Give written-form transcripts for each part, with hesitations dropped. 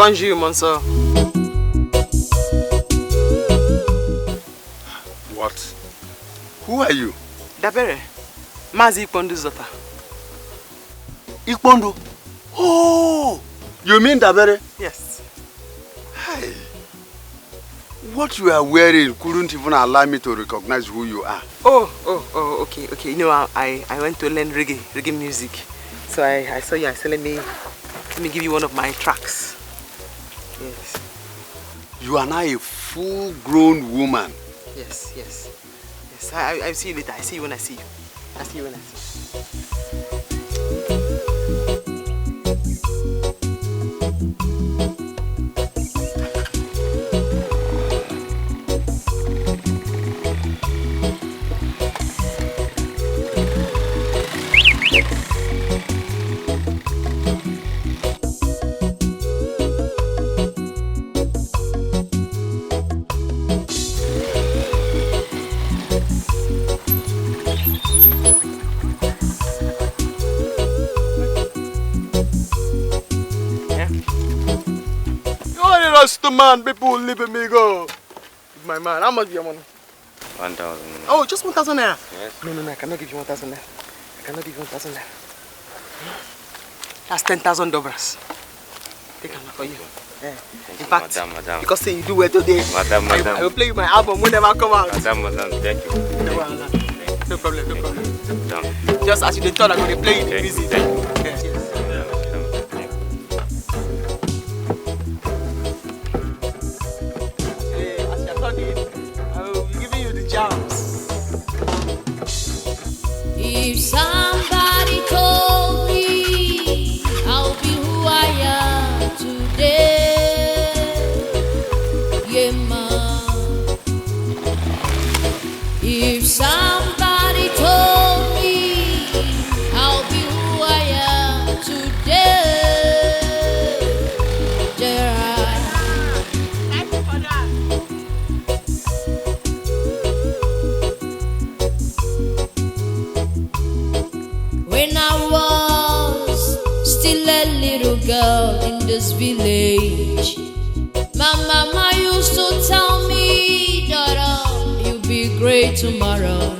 Bonjour, monsieur. What? Who are you? Dabere. Mazi Ikpondo Zota. Ikpondo? Oh! You mean Dabere? Yes. Hey. What you are wearing couldn't even allow me to recognize who you are. Oh, okay. You know, I went to learn reggae music. So I saw you. I said, let me give you one of my tracks. Yes. You are now a full-grown woman. Yes. I'll see you later. I see you when I see you. I see you when I see you. The man, people leaving me go. My man, how much be your money? 1,000. Oh, just 1,000 naira? Yes. No, I cannot give you 1,000 naira. I cannot give you 1,000 naira. That's $10,000. Take them for you. Yeah. In fact, madam. because say you do well today, Madam. I will play you my album whenever I come out. Madam, thank you. No problem. Madam. Just as you did thought, I'm going to play you the Thank music. you. Thank you. Yes. As you're talking, I will be giving you the jams. If somebody told me I'll be who I am today, yeah, ma. If somebody told me I'll be who I am today, when I was still a little girl in this village, my mama used to tell me, daughter, you'll be great tomorrow.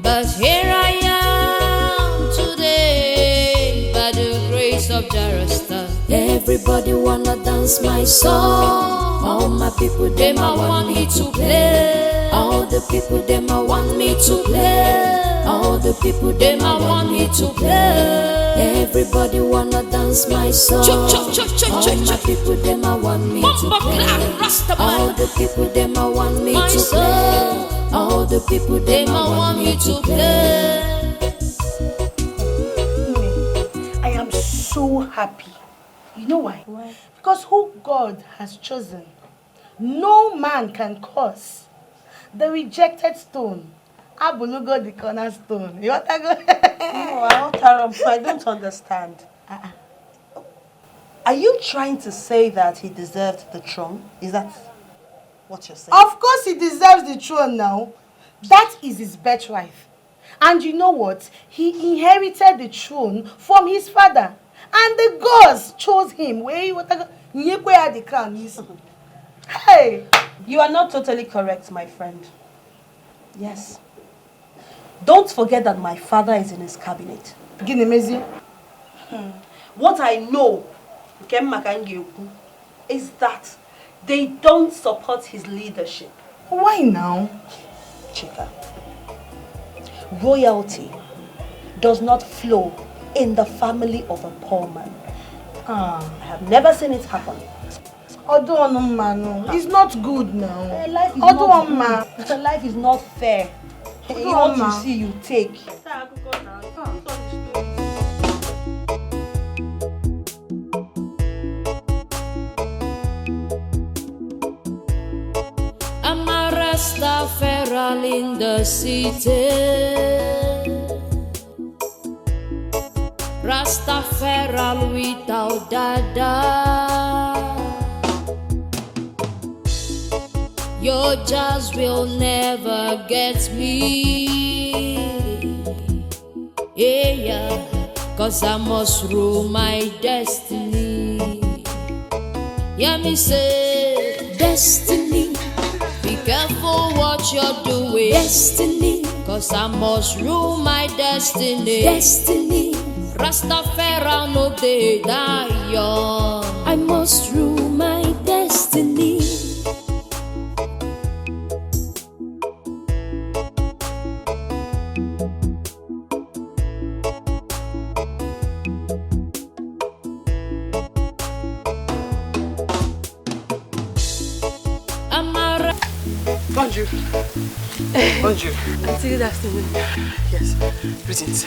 But here I am today, by the grace of Jarasta. Everybody wanna dance my song. All my people, them I want me to play. All the people, them I want me to play. All the people, them I want me to play. Everybody wanna dance my song. All my people, them I want me to play. All the people, them I want me to play. All the people, them I want me to play. I am so happy. You know why? Why? Because who God has chosen, no man can curse. The rejected stone. Abulugo the cornerstone. You want to go? I don't understand. Are you trying to say that he deserved the throne? Is that what you're saying? Of course he deserves the throne now. That is his birthright. And you know what? He inherited the throne from his father. And the gods chose him. Hey! You are not totally correct, my friend. Yes. Don't forget that my father is in his cabinet. What I know is that they don't support his leadership. Why now? Chika, royalty does not flow in the family of a poor man. I have never seen it happen. It's not good now. Life is not fair. What you see, you take. I'm a Rastafari in the city. Rastafari without dada. Your jazz will never get me. Yeah, 'cause I must rule my destiny. Yeah, me say, Destiny, be careful what you're doing. Destiny, cause I must rule my destiny. Destiny, Rastafari no dey die young. I must rule my destiny. Bonjour. Bonjour. Auntie, good afternoon. Yes, greetings.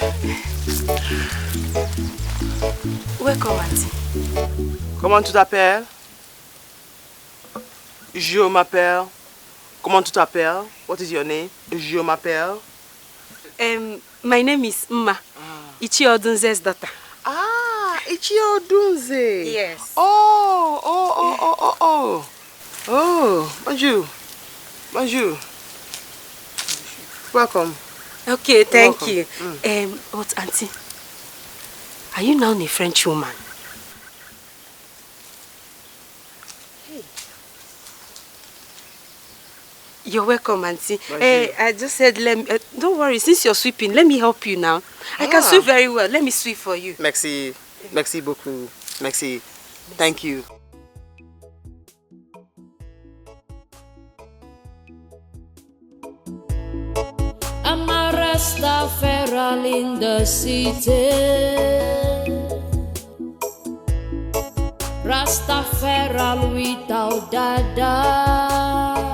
Welcome, Auntie. Comment tu t'appelles? Je m'appelle. Comment tu t'appelles? What is your name? Je m'appelle. My name is Mma. Ichi Odunze's daughter. Ah, Ichio Dunze. Yes. Oh, bonjour. Bonjour. Welcome. Okay, thank welcome. you. But Auntie, are you now a French woman? Hey. You're welcome, Auntie. I just said, don't worry, since you're sweeping, let me help you now. I can sweep very well. Let me sweep for you. Merci. Merci beaucoup. Merci. Thank you. I'm a Rastafari in the city. Rastafari without dada.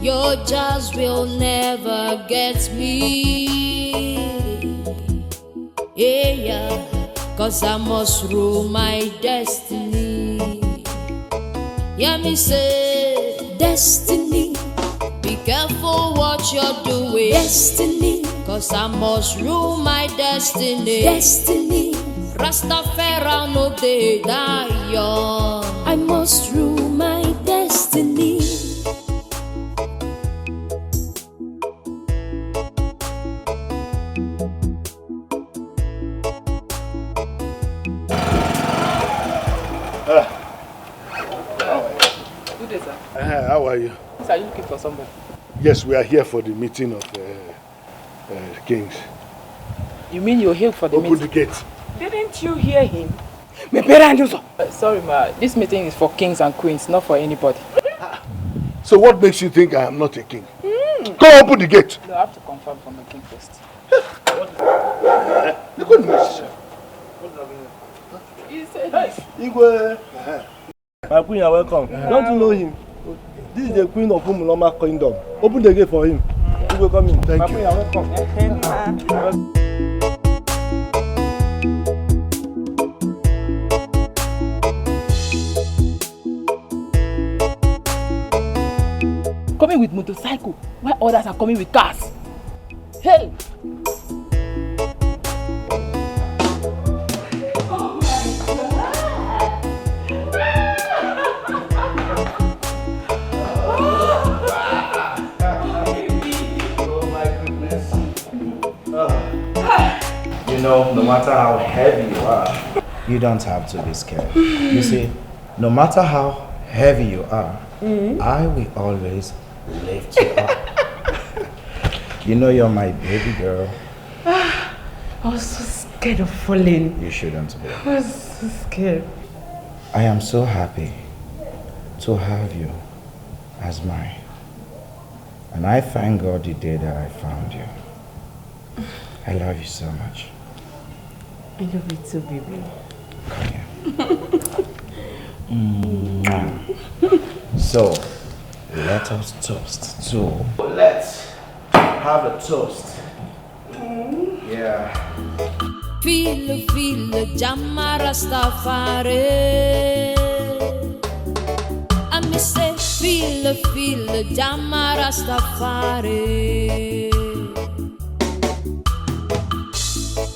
Your jazz will never get me. Yeah, cause I must rule my destiny. Yeah, me say, Destiny, be careful what you're doing. Destiny, cause I must rule my destiny. Destiny, Rastafari no dey die young. I must rule my destiny. Good day, sir. How are you? Sir, are you looking for somebody? Yes, we are here for the meeting of kings. You mean you're here for the Open meeting? the gate. Didn't you hear him? Sorry, ma. This meeting is for kings and queens, not for anybody. So what makes you think I am not a king? Go open the gate. No, I have to confirm from the king first. Look at me. He said this. Igwe. My queen, are welcome. Don't you know him? This is the queen of Umuloma Kingdom. Open the gate for him. Igwe, come in. Thank My you. queen, are welcome. Coming with motorcycle, while others are coming with cars. Hey! You know, no matter how heavy you are, you don't have to be scared. You see, no matter how heavy you are, I will always lift you up. You know you're my baby girl. I was so scared of falling. You shouldn't be. I was so scared. I am so happy to have you as mine. And I thank God the day that I found you. I love you so much. I love you too, baby. Come here. So, let us toast to... Let's have a toast. Yeah. Feel Jamma Rastafari. I me say feel Jamma Rastafari.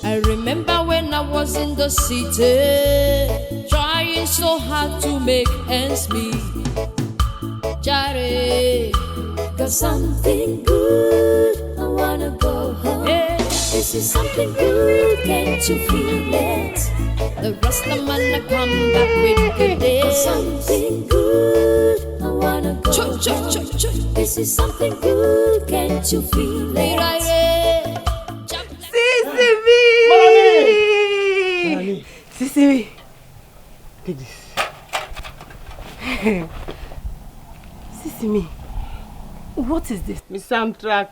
I remember when I was in the city, trying so hard to make ends meet. Jare, got something good, I wanna go home. Hey. This is something good, can't you feel it? The rest of man come back with good days. Something good, I wanna go home. This is something good, can't you feel it? Sisimi! Sisimi! Take this. Sisimi, what is this? My soundtrack.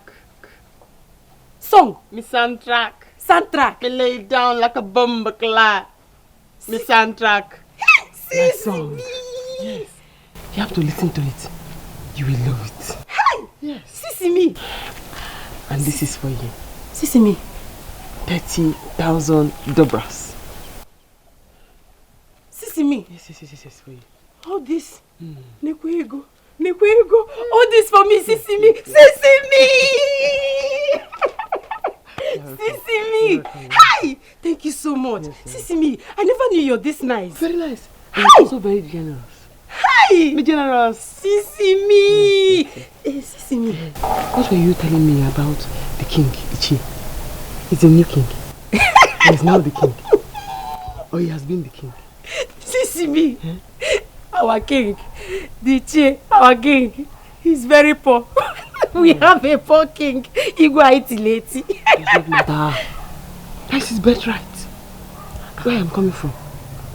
Song? My soundtrack. Soundtrack? Me lay down like a bomb clad. My soundtrack. My song. Yes. You have to listen to it. You will love it. Hey! Yes. Sisimi! And this is for you. Sisimi. 30,000 dobras. Sisimi. Yes, for you. All this. Nekwego. All this for me, Sisimi. Sisimi! Sisimi! Hi! Thank you so much. Sisimi, I never knew you're this nice. Very nice. Hi! You're also very generous. Hi! Be generous. Sisimi! Sisimi. What were you telling me about the king, Ichi? He's a new king. He's now the king. Or he has been the king. Sisimi, our king, Ichi, our king, he's very poor. We have a poor king. Igwa Itileti. It doesn't matter. That's his birthright. Where I'm coming from,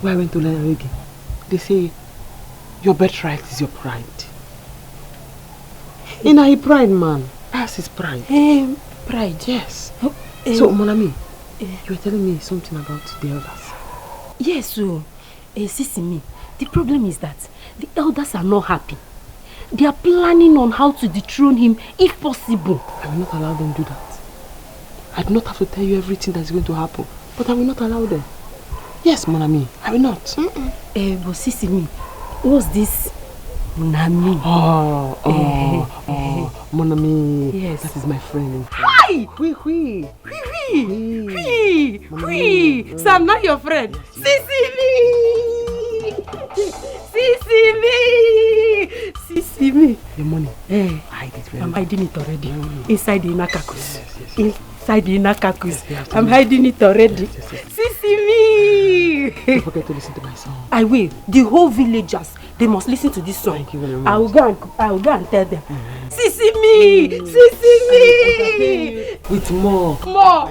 where I went to learn reggae, they say your birthright is your pride. In a pride, man. That's his pride. Pride? Yes. So, mon ami, you were telling me something about the elders. Yes, so, Sisimi, the problem is that the elders are not happy. They are planning on how to dethrone him if possible. I will not allow them to do that. I do not have to tell you everything that is going to happen, but I will not allow them. Yes, mon ami, I will not. But Sisimi, what's this Monami? Monami. Yes. That is my friend. Hi! Hui. So I'm not your friend. Sisimi! Your money. Hide it very well. I'm hiding it already. Inside the inner carcass. Inside the inner carcass. I'm hiding it already. Sisimi! Don't forget to listen to my song. I will. The whole villagers, they must listen to this song. Thank you very much. I will go and tell them. Sisimi! With more.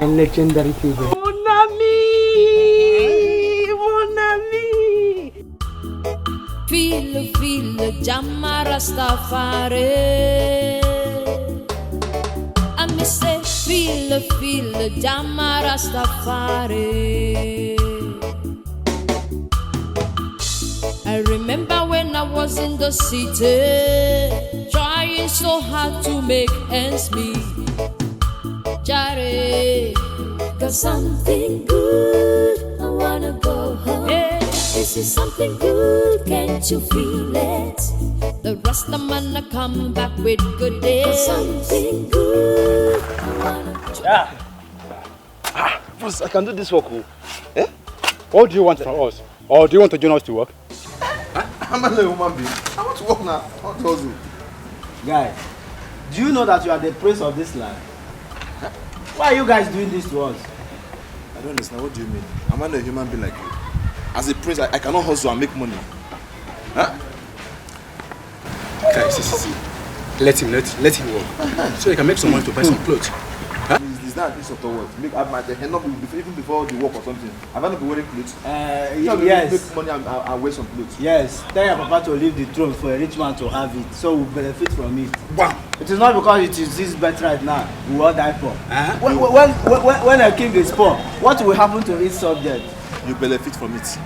And legendary flavor. Monami! Feel, Jamara Stafare. I me say, feel, Jamara Stafare. I remember when I was in the city, trying so hard to make ends meet. Jare, got something good, I wanna go home. This is something good, can't you feel it? The rest of man come back with good days. Something good, I wanna go. Boss, I can do this work. Eh? What do you want from us? Or do you want to join us to work? I'm not a human being. I want to work now. I want to hustle. Guy, do you know that you are the prince of this land? Why are you guys doing this to us? I don't understand. What do you mean? I'm not a human being like you. As a prince, I cannot hustle and make money. Huh? Okay, see. Let him work. So he can make some money to buy some clothes. Huh? Is that this sort of work? Make my hair not even before the work or something. Have I not been wearing clothes? Yes. Make money and wear some clothes. Yes. Tell your papa to leave the throne for a rich man to have it, so we benefit from it. Wow. It is not because it is this birthright now we all die poor. When a king is poor, what will happen to his subject? You benefit from it.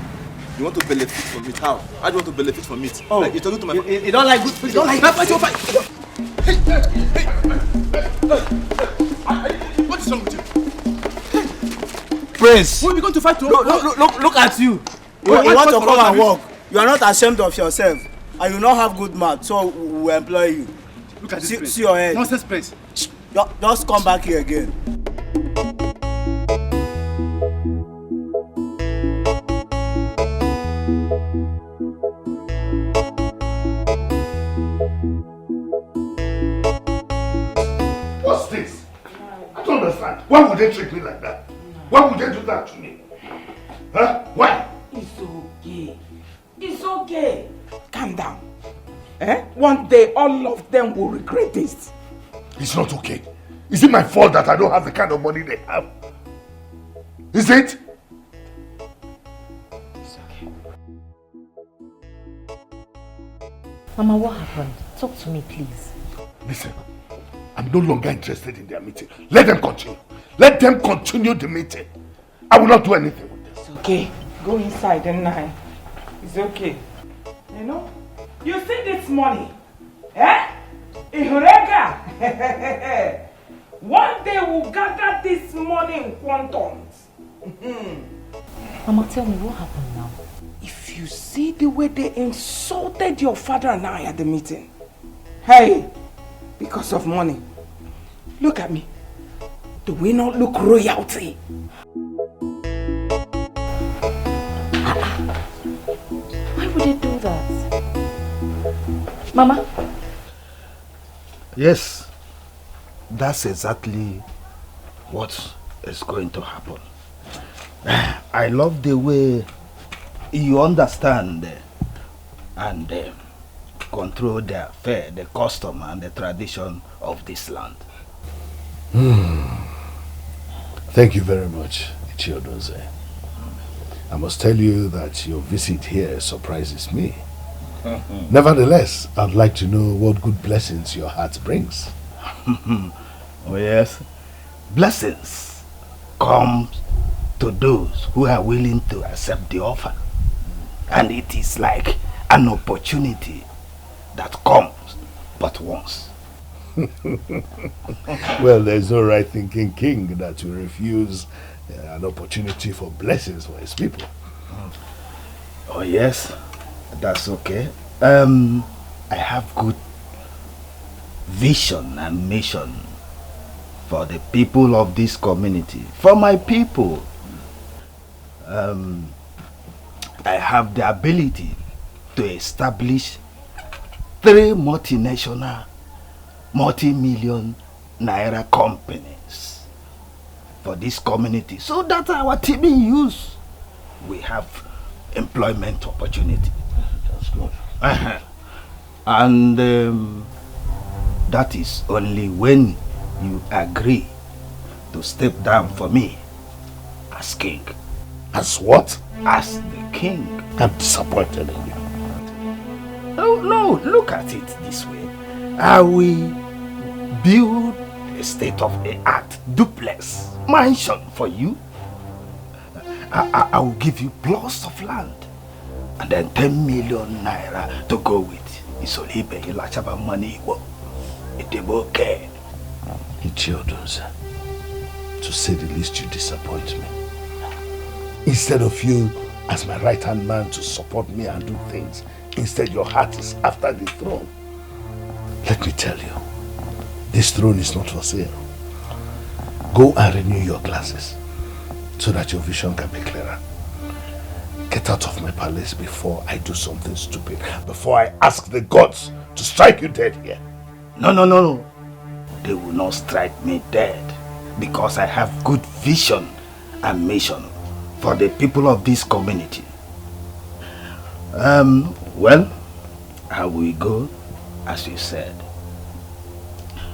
You want to benefit from it? How? How do you want to benefit from it? Oh, like you're talking to my. You don't like good. You don't like. Hey! What is wrong with you? Prince. Who are we going to fight to? Look at you. You want to come and work. You are not ashamed of yourself, and you don't have good mouth, so we will employ you. Look at this. See your head. Nonsense, Prince. Just come back here again. What's this? I don't understand. Why would they treat me like that? Why would they do that to me? Huh? Why? It's okay. It's okay. Calm down. One day all of them will regret this. It's not okay. Is it my fault that I don't have the kind of money they have? Is it? It's okay. Mama, what happened? Talk to me, please. Listen, I'm no longer interested in their meeting. Let them continue. Let them continue the meeting. I will not do anything with this. It's okay. Go inside and now. It's okay. You know? You see this money? Ihurega! One day we'll gather this money in quantums. Mama, tell me what happened now. If you see the way they insulted your father and I at the meeting, hey, because of money, look at me. Do we not look royalty? Why would they do that? Mama? Yes, that's exactly what is going to happen. I love the way you understand and control the affair, the custom and the tradition of this land. Thank you very much, Chiodoze. I must tell you that your visit here surprises me. Nevertheless, I'd like to know what good blessings your heart brings. Oh yes, blessings come to those who are willing to accept the offer. And it is like an opportunity that comes but once. Well, there's no right thinking king that will refuse an opportunity for blessings for his people. Oh yes, that's okay. I have good vision and mission for the people of this community, for my people. I have the ability to establish 3 multinational, multi-million naira companies for this community, so that our team in use, we have employment opportunity. That's good. And that is only when you agree to step down for me as king. As what? As the king. I'm disappointed in you. No, look at it this way. I will build a state-of-the-art duplex mansion for you. I will give you plots of land and then 10 million naira to go with. It's only pay like about money. It's okay. Ichiodoze, to say the least, you disappoint me. Instead of you as my right-hand man to support me and do things, instead your heart is after the throne. Let me tell you, this throne is not for sale. Go and renew your glasses so that your vision can be clearer. Get out of my palace before I do something stupid, before I ask the gods to strike you dead here. No. They will not strike me dead because I have good vision and mission for the people of this community. Well, I will go as you said.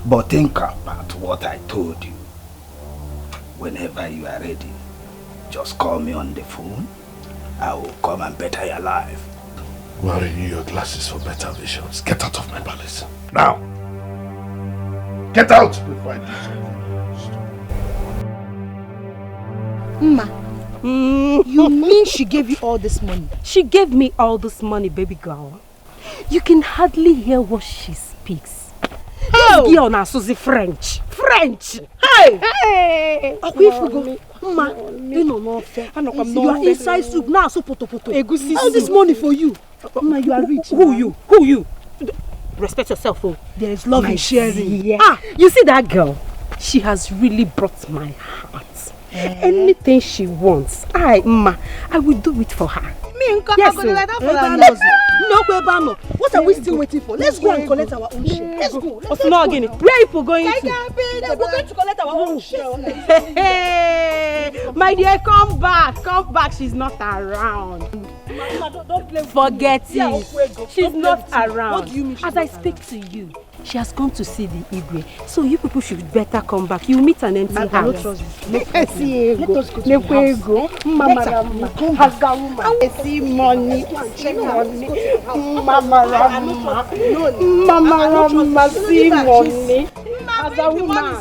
But think about what I told you. Whenever you are ready, just call me on the phone. I will come and better your life. Go and renew your glasses for better visions. Get out of my palace. Now! Get out before I do something. Ma, you mean she gave you all this money? She gave me all this money, baby girl. You can hardly hear what she speaks. This girl now Susie French. Hey! Ma, you know your inside soup now so poto. All this money for you. Ma, you are rich. Who you? Respect yourself, oh. There is love in sharing. Yeah. You see that girl? She has really brought my heart. Anything she wants, I will do it for her. Me, yes, like that for What are we still waiting for? Let's go and collect our own share. Let's go. Where are you going to? We're going to collect our own share. My dear, come back. Come back. She's not around. Mama, don't play. Forget it. She's not around. What do you mean? As I speak to you, she has gone to see the Igwe. So you people should better come back. You meet an empty house. I don't trust you. Let us go to the house. Mama, I see money. Mama, see money. As a woman,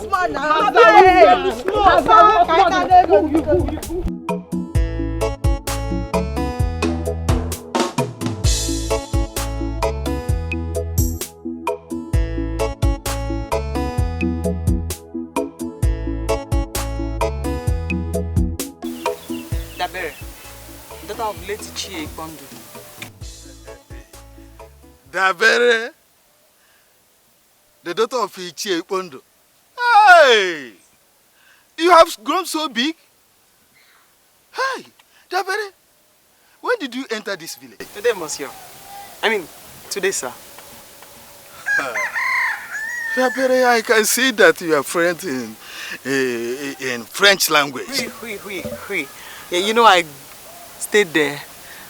daughter of late Chie Bondo. Dabere, the daughter of Chie Bondo. Hey! You have grown so big. Hey, Dabere, when did you enter this village? Today, monsieur. I mean, today, sir. Dabere, I can see that you are fluent in French language. Oui. Yeah, you know, I stayed there,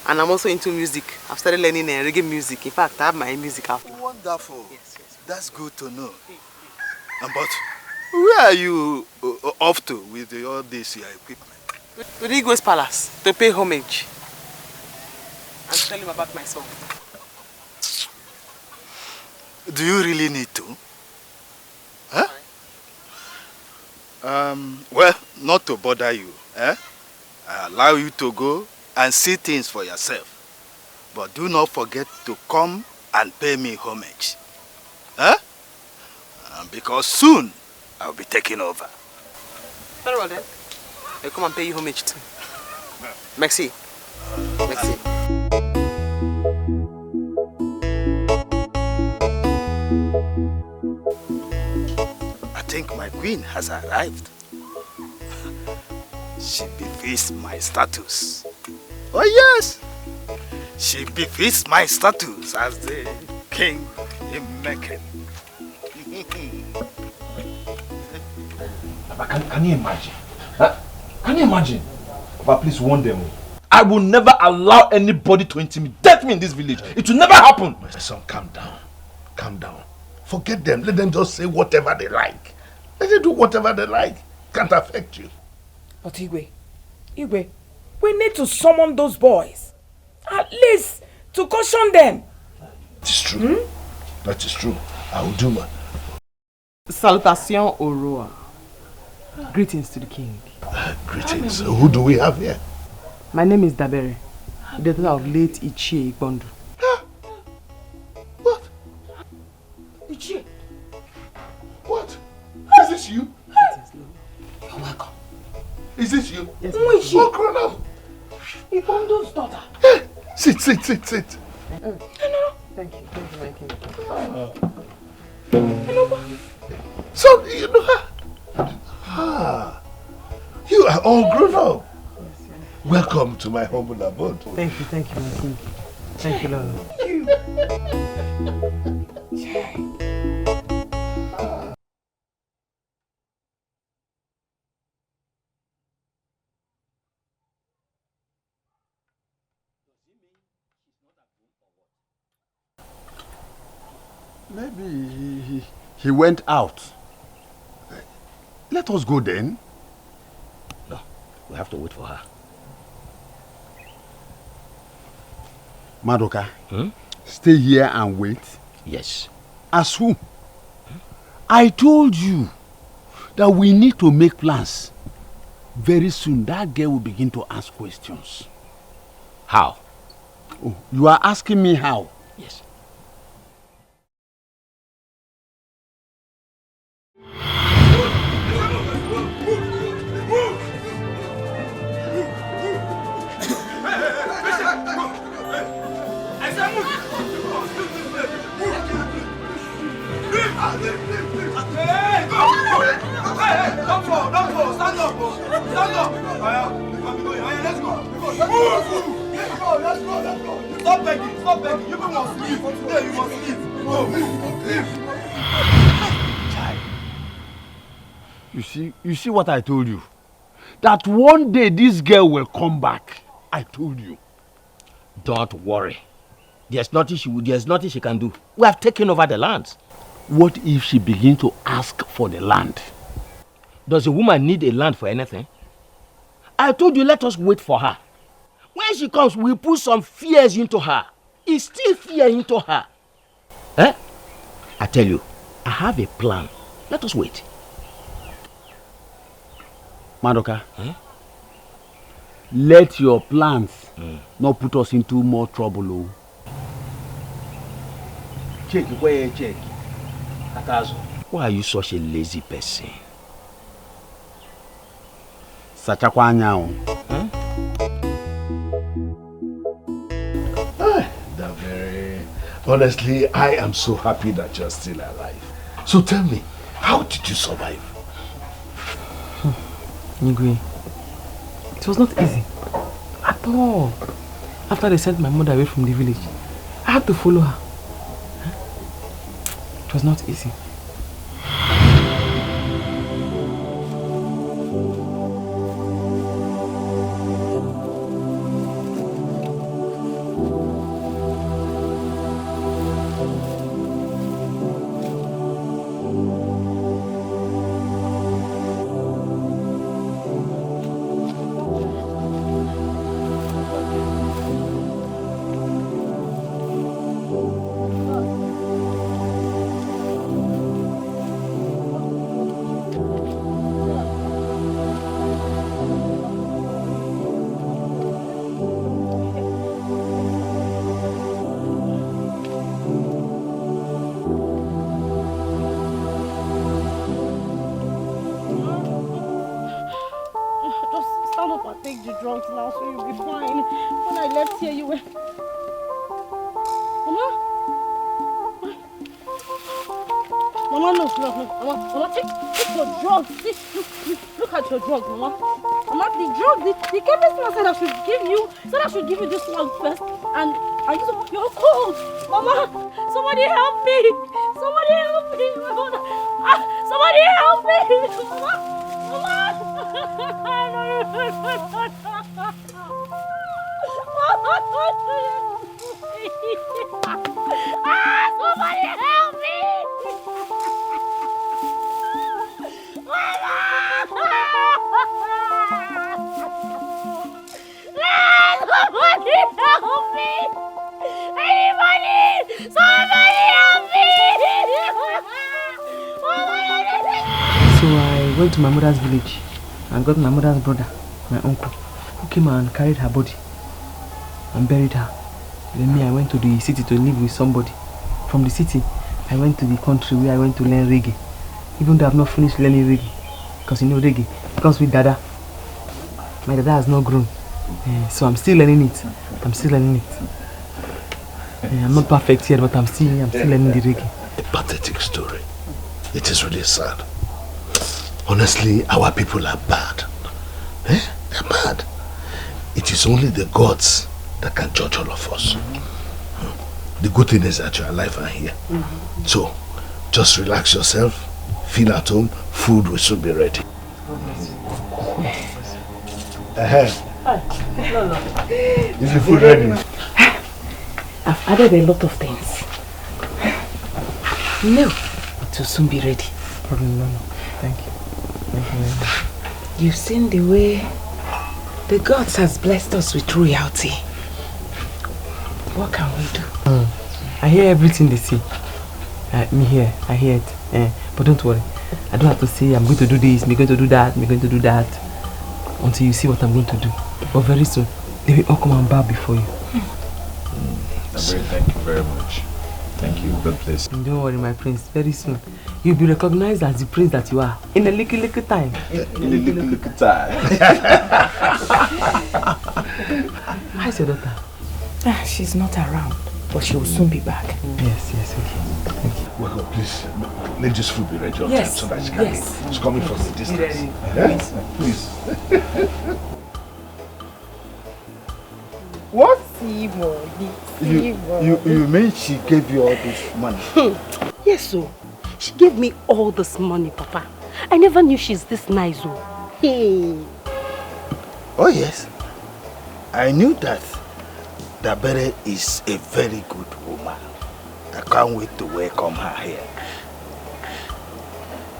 and I'm also into music. I've started learning reggae music. In fact, I have my music out. Wonderful. Yes. That's good to know. But where are you off to with all this equipment? To the Igwe's palace to pay homage and tell him about my song. Do you really need to? Huh? Well, not to bother you. I allow you to go and see things for yourself. But do not forget to come and pay me homage. Huh? Because soon I'll be taking over. Very well then. I'll come and pay you homage too. Merci. Merci. I think my queen has arrived. She befits my status. Oh yes! She befits my status as the king in Mecca. Can you imagine? Huh? Can you imagine? But please warn them. I will never allow anybody to intimidate me in this village. It will never happen. My son, calm down. Calm down. Forget them. Let them just say whatever they like. Let them do whatever they like. Can't affect you. But Igwe, we need to summon those boys. At least to caution them. It is true. That is true. I will do my... Salutation au roi. Greetings to the king. Greetings. Who do we have here? My name is Dabere, the daughter of late Ichie Bondo. What? Ichie? What? Is this you? You're welcome. Is this you? Yes. Who is she? Oh, grown up. Ibondo's daughter. Sit. No. Thank you, my king. So, you know her? You are all grown up. Yes. Welcome to my humble abode. Thank you, my king. Thank you, Lord. Maybe he went out. Let us go then. No, we have to wait for her. Madoka, stay here and wait. Yes. As who? I told you that we need to make plans. Very soon that girl will begin to ask questions. How? Oh, you are asking me how? Yes. Don't fall, stand up. Let's go. Let's go. Stop begging. You must leave. For today, you must leave. You see what I told you? That one day this girl will come back. I told you. Don't worry. There's nothing she can do. We have taken over the land. What if she begins to ask for the land? Does a woman need a land for anything? I told you, let us wait for her. When she comes, we'll put some fears into her. It's still fear into her. Eh? I tell you, I have a plan. Let us wait. Madoka, let your plans not put us into more trouble. Oh. Check, check. Why are you such a lazy person? Honestly, I am so happy that you're still alive. So tell me, how did you survive? Nigwe, it was not easy at all. After they sent my mother away from the village, I had to follow her. It was not easy. Give you this one first, and you're cold, Mama. Somebody help me! Somebody help me! Somebody help me! Mama! Somebody help me! Somebody help me! Anybody! Somebody help me! So I went to my mother's village and got my mother's brother, my uncle, who came and carried her body and buried her. Then me, I went to the city to live with somebody. From the city, I went to the country where I went to learn reggae. Even though I've not finished learning reggae. Because you know reggae comes with dada. My dada has not grown. So I'm still learning it. I'm not perfect yet, but I'm still learning the reggae. A pathetic story. It is really sad. Honestly, our people are bad. They're bad. It is only the gods that can judge all of us. The good thing is that you're alive and here. So, just relax yourself, feel at home, food will soon be ready. Is the food ready? I've added a lot of things. No, it will soon be ready. No. Thank you. Thank you very much. You've seen the way the gods has blessed us with royalty. What can we do? I hear everything they say. I hear it. But don't worry. I don't have to say I'm going to do this, I'm going to do that, I'm going to do that. Until you see what I'm going to do. But very soon, they will all come and bow before you. Thank you very much. Thank you. God bless you. Don't worry, my prince. Very soon, you'll be recognized as the prince that you are. In a little time. In a little time. How's your daughter? She's not around, but she will soon be back. Yes, okay. Thank you. Well, please, let this food be ready on yes. time so that she can eat. It's coming from the distance. Please. What? See money. You mean she gave you all this money? Yes, so she gave me all this money, Papa. I never knew she's this nice, oh. Hey. Oh yes, I knew that Dabere is a very good woman. I can't wait to welcome her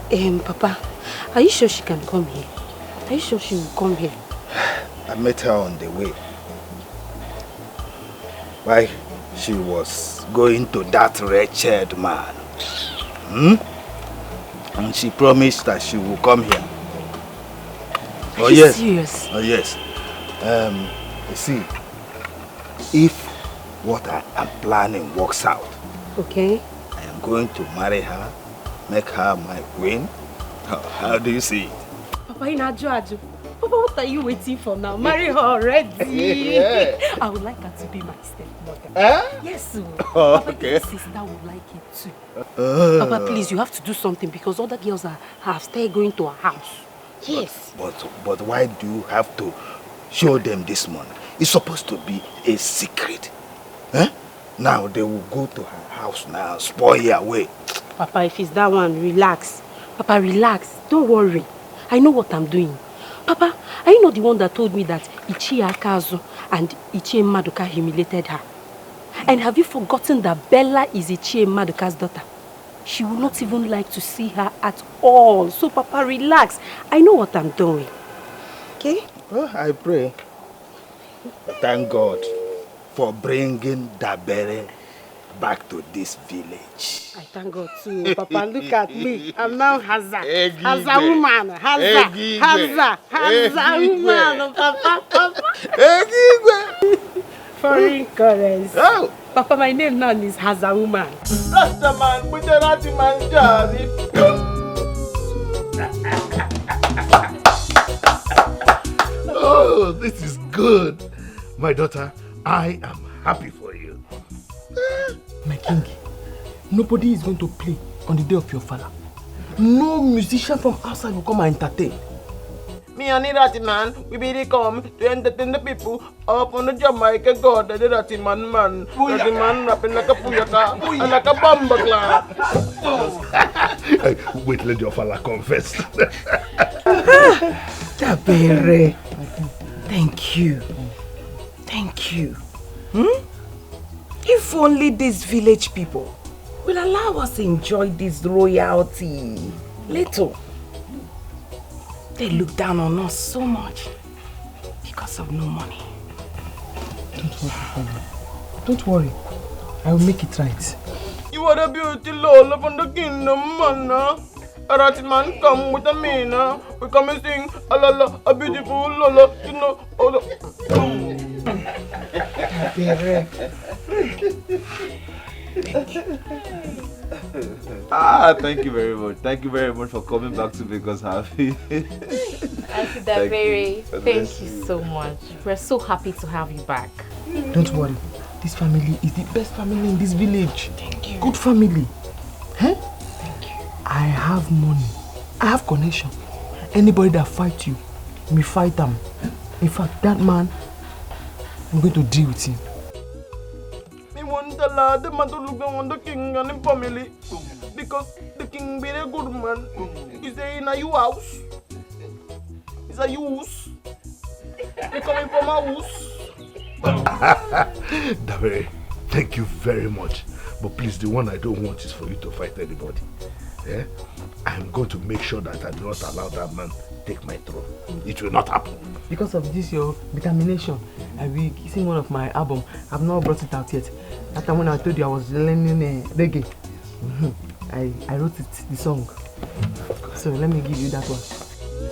here. Papa, are you sure she can come here? Are you sure she will come here? I met her on the way. Why, she was going to that wretched man. And she promised that she will come here. Are you serious? Oh yes. You see, if what I am planning works out, okay, I am going to marry her, make her my queen. How do you see it? Papa, Papa, what are you waiting for now? Marry her already. Yeah. I would like her to be my stepmother. Yes, sir. Oh, Papa, okay. your sister would like it too. Papa, please, you have to do something because other girls have started going to her house. Yes. But why do you have to show them this money? It's supposed to be a secret. Now they will go to her house now, spoil her way. Papa, if it's that one, relax. Papa, relax. Don't worry. I know what I'm doing. Papa, are you not the one that told me that Ichie Akazu and Ichie Maduka humiliated her? And have you forgotten that Bella is Ichie Maduka's daughter? She will not even like to see her at all. So, Papa, relax. I know what I'm doing. Okay? Well, I pray. Thank God for bringing Dabere back to this village. I thank God too. Papa, look at me. I'm now Haza. Haza woman. Haza woman. Papa. Foreign currency. Oh. Papa, my name now is Haza woman. That's the man with the ratty man jazzy. Oh, this is good. My daughter, I am happy for you. My king, nobody is going to play on the day of your father. No musician from outside will come and entertain. Me and the ratty man, we be come to entertain the people up on the Jamaica God, the ratty man. Ratty man rapping like a puyaka and like a bomber clap. Wait, let your father confess. Dabere, thank you. Thank you. If only these village people will allow us to enjoy this royalty. Little. They look down on us so much because of no money. Don't worry, Father. Don't worry. I will make it right. You are a beauty Lola from the kingdom, man. A ratty man come with a mina. We come and sing a lala, a beautiful Lola, you know. Thank you very much. Thank you very much for coming back to make us happy. Thank you so much. We're so happy to have you back. Don't worry. This family is the best family in this village. Thank you. Good family. Huh? Thank you. I have money. I have connection. Anybody that fights you, me fight them. In fact, that man, I'm going to deal with him. The man to look down on the king and the family because the king be a good man. He's in a house. He's a use. He coming from a house. Dabere, thank you very much. But please, the one I don't want is for you to fight anybody. Yeah? I'm going to make sure that I do not allow that man take my throne. It will not happen. Because of this, your determination, I will sing one of my album. I've not brought it out yet. That time when I told you I was learning reggae, I wrote it, the song. So let me give you that one.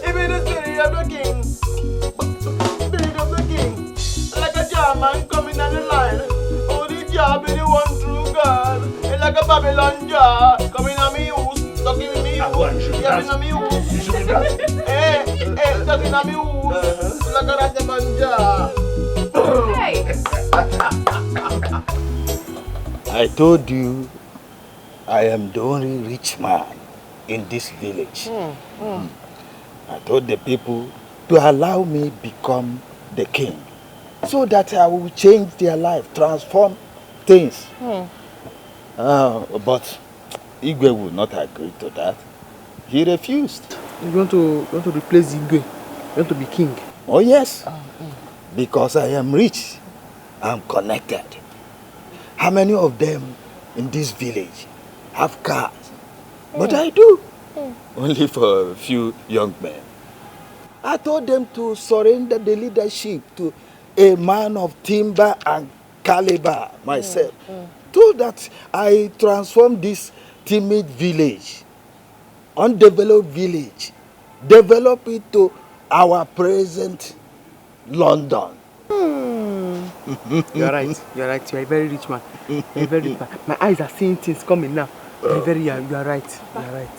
Even the spirit of the king, spirit of the king, like a German coming on the line. Oh, the jar be the one true God, and like a Babylon jar coming on me house, talking me house, coming on me house. Hey, talking on me house, like a Rajaman jar. I told you I am the only rich man in this village. I told the people to allow me become the king. so that I will change their life, transform things. But Igwe would not agree to that. He refused. You want to replace Igwe? You want to be king? Oh yes, because I am rich, I'm connected. How many of them in this village have cars? But I do. Only for a few young men. I told them to surrender the leadership to a man of timber and caliber, myself. So that I transform this timid village, undeveloped village, develop it to our present London. You're right. You're right. You're a very rich man. You're a very rich man. My eyes are seeing things coming now. You are right. You are right.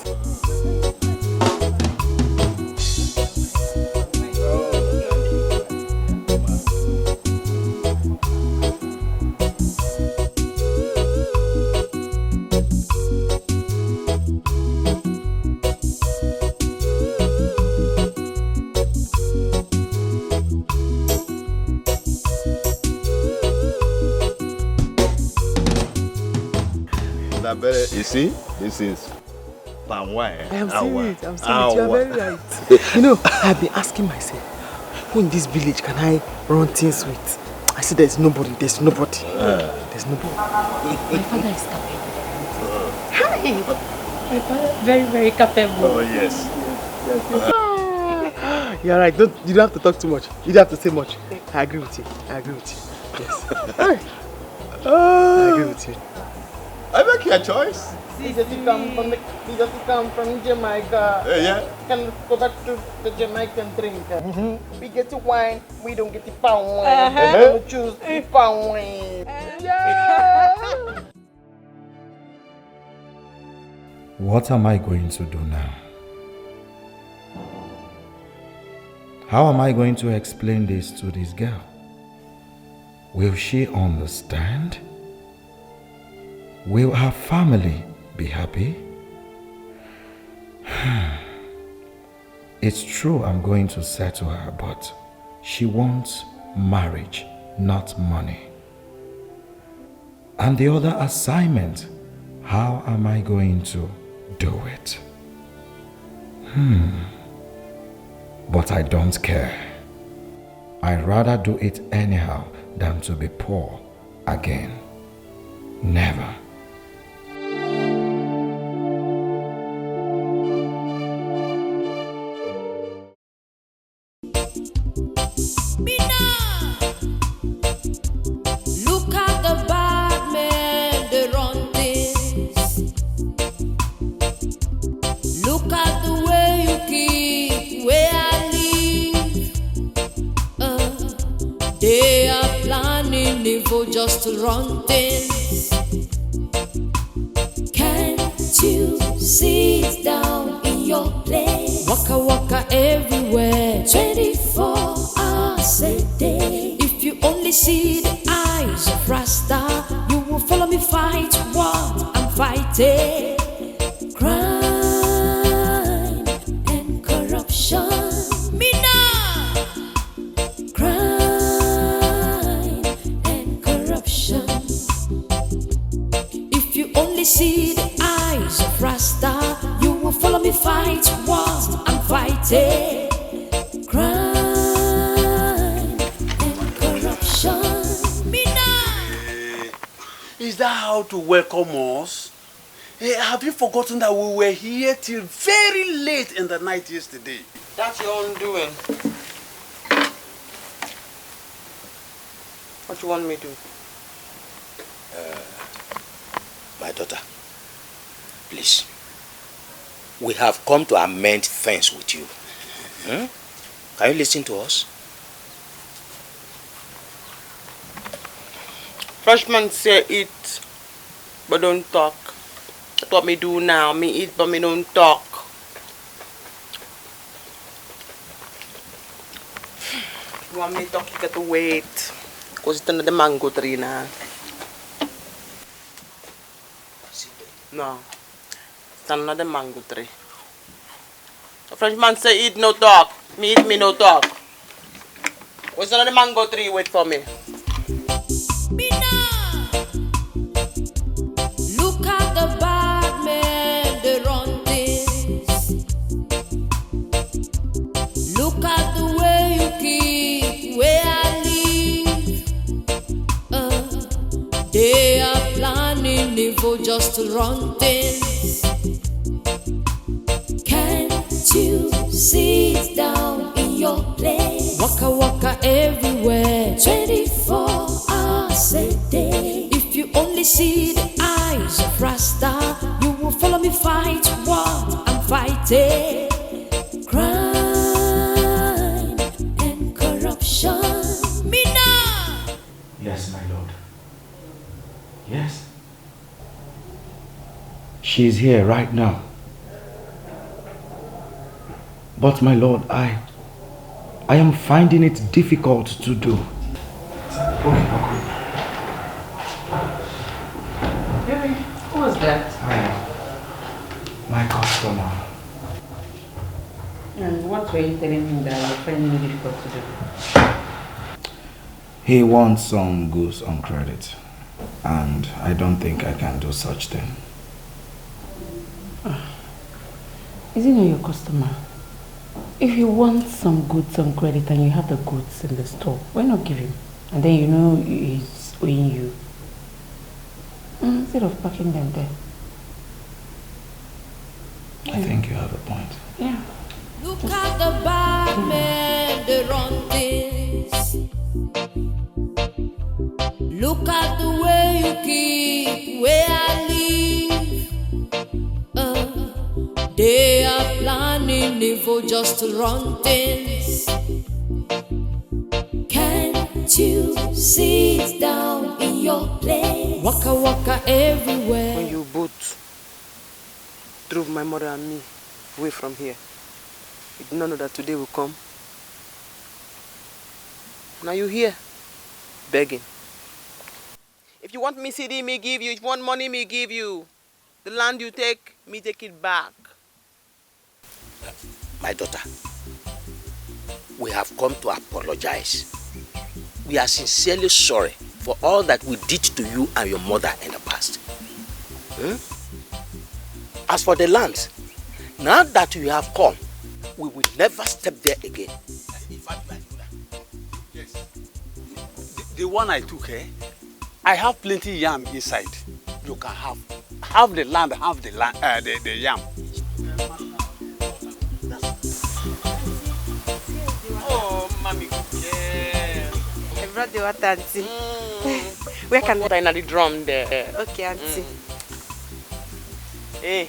You see, this is palm wine. I am seeing it. I'm seeing it. You are very right. You know, I've been asking myself, who in this village can I run things with? I said there's nobody. There's nobody. There's nobody. My father is capable. Hi! My father very, very capable. Oh, yes. You're right. You don't have to talk too much. You don't have to say much. I agree with you. Yes. I agree with you. I make your choice. He just come from Jamaica. Yeah. Can go back to the Jamaican drink. We get the wine, we don't get the palm wine. We choose the palm wine. What am I going to do now? How am I going to explain this to this girl? Will she understand? Will her family be happy? It's true I'm going to settle her, but she wants marriage, not money. And the other assignment, how am I going to do it? But I don't care. I'd rather do it anyhow than to be poor again. Never. Just to run things. Can't you sit down in your place? Waka waka everywhere, 24 hours a day. If you only see the eyes of Rasta, you will follow me fight what I'm fighting. Crime and corruption. See the eyes of Rasta, you will follow me fight what I'm fighting. Crime and corruption. Is that how to welcome us? Have you forgotten that we were here till very late in the night yesterday? That's your own doing. What you want me to do? My daughter, please. We have come to amend things with you. Can you listen to us? Freshman say eat, but don't talk. That's what me do now. Me eat, but me don't talk. You want me to talk, you got to wait. Because it's under the mango tree now. No. It's another mango tree. The Frenchman say eat, no talk. Me eat, me no talk. What's another mango tree? Wait for me. Look at the bad men, they run things. Look at the way you keep where I live. They are planning evil just to run things. Can't you sit down in your place? Waka waka everywhere, 24 hours a day. If you only see the eyes of Rasta, you will follow me fight what I'm fighting. Crime and corruption. Mina! Yes, my lord. Yes. She's here right now. But my lord, I am finding it difficult to do. Baby, who was that? My customer. And what were you telling him that you're finding it difficult to do? He wants some goods on credit. And I don't think I can do such thing. Is he not your customer? If you want some goods on credit and you have the goods in the store, why not give him? And then you know he's owing you. Instead of packing them there. I think you have a point. Yeah. Look at the bad men, they run things. Look at the way you keep where I live. They are planning evil just to run things. Can't you sit down in your place? Waka waka everywhere. When you both drove my mother and me away from here, you did not know that today will come. Now you here, begging. If you want me CD, me give you. If you want money, me give you. The land you take, me take it back. My daughter, we have come to apologize. We are sincerely sorry for all that we did to you and your mother in the past. As for the land, now that you have come, we will never step there again. Yes. The one I took, I have plenty yam inside. You can have the land, have the yam. Oh, mommy, yeah. I brought the water, auntie. Where can I put the drum there? Okay, auntie. Hey,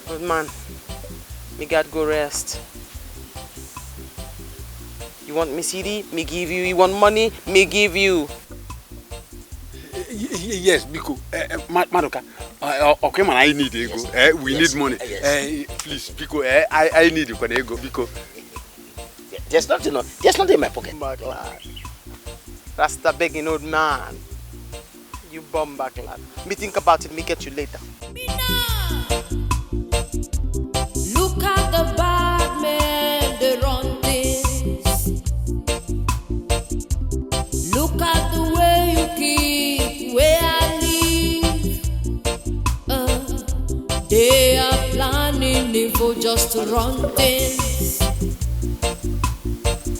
good man. Me got go rest. You want me CD? Me give you. You want money? Me give you. Yes, because Madoka, okay, man, I need ego. We need money. Please, because I need ego because there's nothing in my pocket. That's the begging old man. You bum back, lad. Me think about it. Me get you later. Look at the bad men, they run things. Look at the way you keep where I live. They are planning evil just to run things.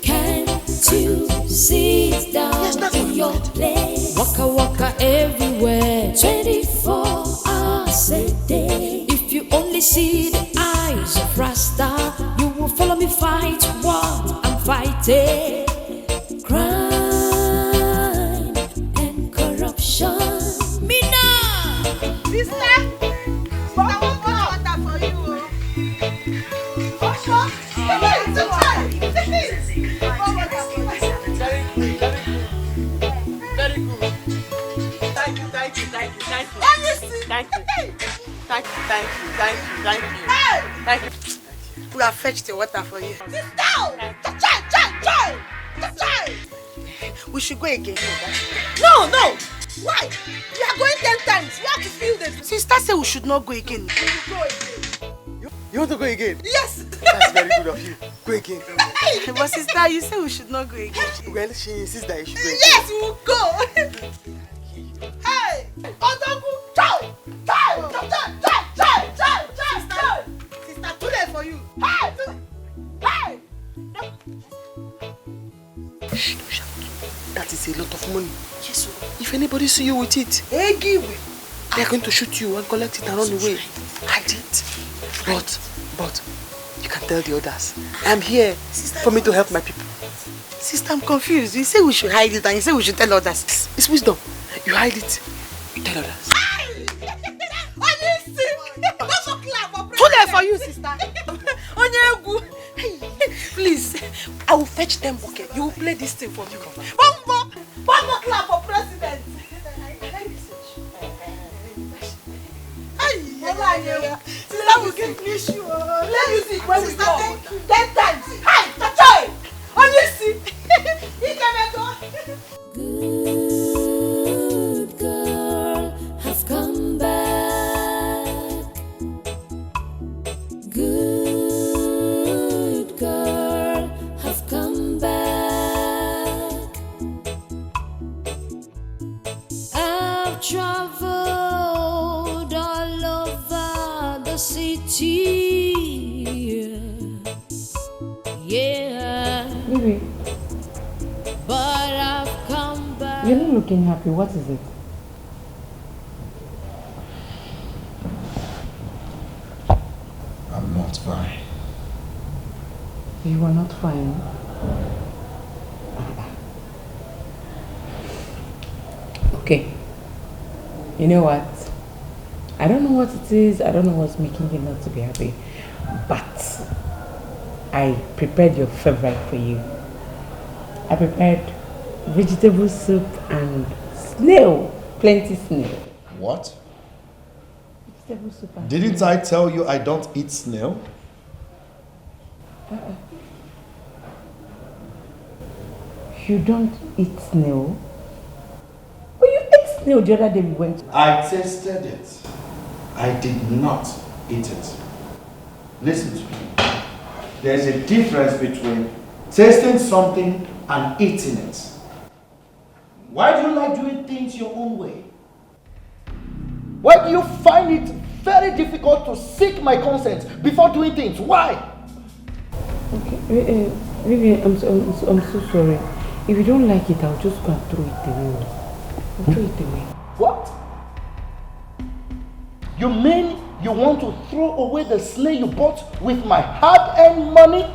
Can't you sit down in your place? Waka waka everywhere, 24 hours a day. If you only see the eyes of Rasta, you will follow me fight what I'm fighting. Crime and corruption. Mina! Sister! Water for you. Very good. Thank you. We have fetched the water for you. Sit down! We should go again. No! Why? We are going 10 times. We have to feel this. Sister said we should not go again. We will go again. You want to go again? Yes! That's very good of you. Go again. But sister, you say we should not go again. Well, she insists that you should go again. Yes, we'll go! Hey! Otaku! Chai! Chai! Chai! Sister, too late for you. Hey! Hey! Shh, don't shout. That is a lot of money. Yes, sir. If anybody see you with it, they're going to shoot you and collect it and run away. Hide it. But, you can tell the others. I'm here for me to help my people. Sister, I'm confused. You say we should hide it and you say we should tell others. It's wisdom. You hide it, you tell others. Too late for you, sister. Please, I will fetch them bucket. You will play this thing for me. One more clap for president. Sister will give me shoe. Play music when we go. 10 times. Hi, Tachoy. On you see. He can go. Good girl have come back. Good girl have come back. I've traveled all over the city. Yeah. Baby, But I've come back. you're not looking happy. What is it? I'm not fine. You are not fine. Okay. You know what? I don't know what it is. I don't know what's making you not to be happy. But I prepared your favorite for you. I prepared vegetable soup and snail. Plenty snail. What? Vegetable soup and Didn't snail. I tell you I don't eat snail? You don't eat snail? But you ate snail the other day we went to. I tasted it. I did not eat it. Listen to me. There's a difference between tasting something and eating it. Why do you like doing things your own way? Why do you find it very difficult to seek my consent before doing things? Why? Okay, Vivian, I'm so sorry. If you don't like it, I'll just go and throw it away. I'll throw it away. What? You mean you want to throw away the snail you bought with my hard-earned money?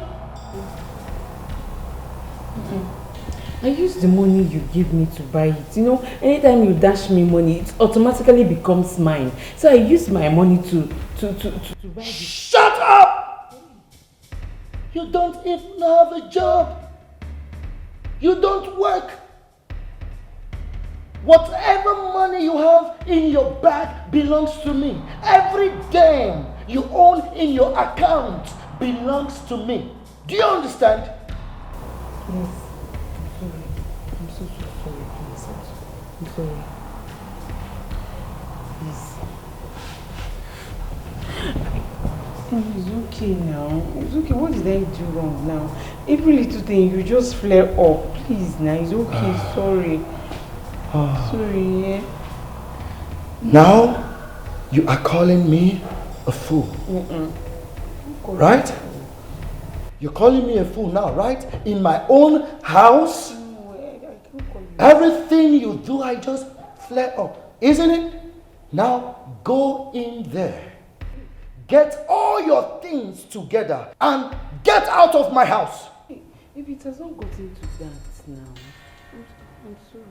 I use the money you give me to buy it. You know, anytime you dash me money, it automatically becomes mine. So I use my money to buy it. Shut up! You don't even have a job. You don't work. Whatever money you have in your bag belongs to me. Every dime you own in your account belongs to me. Do you understand? Yes. I'm so sorry. Please. I'm sorry. Please. It's okay now. It's okay. What did I do wrong now? Every little thing you just flare up. Please now. It's okay. Sorry. Sorry, yeah. Now you are calling me a fool. Right? You're calling me a fool now, right? In my own house? Everything you do, I just flare up. Isn't it? Now go in there. Get all your things together and get out of my house. If it has not gotten to that now, I'm sorry.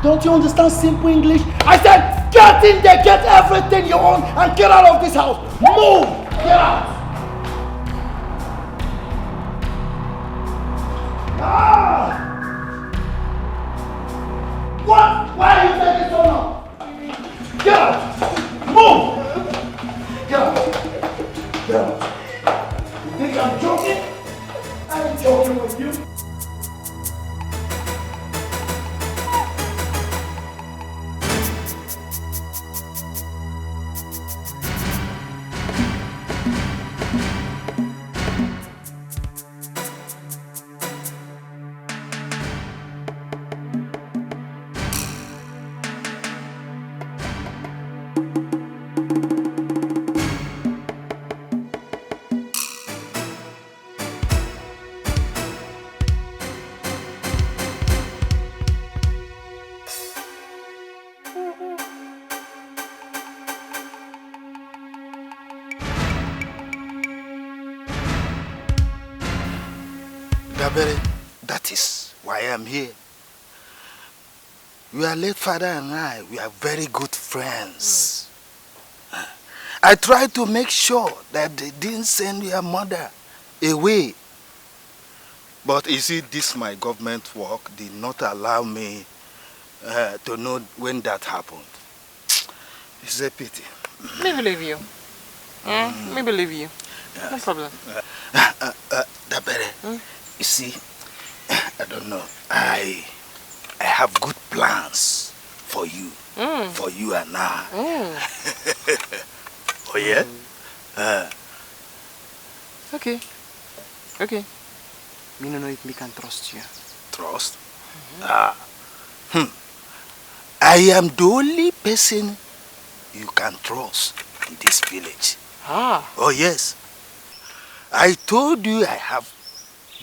Don't you understand simple English? I said get in there, get everything you own and get out of this house. Move! Get out! Ah! What? Why are you taking so long? Get out! Move! Get out! Get out! You think I'm joking? I ain't joking with you. Dabere, that is why I'm here. Your late father and I, we are very good friends. I tried to make sure that they didn't send your mother away. But you see, this my government work did not allow me to know when that happened. It's a pity. Me believe you. Me believe you. Yes. No problem. Dabere, you see, I don't know. I have good plans for you. For you and I. Oh yeah? Okay. Okay. Me no know if me can trust you. Trust? I am the only person you can trust in this village. Oh yes. I told you I have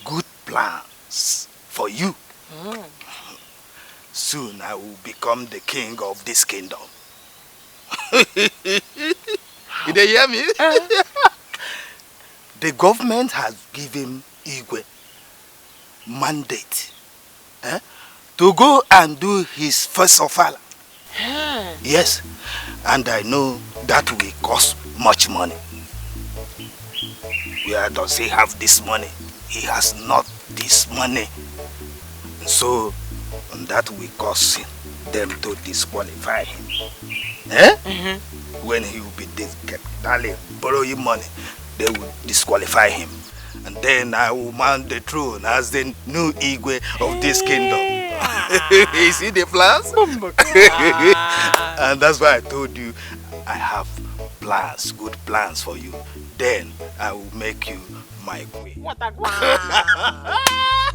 good plans for you. Soon I will become the king of this kingdom. Did you hear me? The government has given Igwe mandate to go and do his first ofala. Yes, and I know that will cost much money. Where does he have this money? He has not this money. So that will cause them to disqualify him. When he will be borrowing money, they will disqualify him. And then I will mount the throne as the new Igwe of this kingdom. You see the plans? And that's why I told you I have plans, good plans for you. Then I will make you my queen. What a guan!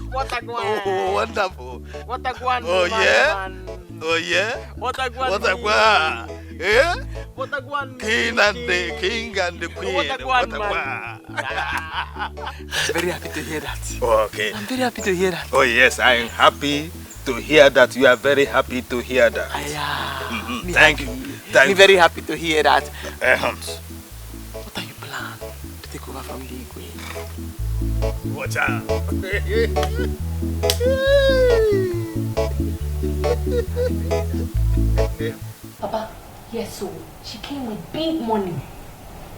What a guan! Oh, wonderful! What a guan! Oh yeah! Oh yeah! What a guan! What a guan! Yeah? What a guan! King and the queen. What a guan! I'm very happy to hear that. Okay. I'm very happy to hear that. Oh yes, I am happy to hear that. You are very happy to hear that. Thank you. I'm very happy to hear that. What are you planning to take over from the Igwe? Watch out. Papa, yes, so she came with big money.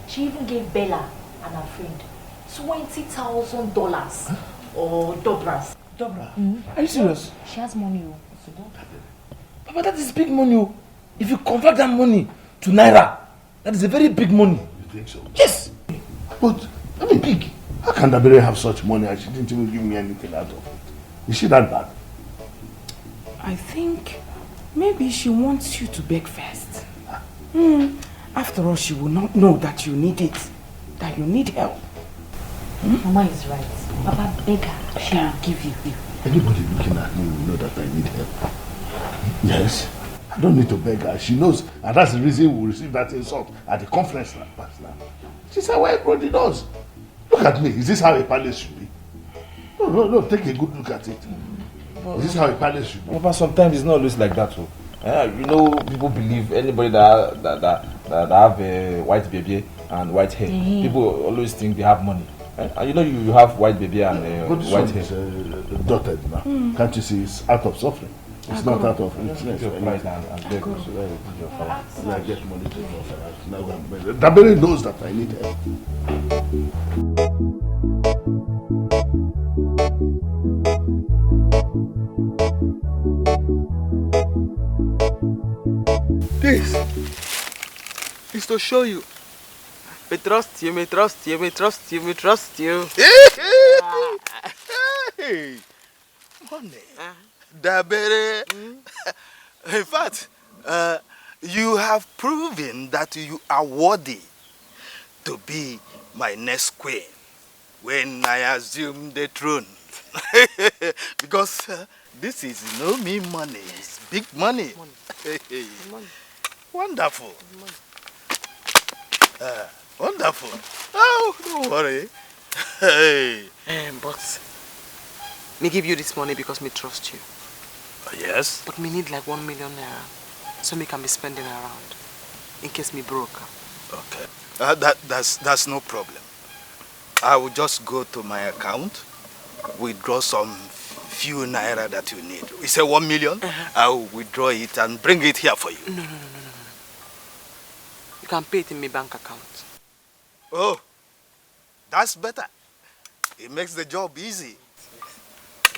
She even gave Bella and her friend $20,000 or dobras. Dobra? Are you serious? She has money. Papa, that is big money. If you convert that money to Naira, that is a very big money. You think so? Yes. But, I mean, big. How can Dabere have such money and she didn't even give me anything out of it? Is she that bad? I think maybe she wants you to beg first. After all, she will not know that you need it, that you need help. Mama is right. Papa, beg her. She will give you. Anybody looking at me will know that I need help. Yes. I don't need to beg her. She knows, and that's the reason we receive that insult at the conference last night. She said, why everybody knows? Look at me. Is this how a palace should be? No. Take a good look at it. Is this how a palace should be? But sometimes it's not always like that. You know, people believe anybody that have a white baby and white hair. People always think they have money. And you know, you have white baby and white hair. Dotted now. Can't you see? It's out of suffering. It's not out of richness. I get money to Dabere knows that I need help. This is to show you. We trust you, we trust you, we trust you, we trust you. Hey, money. Dabere. In fact, you have proven that you are worthy to be my next queen when I assume the throne. Because this is no mean money, it's big money. Wonderful. Wonderful. Oh, don't worry. Hey. But me give you this money because me trust you. Yes? But me need like 1 million naira so me can be spending around in case me broke. Okay. That's no problem. I will just go to my account withdraw some few naira that you need. We say 1 million, I will withdraw it and bring it here for you. No. You can pay it in my bank account. Oh, that's better. It makes the job easy.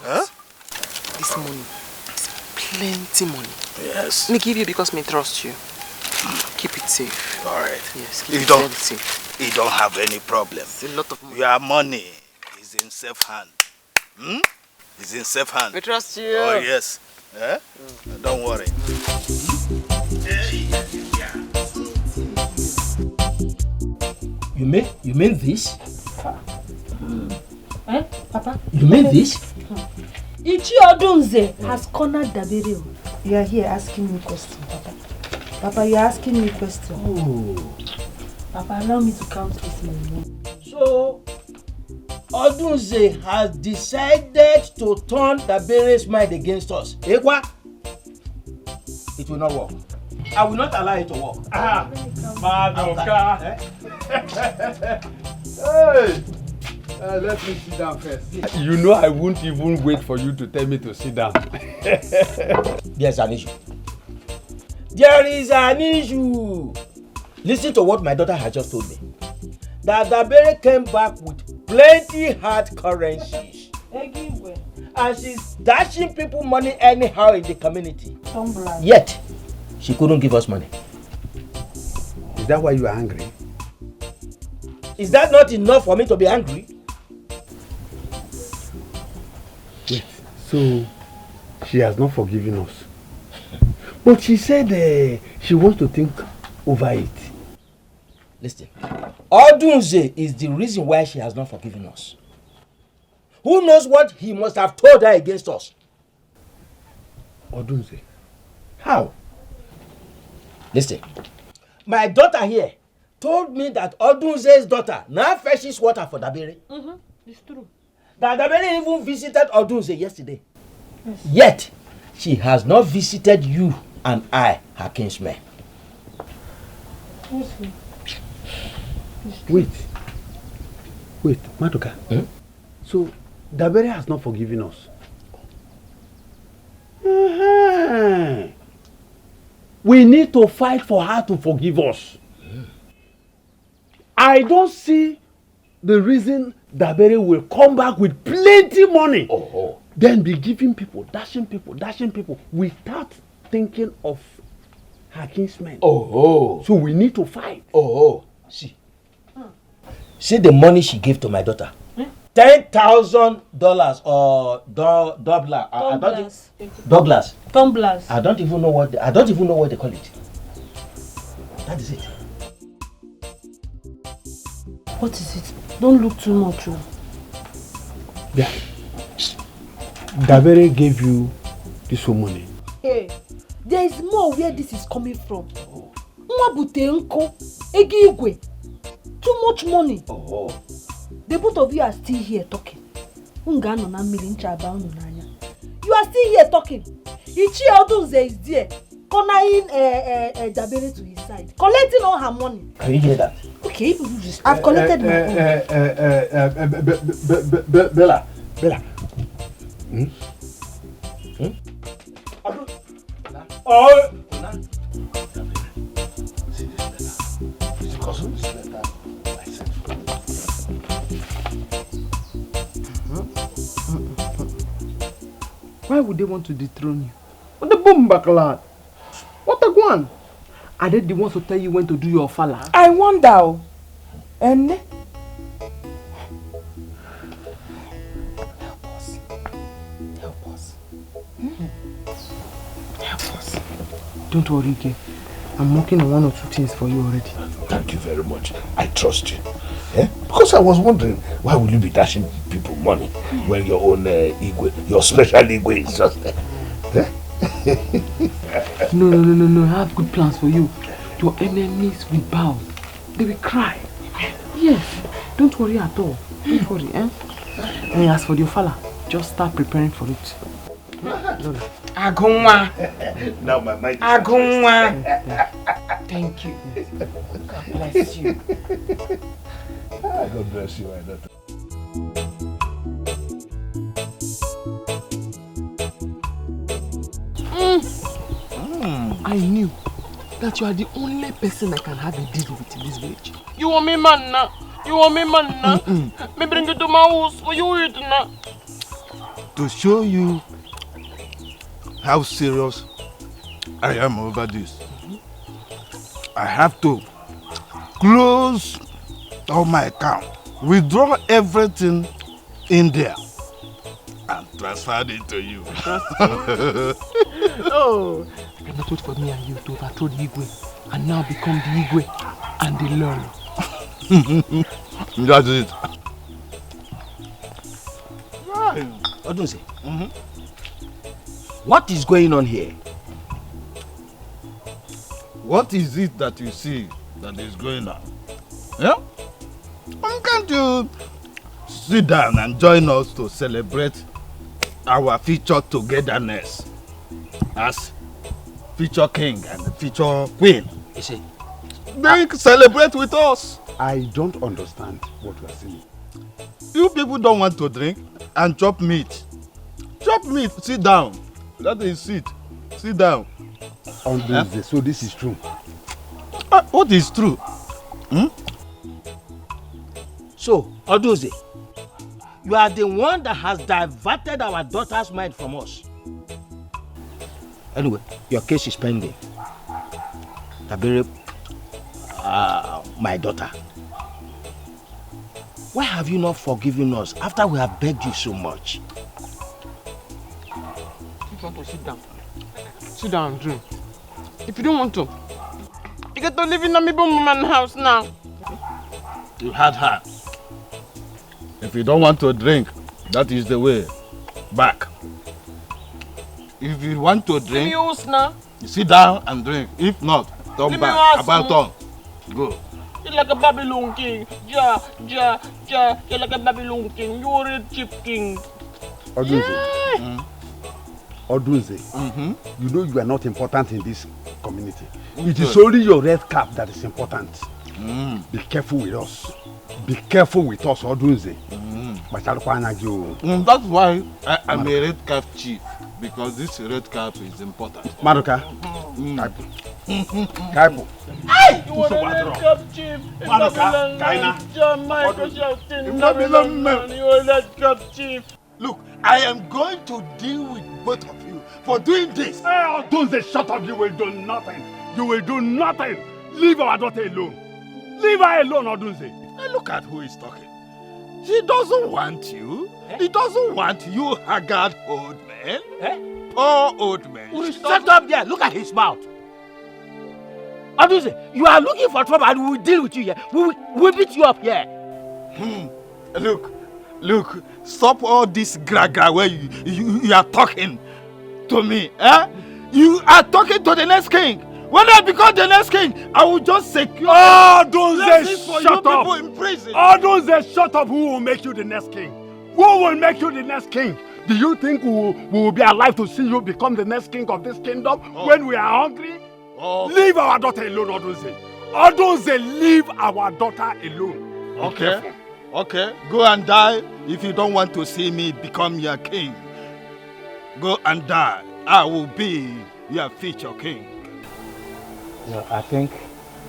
Huh? This money is plenty money. Yes. Me give you because me trust you. Keep it safe. All right. Yes, keep You it don't, very safe. you don't have any problem. It's a lot of money. Your money is in safe hand. It's in safe hand. We trust you. Oh, yes. Eh? Don't worry. You mean this? Papa? You mean this? Ichi Odunze has cornered Dabere. You are here asking me questions, Papa. Papa, you are asking me questions. Oh. Papa, allow me to count this money. So, Odunze has decided to turn Dabere's mind against us. Ekwa? It will not work. I will not allow it to work. Madoka. Hey! Let me sit down first. You know I won't even wait for you to tell me to sit down. There's an issue. There is an issue. Listen to what my daughter has just told me. That Dabere came back with plenty hard currencies. And she's dashing people money anyhow in the community. Yet, she couldn't give us money. Is that why you are angry? Is that not enough for me to be angry? Wait, so she has not forgiven us. But she said she wants to think over it. Listen, Odunze is the reason why she has not forgiven us. Who knows what he must have told her against us? Odunze? How? Listen, my daughter here told me that Odunze's daughter now fetches water for Dabere. It's true. That Dabere even visited Odunze yesterday. Yes. Yet, she has not visited you and I, her kinsmen. Wait, Madoka. So, Dabere has not forgiven us. We need to fight for her to forgive us. I don't see the reason Dabere will come back with plenty money. Then be giving people, dashing people without thinking of her kinsmen. So we need to fight. See the money she gave to my daughter. $10,000 or Douglas. Tumblers. I don't even know what they call it. That is it. What is it? Don't look too much. Yeah. Dabere gave you this whole money. Hey, there is more where this is coming from. Nwabutenko, Egigwe. Too much money. The both of you are still here talking. You are still here talking. Ichi Odunze is there, cornering Dabere to his side, collecting all her money. Can you hear that? Okay, I've collected my own. Bella. Why would they want to dethrone you? What the boom backlad? What the one? Are they the ones to tell you when to do your fala? I wonder. And help us. Don't worry, Ike. I'm working on one or two things for you already. Thank you very much. I trust you. Because I was wondering, why will you be dashing people money when your own Igwe, your special Igwe is just there? No. I have good plans for you. Your enemies will bow. They will cry. Yes. Don't worry at all. Don't worry, And as for your fella, just start preparing for it. Agunwa. Now my mind is Agunwa. Thank you. God bless you. God bless you, my daughter. I knew that you are the only person I can have a deal with in this village. You want me man now? You want me man now? Me bring you to my house for you eat now. To show you how serious I am over this, I have to close all my account, withdraw everything in there, and transfer it to you. Oh, I cannot wait for me and you to overthrow the Igwe and now become the Igwe and the Lolo. That's it. Odunze, what is going on here? What is it that you see that is going on? Yeah? Can't you sit down and join us to celebrate our future togetherness as future king and future queen? You see, they celebrate with us. I don't understand what you are saying. You people don't want to drink and chop meat. Chop meat, sit down. That is sit. Sit down. So this is true. What is true? So, Odunze, you are the one that has diverted our daughter's mind from us. Anyway, your case is pending. Tabere, my daughter. Why have you not forgiven us after we have begged you so much? If you want to sit down and drink. If you don't want to, you get to live in a Mibo house now. You had her. If you don't want to drink, that is the way back. If you want to drink, you sit down and drink. If not, turn back. About turn. Go. You're like a Babylon king. You're like a Babylon king. You're a cheap king. Odunze. Odunze. You know you are not important in this community. It is only your red cap that is important. Be careful with us. Be careful with us, Odunze. That's why I'm a red cap chief. Because this red cap is important. Maruka. Kaipo. Hey! You want a red cap chief? Maruka. Kaina. You're a red cap chief. Look, I am going to deal with both of you for doing this. Hey, Odunze, shut up. You will do nothing. You will do nothing. Leave our daughter alone. Leave her alone, Odunze. Hey, look at who is talking. She doesn't want you. He doesn't want you, haggard old man. Poor old man. Shut up there. Look at his mouth. Odunze, you are looking for trouble and we will deal with you here. We will beat you up here. Look. Stop all this gra-gra where you are talking to me. You are talking to the next king. When I become the next king, I will just secure Odunze, shut up. People in prison. Odunze, shut up. Who will make you the next king? Who will make you the next king? Do you think we will be alive to see you become the next king of this kingdom when we are hungry? Leave our daughter alone, Odunze. Odunze, leave our daughter alone. Okay. Go and die if you don't want to see me become your king. Go and die. I will be your future king. No, I think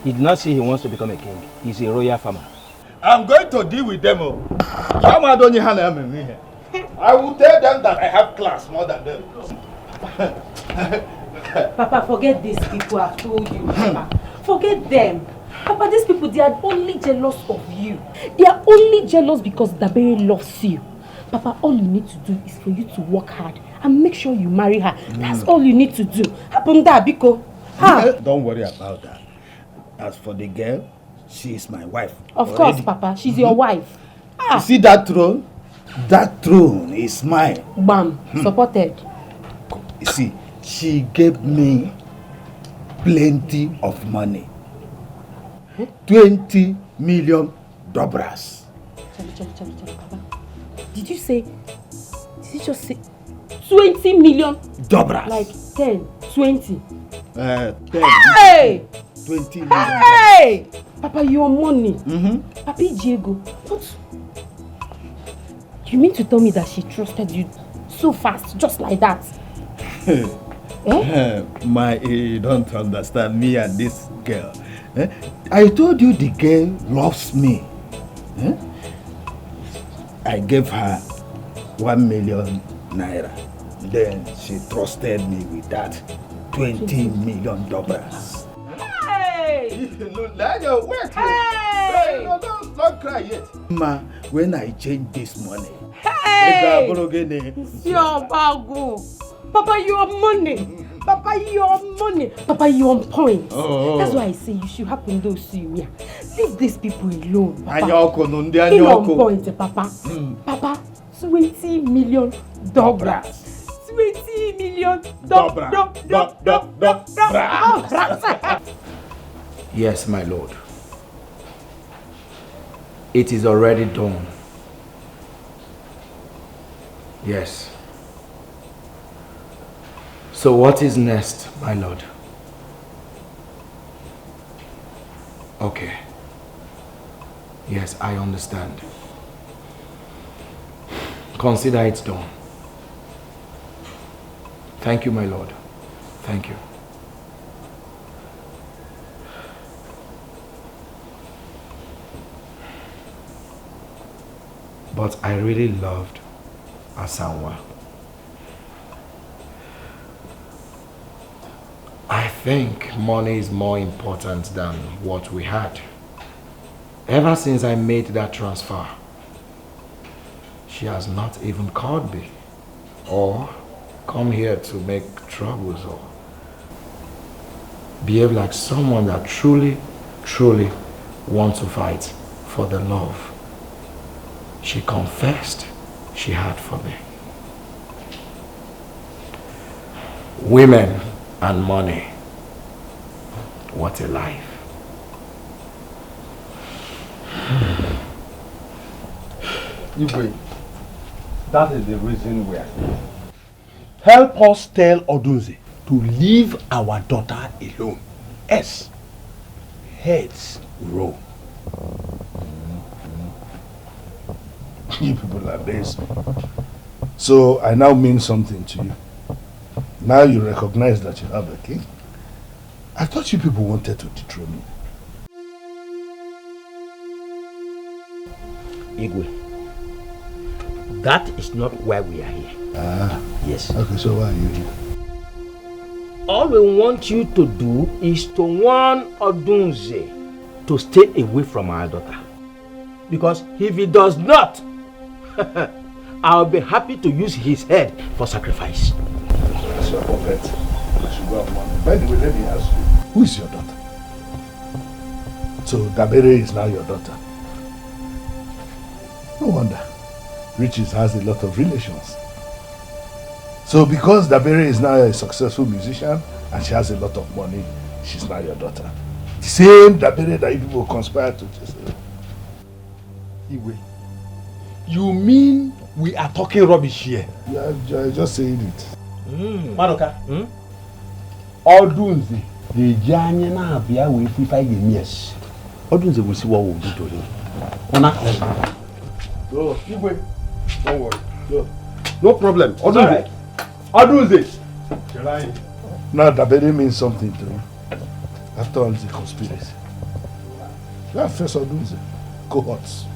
he did not say he wants to become a king. He's a royal farmer. I'm going to deal with them all. I will tell them that I have class more than them. Papa, forget these people I've told you, Papa. Forget them. Papa, these people, they are only jealous of you. They are only jealous because Dabere loves you. Papa, all you need to do is for you to work hard and make sure you marry her. That's all you need to do. Apunda, Biko. Don't worry about that. As for the girl, she is my wife. Of course, Papa. She's your wife. You see that throne? That throne is mine. Bam. Supported. You see, she gave me plenty of money. 20 million dobras. Papa. Did you just say 20 million? Dobras. Like 10, 20. 10. Hey! 20 million. Hey! Papa, your money. Papi Diego. What? You mean to tell me that she trusted you so fast, just like that? You don't understand me and this girl. I told you the girl loves me. I gave her 1 million naira. Then she trusted me with that $20 million. Hey! No, wait. Hey! No, don't cry yet. Ma, when I change this money, hey! It's your bago. Papa, your money. Papa, your money. Papa, you're on point. Oh. That's why I say you should happen those to you. Yeah. Leave these people alone, Papa. Anyoko, You're on point, Papa. Papa, $20 million. $20 million. Yes, my lord. It is already done. Yes. So what is next, my lord? Okay. Yes, I understand. Consider it done. Thank you, my lord. Thank you. But I really loved Asanwa. I think money is more important than what we had. Ever since I made that transfer, she has not even called me or come here to make troubles or behave like someone that truly wants to fight for the love she confessed she had for me. Women and money. What a life. Igwe, that is the reason we are here. Help us tell Odunze to leave our daughter alone. Yes. Heads roll. You people are this. So I now mean something to you. Now you recognize that you have a king. I thought you people wanted to dethrone me. Igwe, that is not why we are here. Ah. Yes. Okay, so why are you here? All we want you to do is to warn Odunze to stay away from our daughter. Because if he does not, I'll be happy to use his head for sacrifice. That's your puppet. I should go have money. By the way, let me ask you, who is your daughter? So Dabere is now your daughter. No wonder. Riches has a lot of relations. So because Dabere is now a successful musician and she has a lot of money, she's now your daughter. The same Dabere that you people conspire to just... Igwe, you mean we are talking rubbish here? Yeah, you're just saying it. Madoka, Odunze, the Janya na abia we fi 5 years. Odunze will see what we'll do to him. Go, Igwe, don't worry. Go. No problem. Odunze. Odunze. Now Dabere means something to him. After all the conspiracy. Yeah, first Odunze. Cohorts.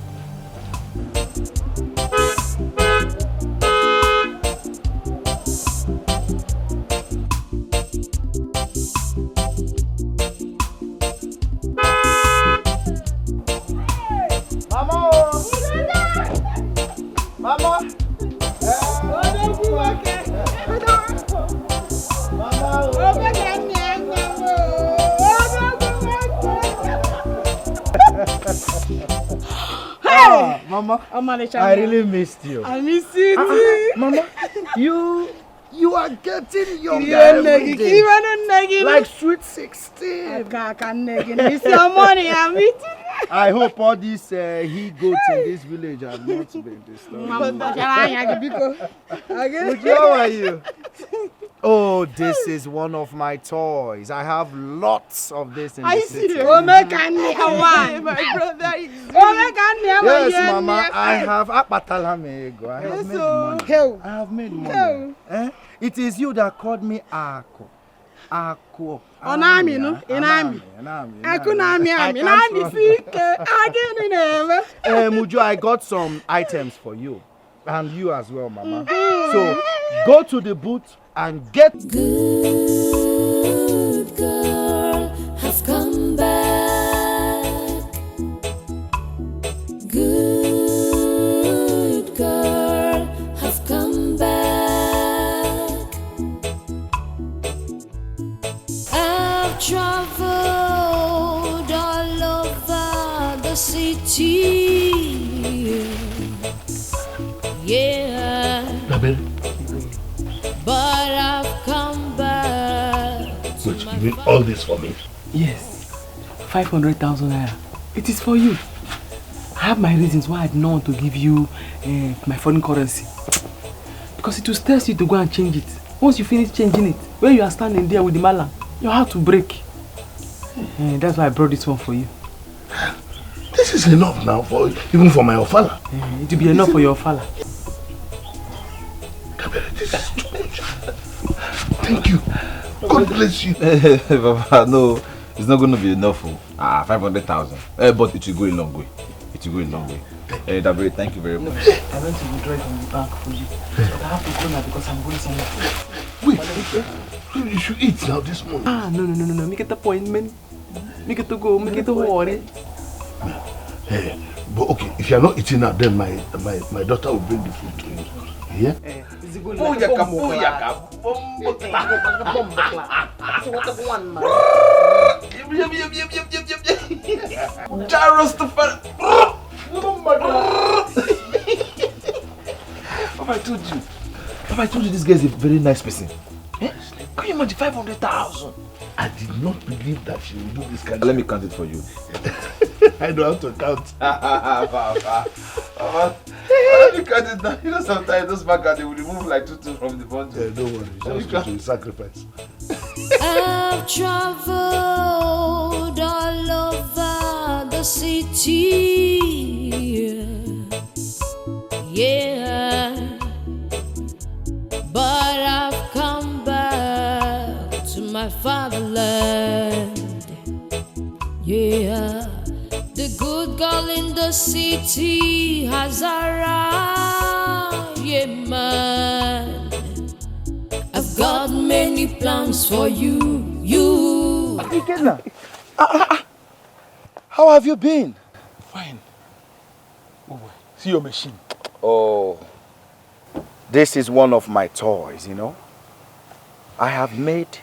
Mama, I really missed you. I miss you too. Mama, you are getting younger every day. Like sweet 16. It's your money, I'm eating. I hope all these he-goats in this village have not been disturbed. How are you? Oh, this is one of my toys. I have lots of this in the city. My brother is yes, Mama, I have made money. I have made money. It is you that called me Ako. Ako. Onami, no? Inami. Akunami, Inami, Mujo, I got some items for you. And you as well, Mama. So, go to the booth and get... Good girl has come back. Good girl has come back. I've traveled all over the city. Yeah. But I've come back. Wait, you mean all this for me? Yes. 500,000 naira. It is for you. I have my reasons why I did not want to give you my foreign currency. Because it will stress you to go and change it. Once you finish changing it, when you are standing there with the malam, your heart will break. That's why I brought this one for you. This is enough now, even for my ofala. It will be enough for your ofala. This is too much. Thank you. God bless you. Papa, no, it's not going to be enough. 500,000. But it will go a long way. It will go a long way. Dabere, thank you very much. I went to withdraw it from the bank for you. But I have to go now because I'm going somewhere. Wait, you should eat now this morning. No. Make it appointment. Make it to go. Make it to worry. Hey, but okay, if you are not eating now, then my daughter will bring the food to you. Yeah? Papa, I told you this guy is a very nice person. Can you imagine 500,000? I did not believe that she would do this kind of... Let me count it for you. I know how to count. Papa, let me count it now. You know sometimes those bankers, they will remove like 2 from the bundle. Yeah, don't worry. Just to sacrifice. I've traveled all over the city. Yeah. But I've come back to my fatherland. Yeah. The good girl in the city has arrived. Yeah, man. I've got many plans for you. How have you been? Fine. See your machine. Oh, this is one of my toys, you know. I have made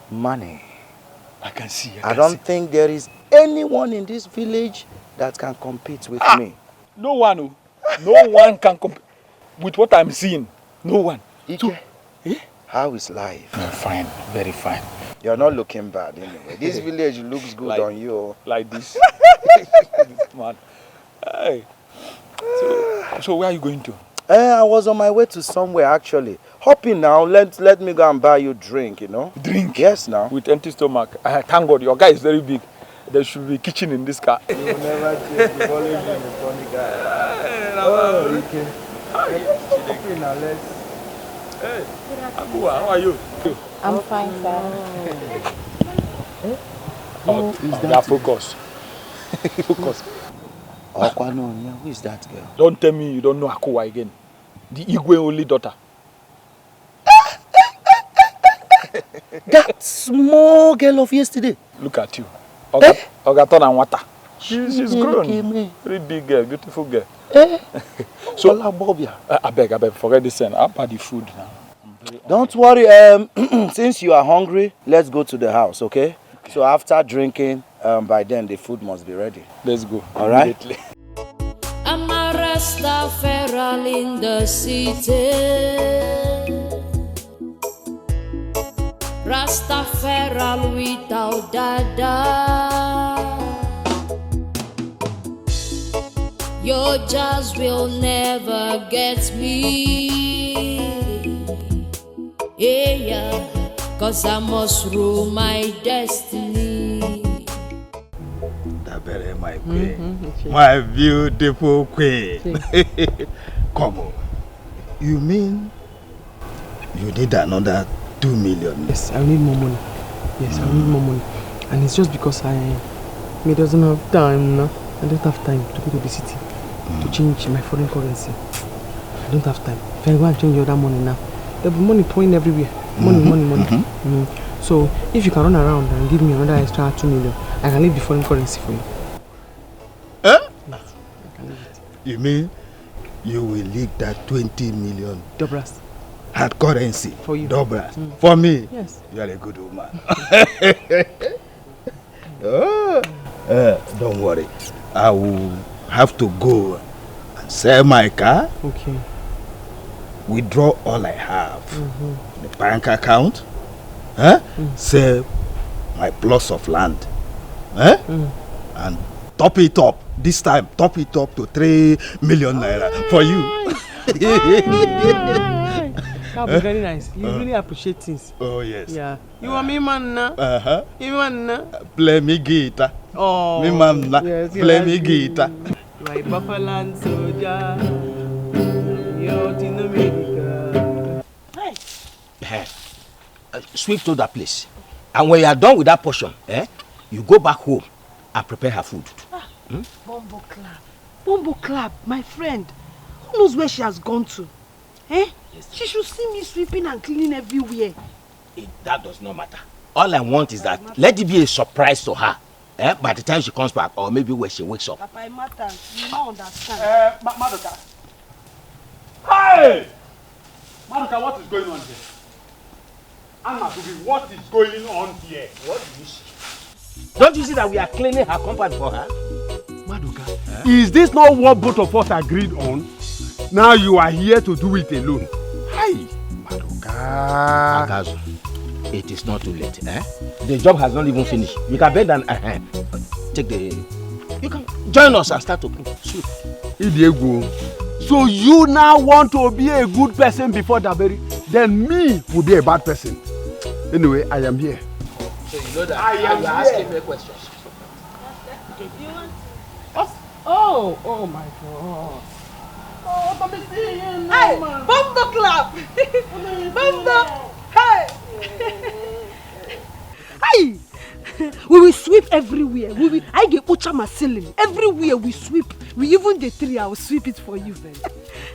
money. I can see. I don't think there is anyone in this village that can compete with me. No one can compete with what I'm seeing. No one. Ike, how is life? Fine, very fine. You're not looking bad anyway. This village looks good on you. Like this. Man. Hey. So where are you going to? I was on my way to somewhere actually. Hop in now, let me go and buy you drink, you know. Drink? Yes, now. With empty stomach. Thank God, your guy is very big. There should be a kitchen in this car. You will never change. You've always been a funny guy. Okay. Hop in now, let's... Hey, Abu, how are you? I'm fine, sir. Focus. Focus. Who is that girl? Don't tell me you don't know Akua again. The Igwe only daughter. That small girl of yesterday. Look at you. Ogaton and water. She's grown. Very big girl, beautiful girl. So, I beg, forget this and I'll buy the food now. Don't worry, since you are hungry, let's go to the house, okay? So after drinking, by then the food must be ready. Let's go. All right? I'm a Rastafari in the city. Rastafari without dada. Your jazz will never get me. Yeah, cause I must rule my destiny. Dabere, my queen. My beautiful queen. Come on. You mean You need another 2 million. Yes, I need more money. Yes, I need more money. And it's just because I doesn't have time now. I don't have time to go to the city to change my foreign currency. I don't have time. If I go and change the other money now, there'll be money pouring everywhere. Money. So if you can run around and give me another extra 2 million, I can leave the foreign currency for you. Huh? Yes, I can leave it. You mean you will leave that 20 million Dobras hard currency for you? Dobras for me? Yes. You are a good woman. Don't worry. I will have to go and sell my car. Okay. Withdraw all I have. The bank account. Sell my plots of land. And top it up. This time, top it up to 3 million naira for you. That'll be very nice. You really appreciate things. Oh, yes. Yeah. You want me, man? You want play me guitar. Oh. Me man, yes, play me guitar. Like Buffalo soldier. You're in America. Hey. Sweep to that place. And when you are done with that portion, you go back home and prepare her food. Bombo Clap, my friend. Who knows where she has gone to? Yes. She should see me sweeping and cleaning everywhere. That does not matter. All I want is that let it be a surprise to her. By the time she comes back, or maybe when she wakes up. Papa, it matters. You don't understand. Madoka. Hey! Madoka, what is going on here? Anna, what is going on here? What do you see? Don't you see that we are cleaning her compound for her? Madoka, is this not what both of us agreed on? Now you are here to do it alone. Hi, Madoka. Akazu, it is not too late. The job has not even finished. You can bend and take the. You can join us and start to cook. Sweet. Idiego. So you now want to be a good person before Daberi? Then me will be a bad person. Anyway, I am here. So you know that you are asking me questions. Oh my God. Oh, let me see you now, Hey, man. Bombo Clap. Bombo. Hey. Hey. We will sweep everywhere. I get Ucha my ceiling. Everywhere we sweep. We even the tree, I will sweep it for you.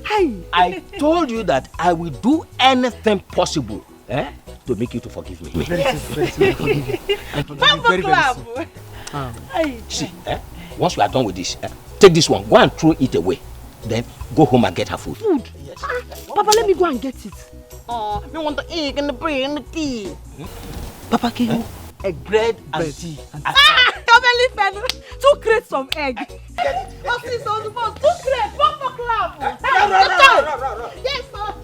Hey. I told you that I will do anything possible to make you to forgive me. Bombo Clap. Hey. See, once we are done with this, take this one, go and throw it away. Then go home and get her food. Food? Yes. Papa, let me go and get it. Oh, we want the egg and the bread and the tea. Papa, can you? Egg, bread and tea. Come 2 crates of egg. Oh, see, so the boss, 2 crates, Bombo Clap. Yes, sir.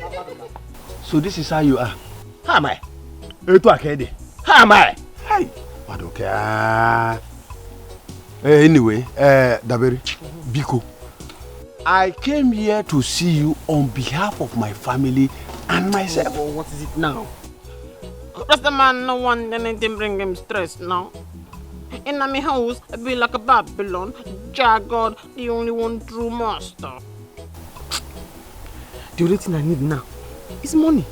So this is how you are. How am I? How am I? Hey, Madoka. Anyway, Daberi, Biko, I came here to see you on behalf of my family and myself. Oh, what is it now? That's the man no want anything bring him stress now. In my house, I be like a Babylon. Jah God, the only one true master. The only thing I need now is money.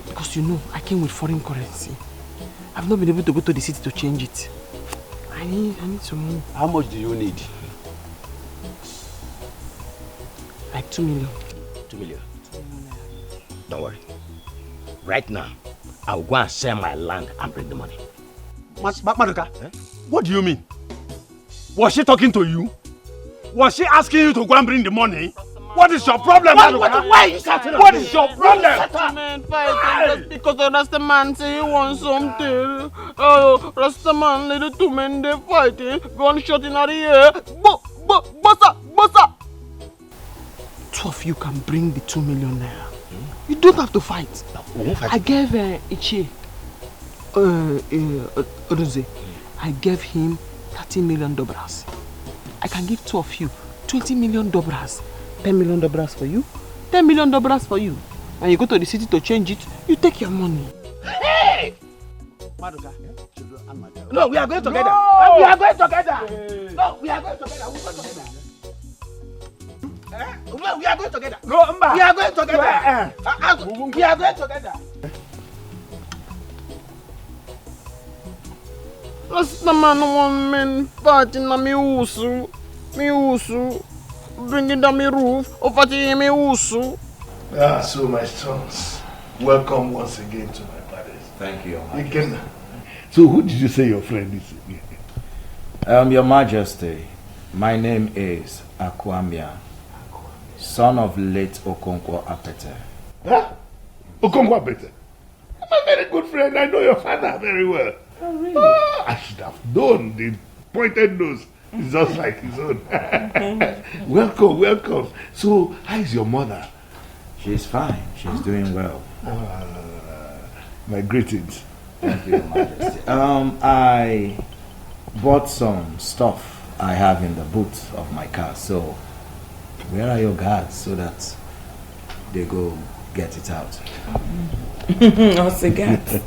Because you know, I came with foreign currency. I've not been able to go to the city to change it. I need some money. How much do you need? Like 2 million. 2 million. Don't worry. Right now, I'll go and sell my land and bring the money. Madoka, what do you mean? Was she talking to you? Was she asking you to go and bring the money? What is your problem, Madoka? Why are you shouting? What is your problem? Man fighting just because the Rasta man say he wants something. Oh, Rasta man, let the 2 men they fighting. Gunshot in the air. Bossa. 2 of you can bring the 2 million naira. You don't have to fight. I gave Ichie, Odoze, I gave him $30 million. I can give 2 of you $20 million. $10 million for you, $10 million for you. And you go to the city to change it, you take your money. Hey! Madoka, no, we are going together. No! We are going together. No, we are going together. We are going together. We are going together. Go, Mba. We are going together. We are going together. Last man one man fighting na me usu. Bringing down me roof. Fighting me usu. So my sons, welcome once again to my palace. Thank you, Again. So who did you say your friend is? Your Majesty, my name is Akwamia, son of late Okonkwo Apete. Huh? Okonkwo Apete? I'm a very good friend. I know your father very well. Oh, really? I should have known. The pointed nose is just like his own. Welcome. So, how is your mother? She's fine. She's doing well. My greetings. Thank you, Your Majesty. I bought some stuff I have in the boot of my car. So, where are your guards so that they go get it out? What's the guards?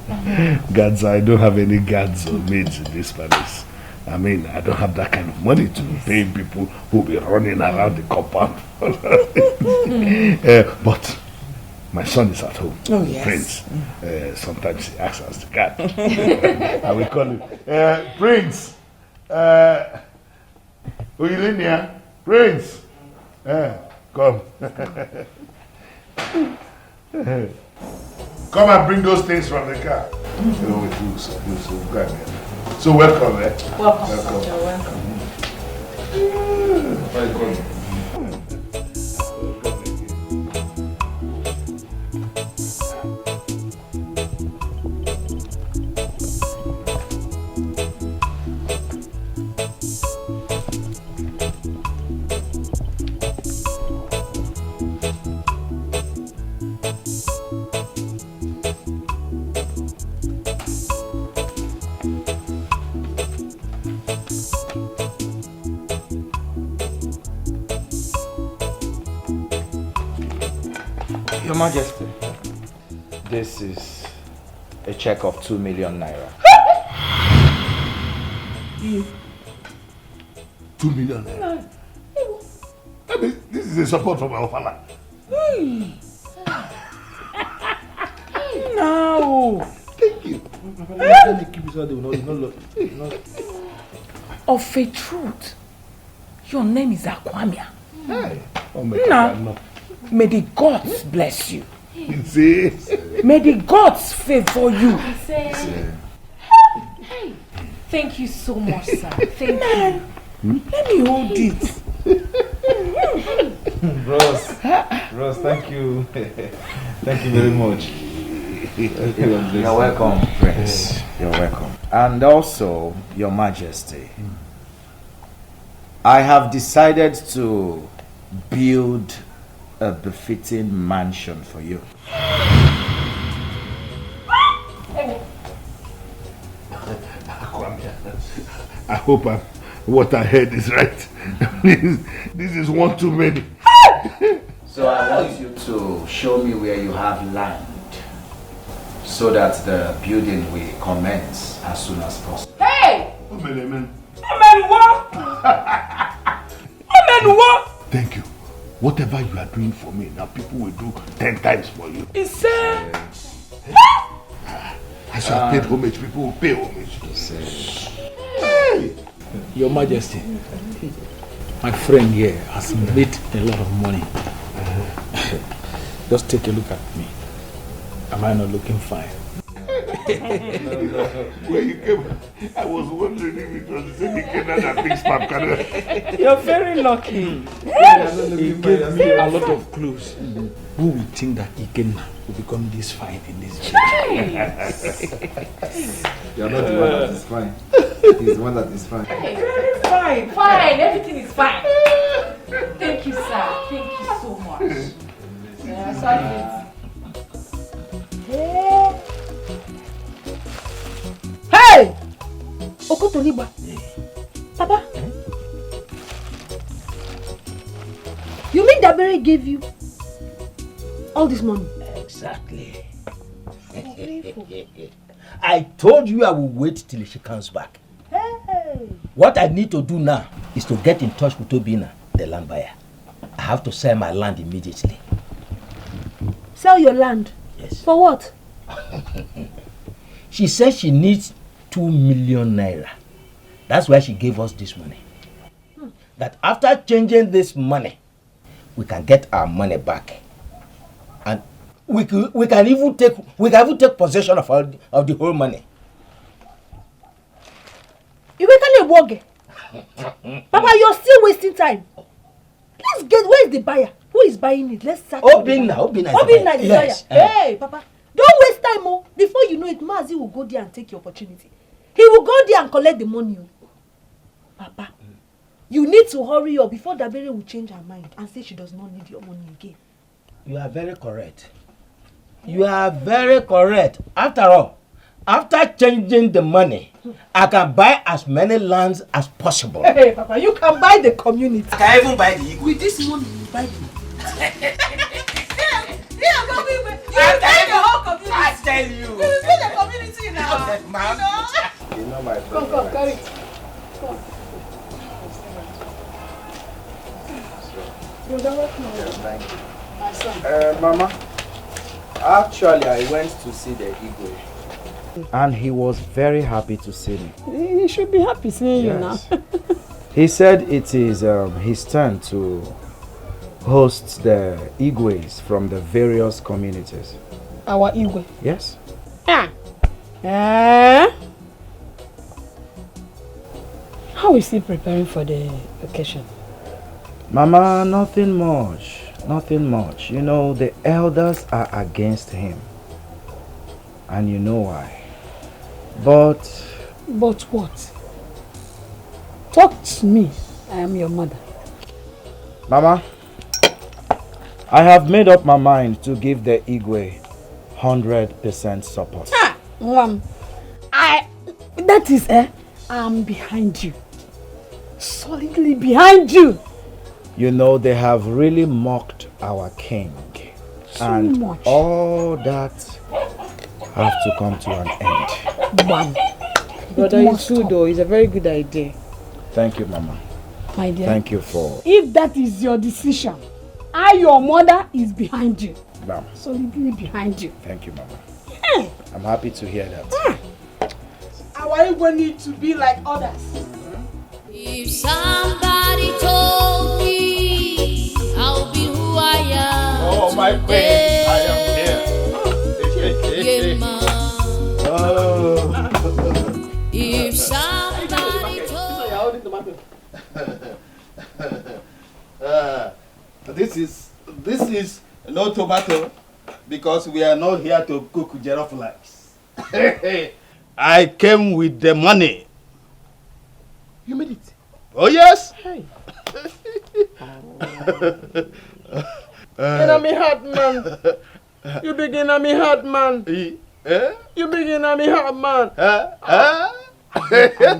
Guards, I don't have any guards or maids in this palace. I mean, I don't have that kind of money to be paying people who be running around the compound. But my son is at home. Oh, yes. Prince. Sometimes he acts as the guard. I will call him. Prince. Uyilinia. Prince. Come. Come and bring those things from the car. You know, with you, so welcome, Welcome. You're welcome. Your Majesty, this is a check of 2 million naira. 2 million naira. I mean, this is a support from our father. No. Thank you. Of a truth, your name is Akwamia. Hey. No. May the gods bless you. See? May the gods favor you. Hey, thank you so much, sir. Thank you. Let me hold it. Rose, thank you. Thank you very much. You're welcome, Prince. You're welcome. And also, Your Majesty, I have decided to build a befitting mansion for you. I hope what I heard is right. This is one too many. So I want you to show me where you have land so that the building will commence as soon as possible. Hey! Amen. Thank you. Whatever you are doing for me, now people will do 10 times for you. It's As you have paid homage, people will pay homage. Hey! Your Majesty, my friend here has made a lot of money. Just take a look at me. Am I not looking fine? When you came, I was wondering if it was the same Ikena that picks Papkana. You're very lucky. He gave me a lot of clues. Who would think that Ikena will become this fine in this village? You're not the one that is fine. He's the one that is fine. Very fine. Fine, everything is fine. Thank you, sir. Thank you so much. Hey! Okotoliba. Papa. You mean Dabere gave you all this money? Exactly. I told you I will wait till she comes back. Hey! What I need to do now is to get in touch with Obina, the land buyer. I have to sell my land immediately. Sell your land? Yes. For what? She said she needs 2 million naira. That's why she gave us this money. That after changing this money, we can get our money back. And we can even take possession of the whole money. You can't walk. Papa, you're still wasting time. Let's get, where is the buyer? Who is buying it? Let's start. Obinna is the buyer. Yes. Hey, Papa, don't waste time, oh. Before you know it, Mazi will go there and take your opportunity. He will go there and collect the money. Papa, you need to hurry up before Dabere will change her mind and say she does not need your money again. You are very correct. You are very correct. After all, after changing the money, I can buy as many lands as possible. Hey, Papa, you can buy the community. I can even buy the Igwe. With this money, you buy the I tell you. You will be the community now. Okay, ma'am. You know my friend. Come, carry it. Come. Thank you. My son. Mama, actually I went to see the Igwe. And he was very happy to see me. He should be happy seeing you now. He said it is his turn to host the Igwes from the various communities. Our Igwe? Yes. How is he preparing for the occasion? Mama, nothing much. Nothing much. You know, the elders are against him. And you know why. But what? Talk to me. I am your mother. Mama, I have made up my mind to give the Igwe 100% support. Mom, that is, I'm behind you. Solidly behind you. You know, they have really mocked our king. And much. All that have to come to an end. Mom. Brother, it's good though. It's a very good idea. Thank you, Mama. My dear. Thank you for... If that is your decision, your mother is behind you. Ma'am. Solidly behind you. Thank you, Mama. I'm happy to hear that. Our Igwe need to be like others. If somebody told me I'll be who I am. Oh, my queen, I am here. If somebody told This is no tomato because we are not here to cook jollof rice. I came with the money. You made it? Oh yes. Hey. In me heart, man. You begin on me heart, man. You begin on me heart, man. I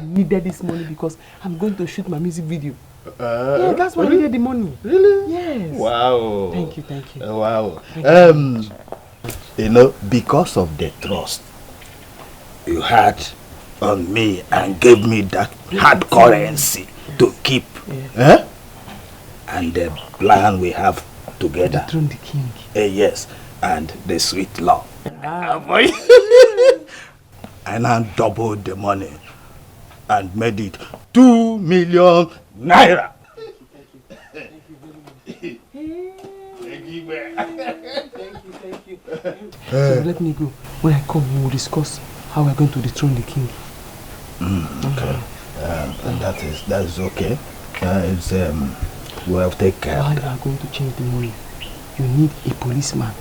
needed this money because I'm going to shoot my music video. Yeah, that's why I needed the money. Really? Yes. Wow. Thank you, thank you. Wow. Thank You know, because of the trust you had on me and gave me that hard currency to keep, and the plan we have together. Dethrone the king. Yes, and the sweet love. I now doubled the money and made it 2 million naira. Thank you. So let me go. When I come, we will discuss how we are going to dethrone the king. Okay. And that is okay. We'll take care. While you are going to change the money, you need a policeman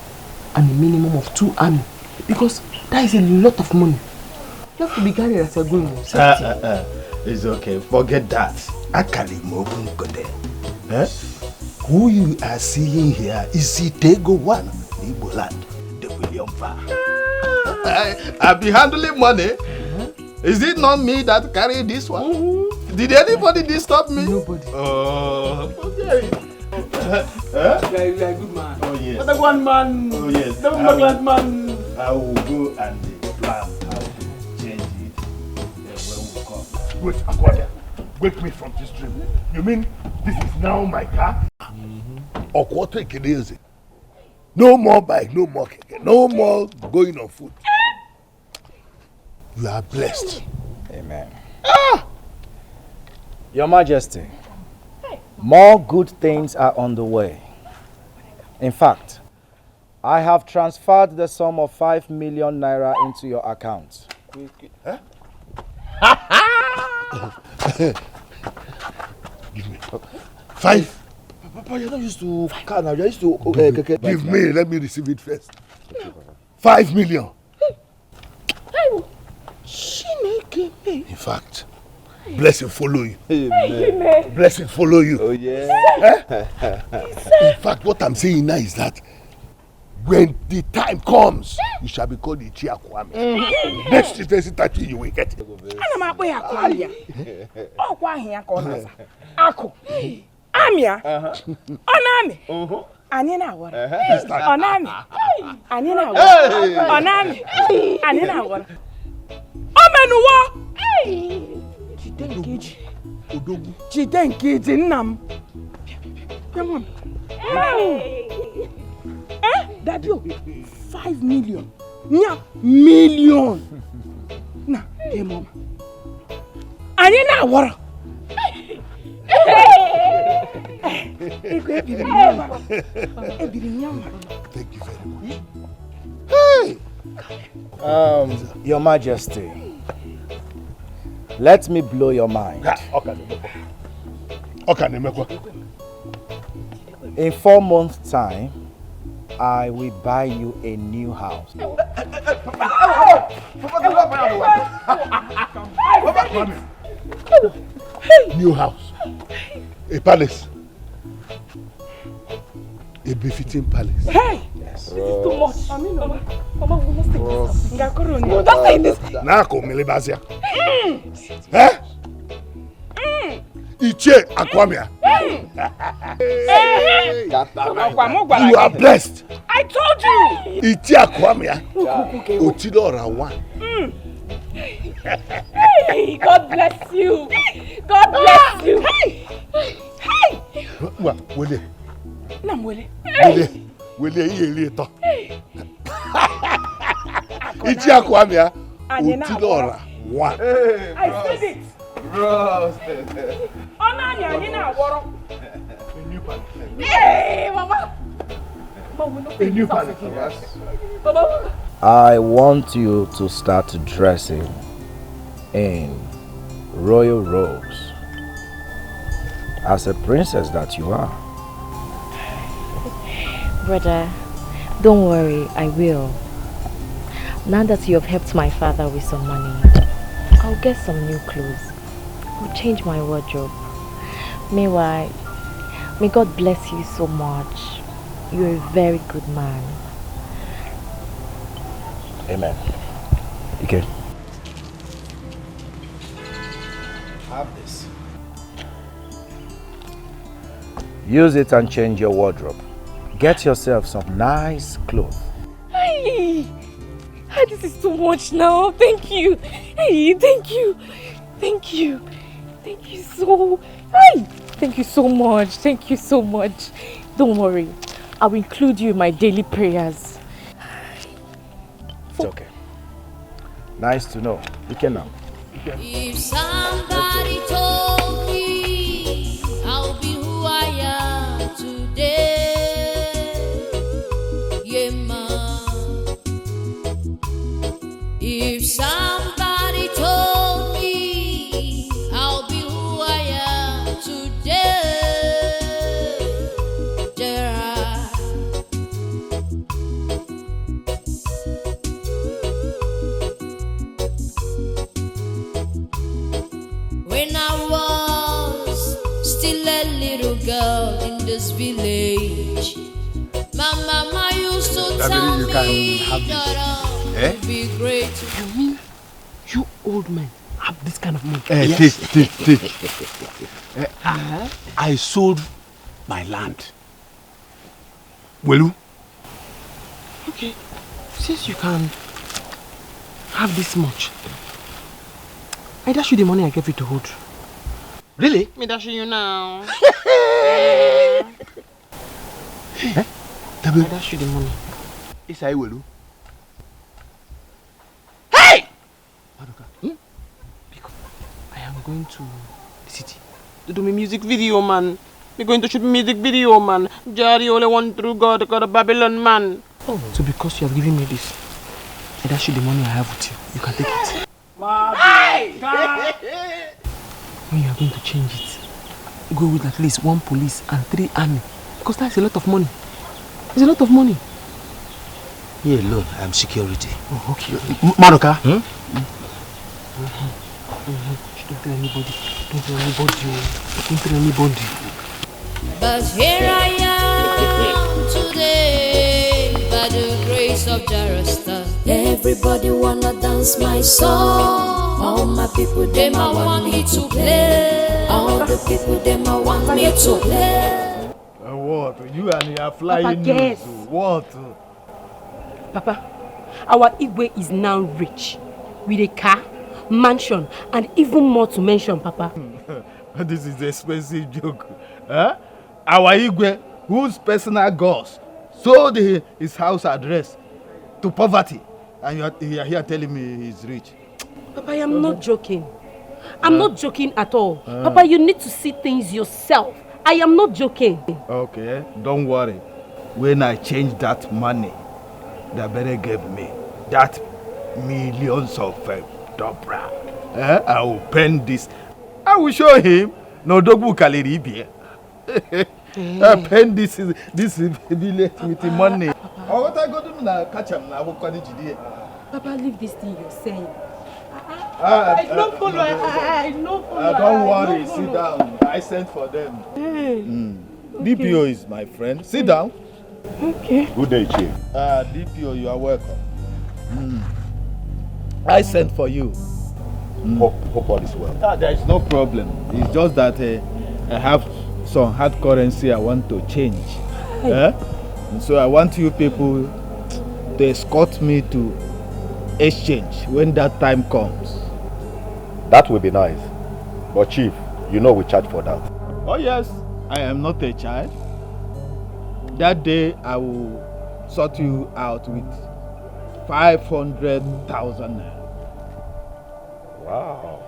and a minimum of 2 army because that is a lot of money. You have to be guided as you're going. It's okay. Forget that. Who you are seeing here is Itego 1, Igbo land, the William Farm. I'll be handling money. Is it not me that carried this one? Did anybody disturb me? Nobody. Oh, forget it. You are a good man. Oh, yes. What a one man. Oh, yes. The one man. I will go and plan how to change it when we come. Wait, Aquadia. Wake me from this dream. You mean this is now my car? Okwoto Ekeneze. No more bike, no more keke, no more going on foot. You are blessed. Amen. Your Majesty, more good things are on the way. In fact, I have transferred the sum of 5 million naira into your account. Huh? Give me. 5. Papa, you're not used to car now. You're used to Give me, let me receive it first. 5 million. In fact, blessing follow you. Amen. Blessing follow you. Oh yeah. In fact, what I'm saying now is that when the time comes, you shall be called the Chiakwame. Next 30 you will get it. Amia. Onami. Anina wara. Onami. Anina wara. Onami. Anina wara. Omenuwa. Chidenkeji. Odogu. Chidenkeji nnam. Come on. Daddy, 5 million. Nya million. Na, hey mama. Anina wara. Thank you very much. Hey! Your Majesty, let me blow your mind. In 4 months' time, I will buy you a new house. New house. A palace. A befitting palace. Hey! Yes. This is too much. Mama, we must take this. Don't say this. Nako Melibazia. Eh? Iche Akwamia. You are blessed. I told you. Iche Akwamia. Otidora one. Hey, God bless you. God bless you. Hey. What? Wele. Nam wele. Wele iye to. Iche Akwamia. Otidora one. I said it. Roasted. Onani anina woro. Hey, Mama. A new palace. Mama. I want you to start dressing in royal robes as a princess that you are. Brother, don't worry, I will. Now that you have helped my father with some money, I'll get some new clothes. I'll change my wardrobe. Meanwhile, may God bless you so much. You're a very good man. Amen. Okay. Have this. Use it and change your wardrobe. Get yourself some nice clothes. Hey, this is too much now. Thank you. Hey, thank you. Thank you. Thank you so. Hey, thank you so much. Thank you so much. Don't worry. I will include you in my daily prayers. It's okay. Nice to know. You can now. If somebody told me I'll be who I am today, yeah, ma. If somebody told me I'll be who I am today, when I was still a little girl in this village, my mama used to tell me that I would be great. You mean you old men have this kind of money? Yes. Take. I sold my land. Will you? Okay, since you can have this much, I dash you the money I gave you to hold. Really? Me dash you now. Eh? Dabe. I dash you the money. It's I will. Hey! Madoka. Because I am going to the city to do my music video, man. We're going to shoot music video, man. Jari only one true God, God of Babylon, man. Oh. So because you have given me this, I dash you the money I have with you. You can take it. Hey! When you are going to change it, go with at least 1 police and 3 army. Because that's a lot of money. It's a lot of money. Me alone, I am security. Oh, okay. Madoka? Don't tell anybody. Don't tell anybody. Don't tell anybody. But here I am today, by the grace of Jarasta. Everybody wanna dance my song. All my people, them I want me to play. All the people, them I want me to play. What? You and your flying Papa, guess. What? Papa, our Igwe is now rich with a car, mansion, and even more to mention, Papa. This is an expensive joke. Huh? Our Igwe, whose personal gods sold his house address to poverty, and you are here telling me he's rich. Papa, I am not joking. I'm not joking at all. Papa, you need to see things yourself. I am not joking. Okay, don't worry. When I change that money that Bere gave me, that millions of dobra, I will pen this. I will show him. No dogbu kaliribi. I pen this village with the money. Oh, what I go do now? Catch him now. Papa, leave this thing you're saying. I don't follow. I don't follow. Don't worry. Sit down. I sent for them. Hey. DPO is my friend. Sit down. Okay. Good day, Chief. DPO, you are welcome. I sent for you. Hope all is well. There is no problem. It's just that I have some hard currency I want to change. And so I want you people to escort me to exchange when that time comes. That will be nice. But Chief, you know we charge for that. Oh yes, I am not a child. That day I will sort you out with 500,000 naira. Wow.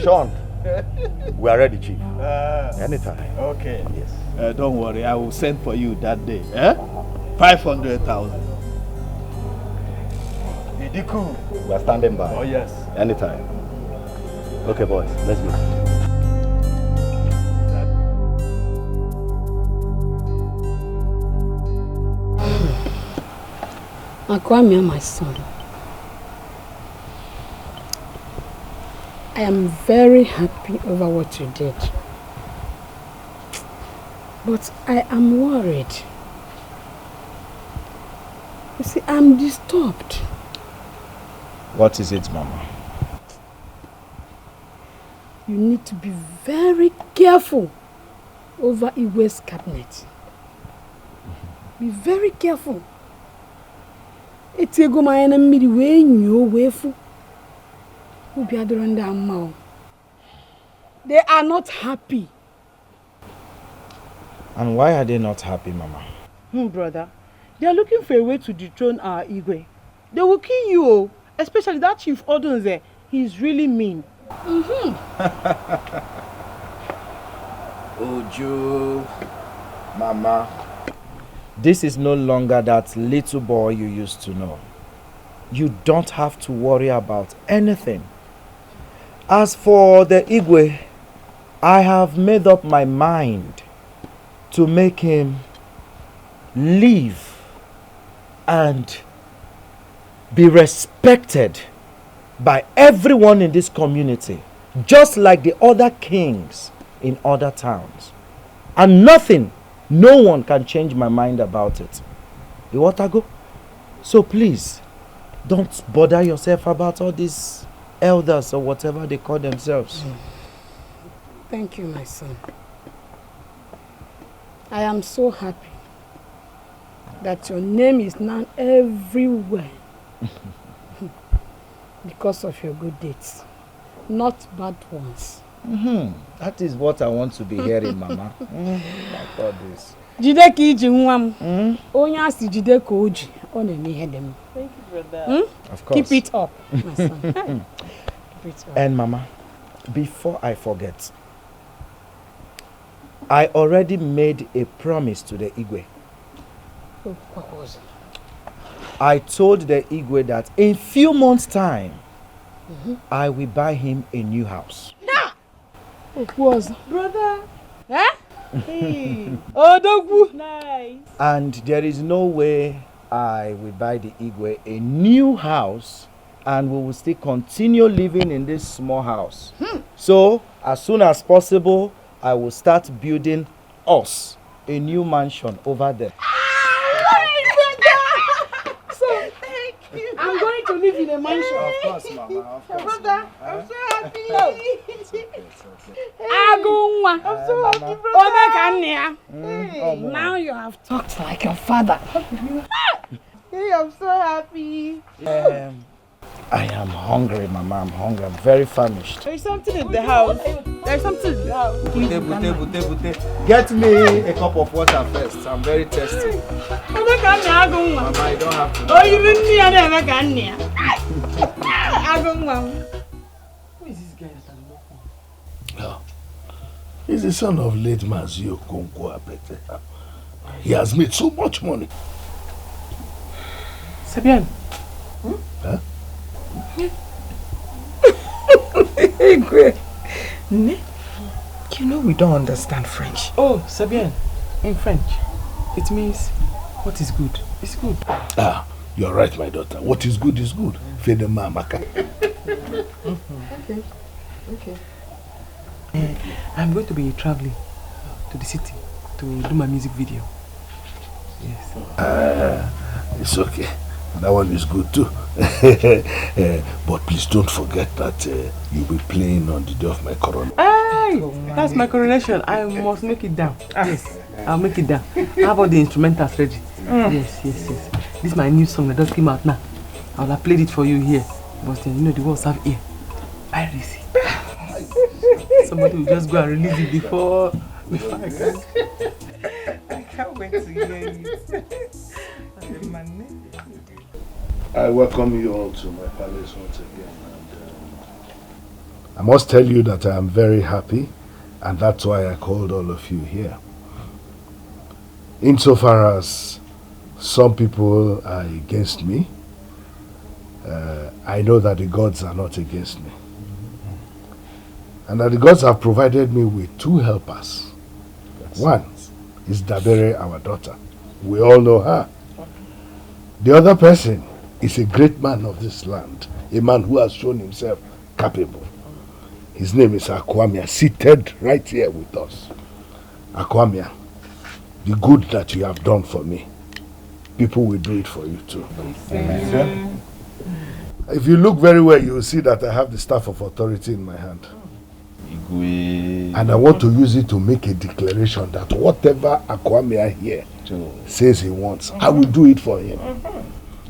Sean, we are ready, Chief. Anytime. Okay. Yes. Don't worry, I will send for you that day. 500,000. Etiko. We are standing by. Oh yes. Anytime. Okay, boys, let's go. Akwamia, my son, I am very happy over what you did. But I am worried. You see, I'm disturbed. What is it, Mama? You need to be very careful over Iwe's cabinet. Be very careful. It's a go my enemy way you wafu. Who be around their mouth. They are not happy. And why are they not happy, Mama? Brother, they are looking for a way to dethrone our Igwe. They will kill you, especially that Chief Odunze. He's really mean. Ojo, Mama, this is no longer that little boy you used to know. You don't have to worry about anything. As for the Igwe, I have made up my mind to make him live and be respected by everyone in this community, just like the other kings in other towns. And nothing, no one can change my mind about it. You want to go? So please, don't bother yourself about all these elders or whatever they call themselves. Thank you, my son. I am so happy that your name is now everywhere because of your good deeds, not bad ones. That is what I want to be hearing, Mama. Like all this. Jide ka iji nwa m. Onye asị jide ka oji. Ọ na-eme ihe dị m. Thank you, brother. Of course. Keep it up, my son. Keep it up. And Mama, before I forget, I already made a promise to the Igwe. Oh, what was it? I told the Igwe that in few months' time, I will buy him a new house. What was brother? Eh? Hey. Oh, dogbu. Nice. And there is no way I will buy the Igwe a new house and we will still continue living in this small house. So, as soon as possible, I will start building us a new mansion over there. I'm going to live in a mansion. Of course, Mama. Of course. Brother, I'm so happy. Agunwa. I'm so happy, brother. Now you have talked like your father. Hey, I'm so happy. I am hungry, Mama. I'm hungry. I'm very famished. There's something in the house. There's something in the house. Get me a cup of water first. I'm very thirsty. Mama, I don't have to. Oh, you mean me? I never can. Who is this guy that I'm looking? Oh, he's the son of late Mazio Konko Apete. He has made so much money. Sabian. Huh? You know we don't understand French. Oh, Sabian. In French, it means what is good is good. Ah, you're right, my daughter. What is good is good. Fede mamaka. Okay. I'm going to be traveling to the city to do my music video. Yes. It's okay. That one is good too. But please don't forget that you'll be playing on the day of my coronation. Hey, that's my coronation. I must make it down. Yes, I'll make it down. How about the instrumentals ready? Yes. This is my new song that just came out now. I'll have played it for you here. But you know the words have ear. Piracy. Somebody will just go and release it before I can. I can't wait to hear it. I welcome you all to my palace once again. And, I must tell you that I am very happy, and that's why I called all of you here. Insofar as some people are against me, I know that the gods are not against me. And that the gods have provided me with two helpers. One is Dabere, our daughter. We all know her. The other person is a great man of this land, a man who has shown himself capable. His name is Akwamia, seated right here with us. Akwamia, the good that you have done for me, people will do it for you too. Amen. If you look very well, you will see that I have the staff of authority in my hand. And I want to use it to make a declaration that whatever Akwamia here says he wants, I will do it for him.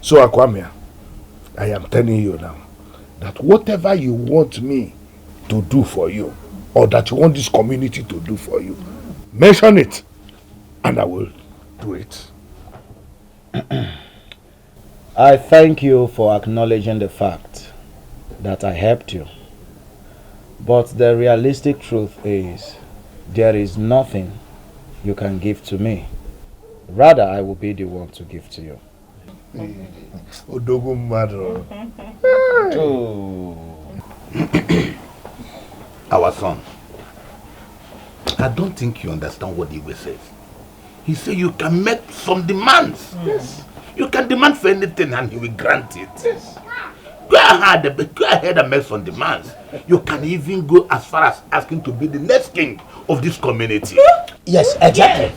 So Akwamia, I am telling you now that whatever you want me to do for you, or that you want this community to do for you, mention it and I will do it. I thank you for acknowledging the fact that I helped you. But the realistic truth is, there is nothing you can give to me. Rather, I will be the one to give to you. Our son, I don't think you understand what Igwe says. He said you can make some demands. Yes. You can demand for anything and he will grant it. Yes. Go ahead and make some demands. You can even go as far as asking to be the next king of this community. Yes, exactly.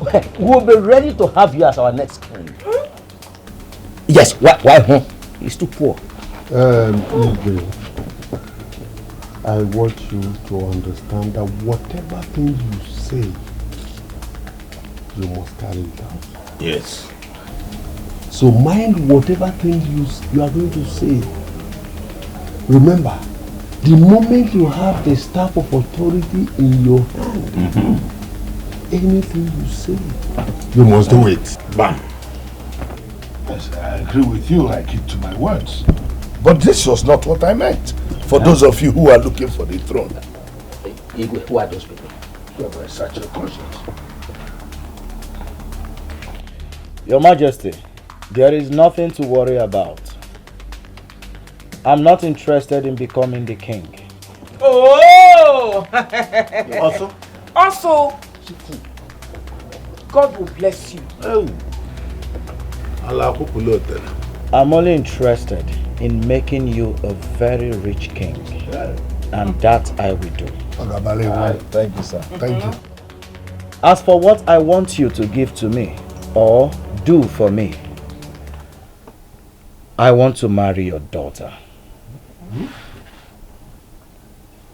Yeah. We'll be ready to have you as our next king. Yes, why? He's too poor. I want you to understand that whatever thing you say, you must carry it out. Yes. So mind whatever thing you are going to say. Remember, The moment you have the staff of authority in your hand, anything you say, you must do it. Bam. Yes, I agree with you. I keep to my words. But this was not what I meant. For those of you who are looking for the throne. Igwe, who are those people? You have such a conscience. Your Majesty, there is nothing to worry about. I'm not interested in becoming the king. Oh! Also, God will bless you. Oh. I'm only interested in making you a very rich king. And that I will do. Thank you, sir. Thank you. As for what I want you to give to me, or do for me, I want to marry your daughter.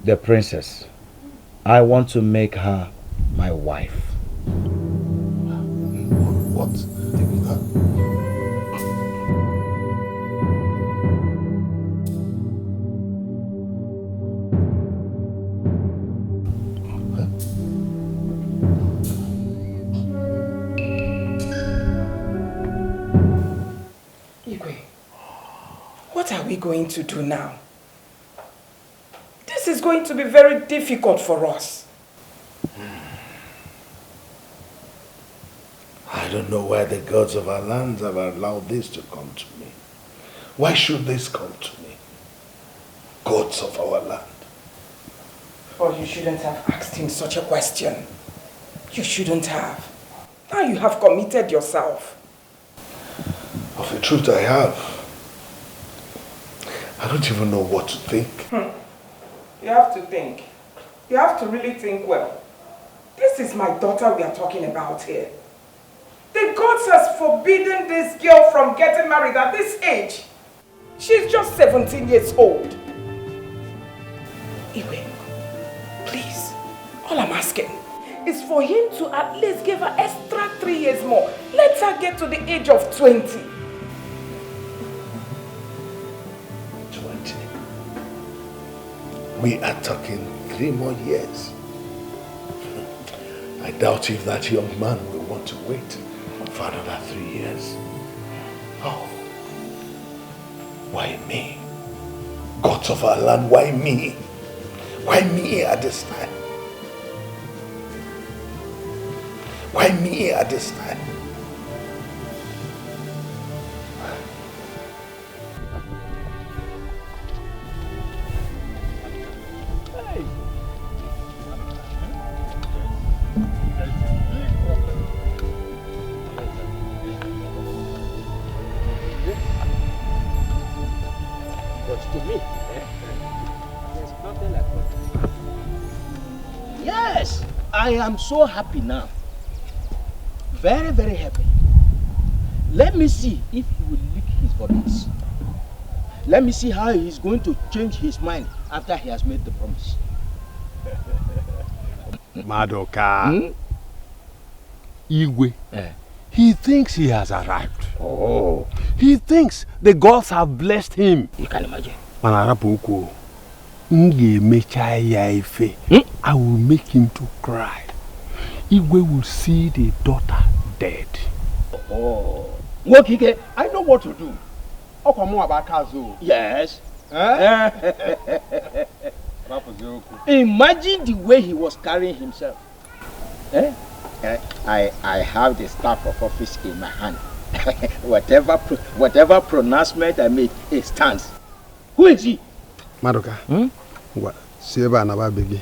The princess. I want to make her my wife. What? Igwe, what are we going to do now? This is going to be very difficult for us. I don't know why the gods of our land have allowed this to come to me. Why should this come to me? Gods of our land. But you shouldn't have asked him such a question. You shouldn't have. Now you have committed yourself. Of a truth I have. I don't even know what to think. You have to think. You have to really think well. This is my daughter we are talking about here. The gods has forbidden this girl from getting married at this age. She's just 17 years old. Iwe, please, all I'm asking is for him to at least give her extra 3 years more. Let her get to the age of 20. 20. We are talking 3 more years. I doubt if that young man will want to wait for another 3 years. Oh, why me? Gods of our land, why me? Why me at this time? Why me at this time? Yes, I am so happy now. Very, very happy. Let me see if he will lick his bodies. Let me see how he is going to change his mind after he has made the promise. Madoka. Igwe. He thinks he has arrived. Oh. He thinks the gods have blessed him. You can imagine. Manarapuko. I will make him to cry. Igwe will see the daughter dead. Oh. Wokike, I know what to do. Yes. Imagine the way he was carrying himself. I have the staff of office in my hand. whatever pronouncement I make, it stands. Who is he? Madoka. Seba and Ababegi.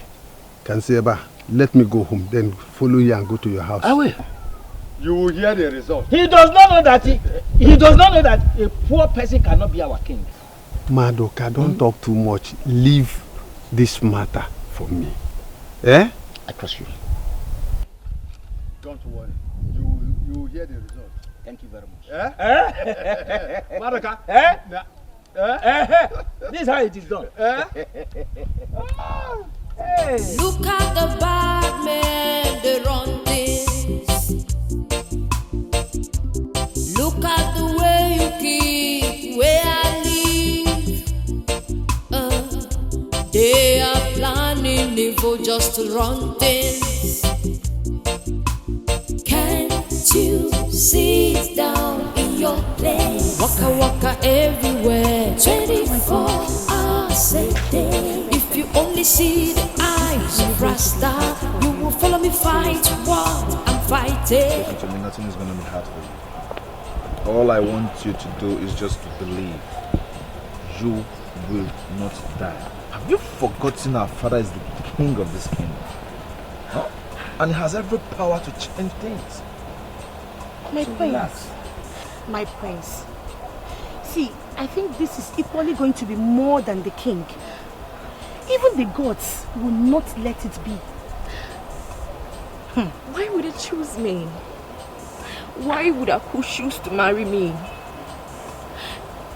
Can Seba let me go home, then follow you and go to your house. I will. You will hear the result. He does not know that he does not know that a poor person cannot be our king. Madoka, don't talk too much. Leave this matter for me. Eh? I trust you. Don't worry. You will hear the result. Thank you very much. Eh? Madoka. This is how it is done. Hey. Look at the bad men, they run this. Look at the way you keep where I live. They people just to run things. Can't you sit down in your place? Waka waka everywhere, 24 hours a day. If you only see the eyes of Rasta, you will follow me fight what I'm fighting. Listen to me, nothing is going to be hard for you. All I want you to do is just to believe. You will not die. Have you forgotten our father is the king of this kingdom? Huh? And he has every power to change things. My prince. My prince. See, I think this is equally going to be more than the king. Even the gods will not let it be. Why would he choose me? Why would Aku choose to marry me?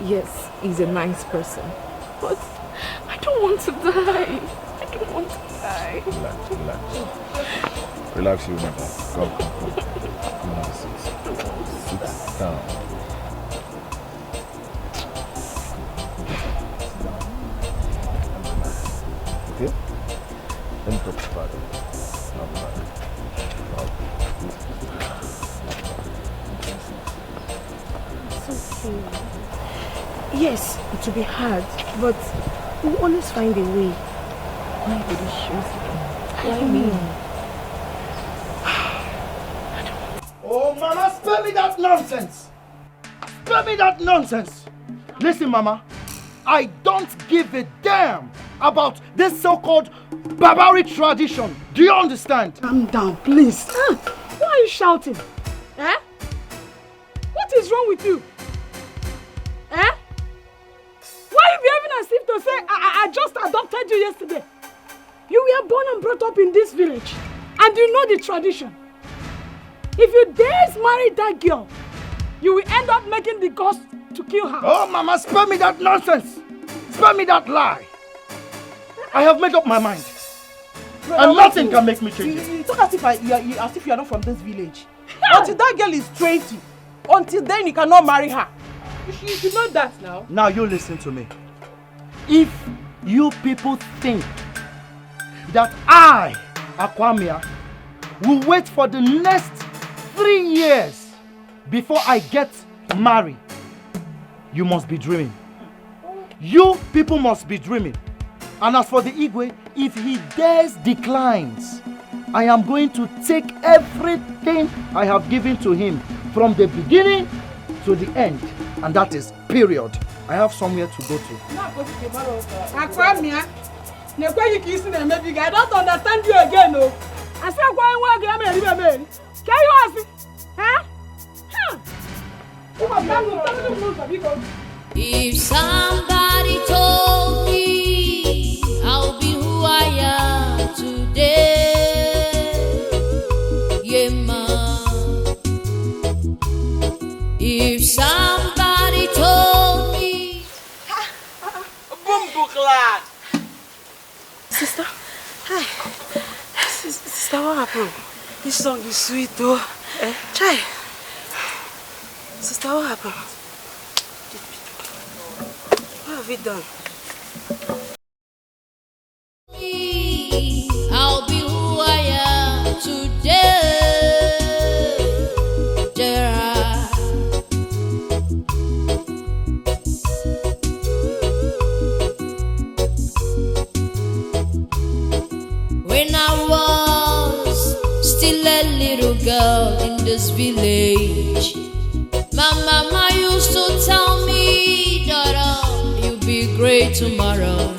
Yes, he's a nice person, but I don't want to die. I don't want to die. Relax, relax. Relax, you remember. Go, go, go. Come on, sit down. Okay? Let me talk about it. Yes, it will be hard, but we'll always find a way. Why would he choose me? Why me? Oh, Mama, spare me that nonsense! Spare me that nonsense! Listen, Mama, I don't give a damn about this so-called barbaric tradition. Do you understand? Calm down, please. Why are you shouting? Eh? What is wrong with you? Eh? Why are you behaving as if to say, I just adopted you yesterday? You were born and brought up in this village, and you know the tradition. If you dare marry that girl, you will end up making the ghost to kill her. Oh, Mama, spare me that nonsense! Spare me that lie! I have made up my mind. And nothing can make me change it. You talk as if you are not from this village. Until that girl is 20, until then you cannot marry her. You should know that now. Now you listen to me. If you people think that I, Akwamia, will wait for the next 3 years before I get married, you must be dreaming. You people must be dreaming. And as for the Igwe, if he dares declines, I am going to take everything I have given to him from the beginning to the end. And that is period. I have somewhere to go to. Akwamia, I don't understand you again, no. I said, can you ask me? Huh? If somebody told me I'll be who I am today, yeah, man. If somebody told me, Sister, hi. Sister, what happened? This song is sweet, though. Eh? Try. Sister, what happened? What have you done? I'll be who I am today. When I was still a little girl in this village, my mama used to tell me, daughter, you'll be great tomorrow.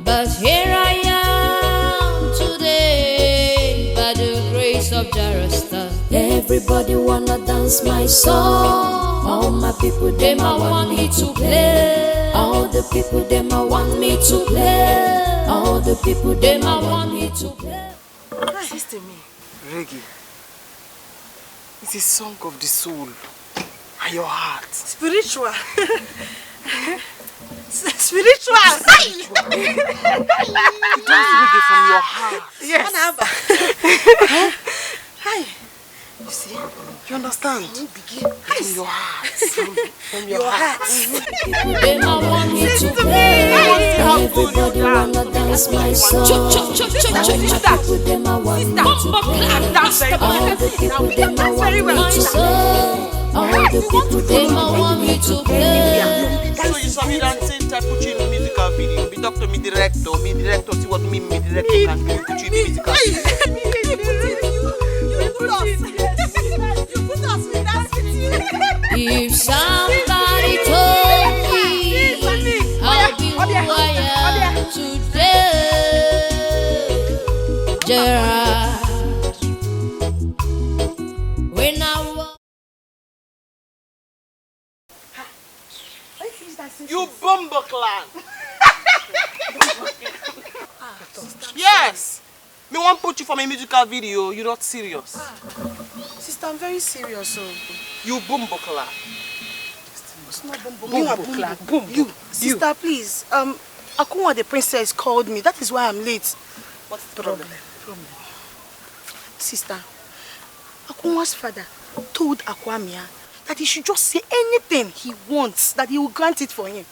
But here I am today, by the grace of Jarasta. Everybody wanna dance my song. All my people, them I want me to play. All the people, them I want me to play. All the people, them I want me to play. Sister me, reggae. It's a song of the soul and your heart. Spiritual. Spiritual. You dance reggae from your heart. Yes. Hi. You see, You understand? From your heart. From your heart. They might want me to play. Everybody wanna dance my song. All the people they might want me to play. All the people they might want me to play. All the people they might want me to play. So you saw me dancing, I put you in a musical video. Be talk to me director, see what me director can do. Put you in musical video. If somebody told me I'll be who I am today, Gerard, when I was... You bumble clan. Yes. Me want put you for my musical video. You're not serious. Sister, I'm very serious. So. You bumble clan. It's not bumble. You. Sister, please. Akunwa the princess called me. That is why I'm late. What's the problem? Sister, Akunwa's father told Akwamia that he should just say anything he wants, that he will grant it for him.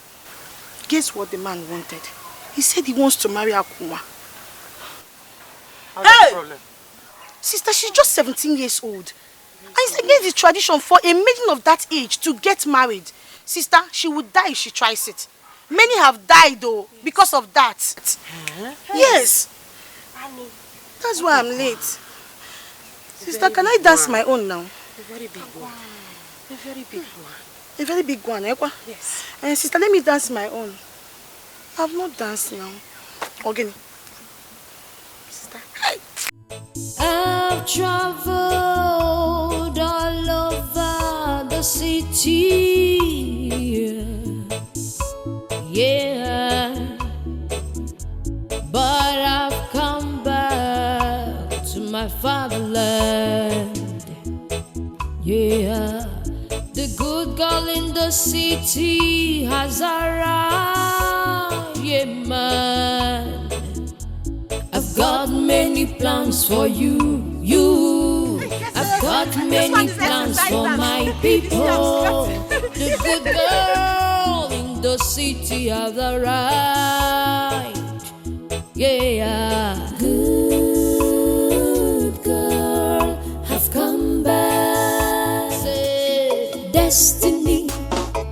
Guess what the man wanted? He said he wants to marry Akunwa. How's the problem? Sister, she's just 17 years old. And it's against the tradition for a maiden of that age to get married. Sister, she would die if she tries it. Many have died though because of that. Yes. That's why I'm late. Sister, can I dance my own now? A very big one. A very big one. A very big one, eh? Yes. Sister, let me dance my own. I've not danced now. Ogini. Sister, hi. I've traveled all over the city, yeah, but I've come back to my fatherland, yeah. The good girl in the city has arrived, yeah, man. I've got many plans for you. I've got many plans for my people. The good girl in the city has arrived. Yeah. Good girl have come back. Say, Destiny,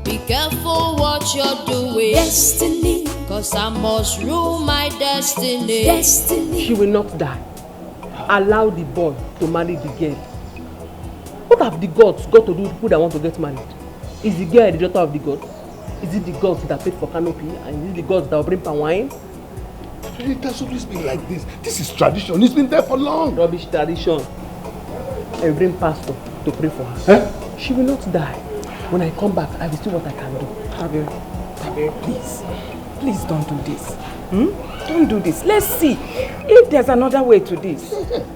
be careful what you're doing. Destiny. Cause I must rule my destiny. She will not die. Allow the boy to marry the girl. What have the gods got to do with people that want to get married? Is the girl the daughter of the gods? Is it the gods that paid for canopy? And is it the gods that will bring palm wine? It has always been like this. This is tradition. It's been there for long. Rubbish tradition. And bring pastor to pray for her. Huh? She will not die. When I come back, I will see what I can do. Tabir, please. Please don't do this. Don't do this. Let's see if there's another way to this.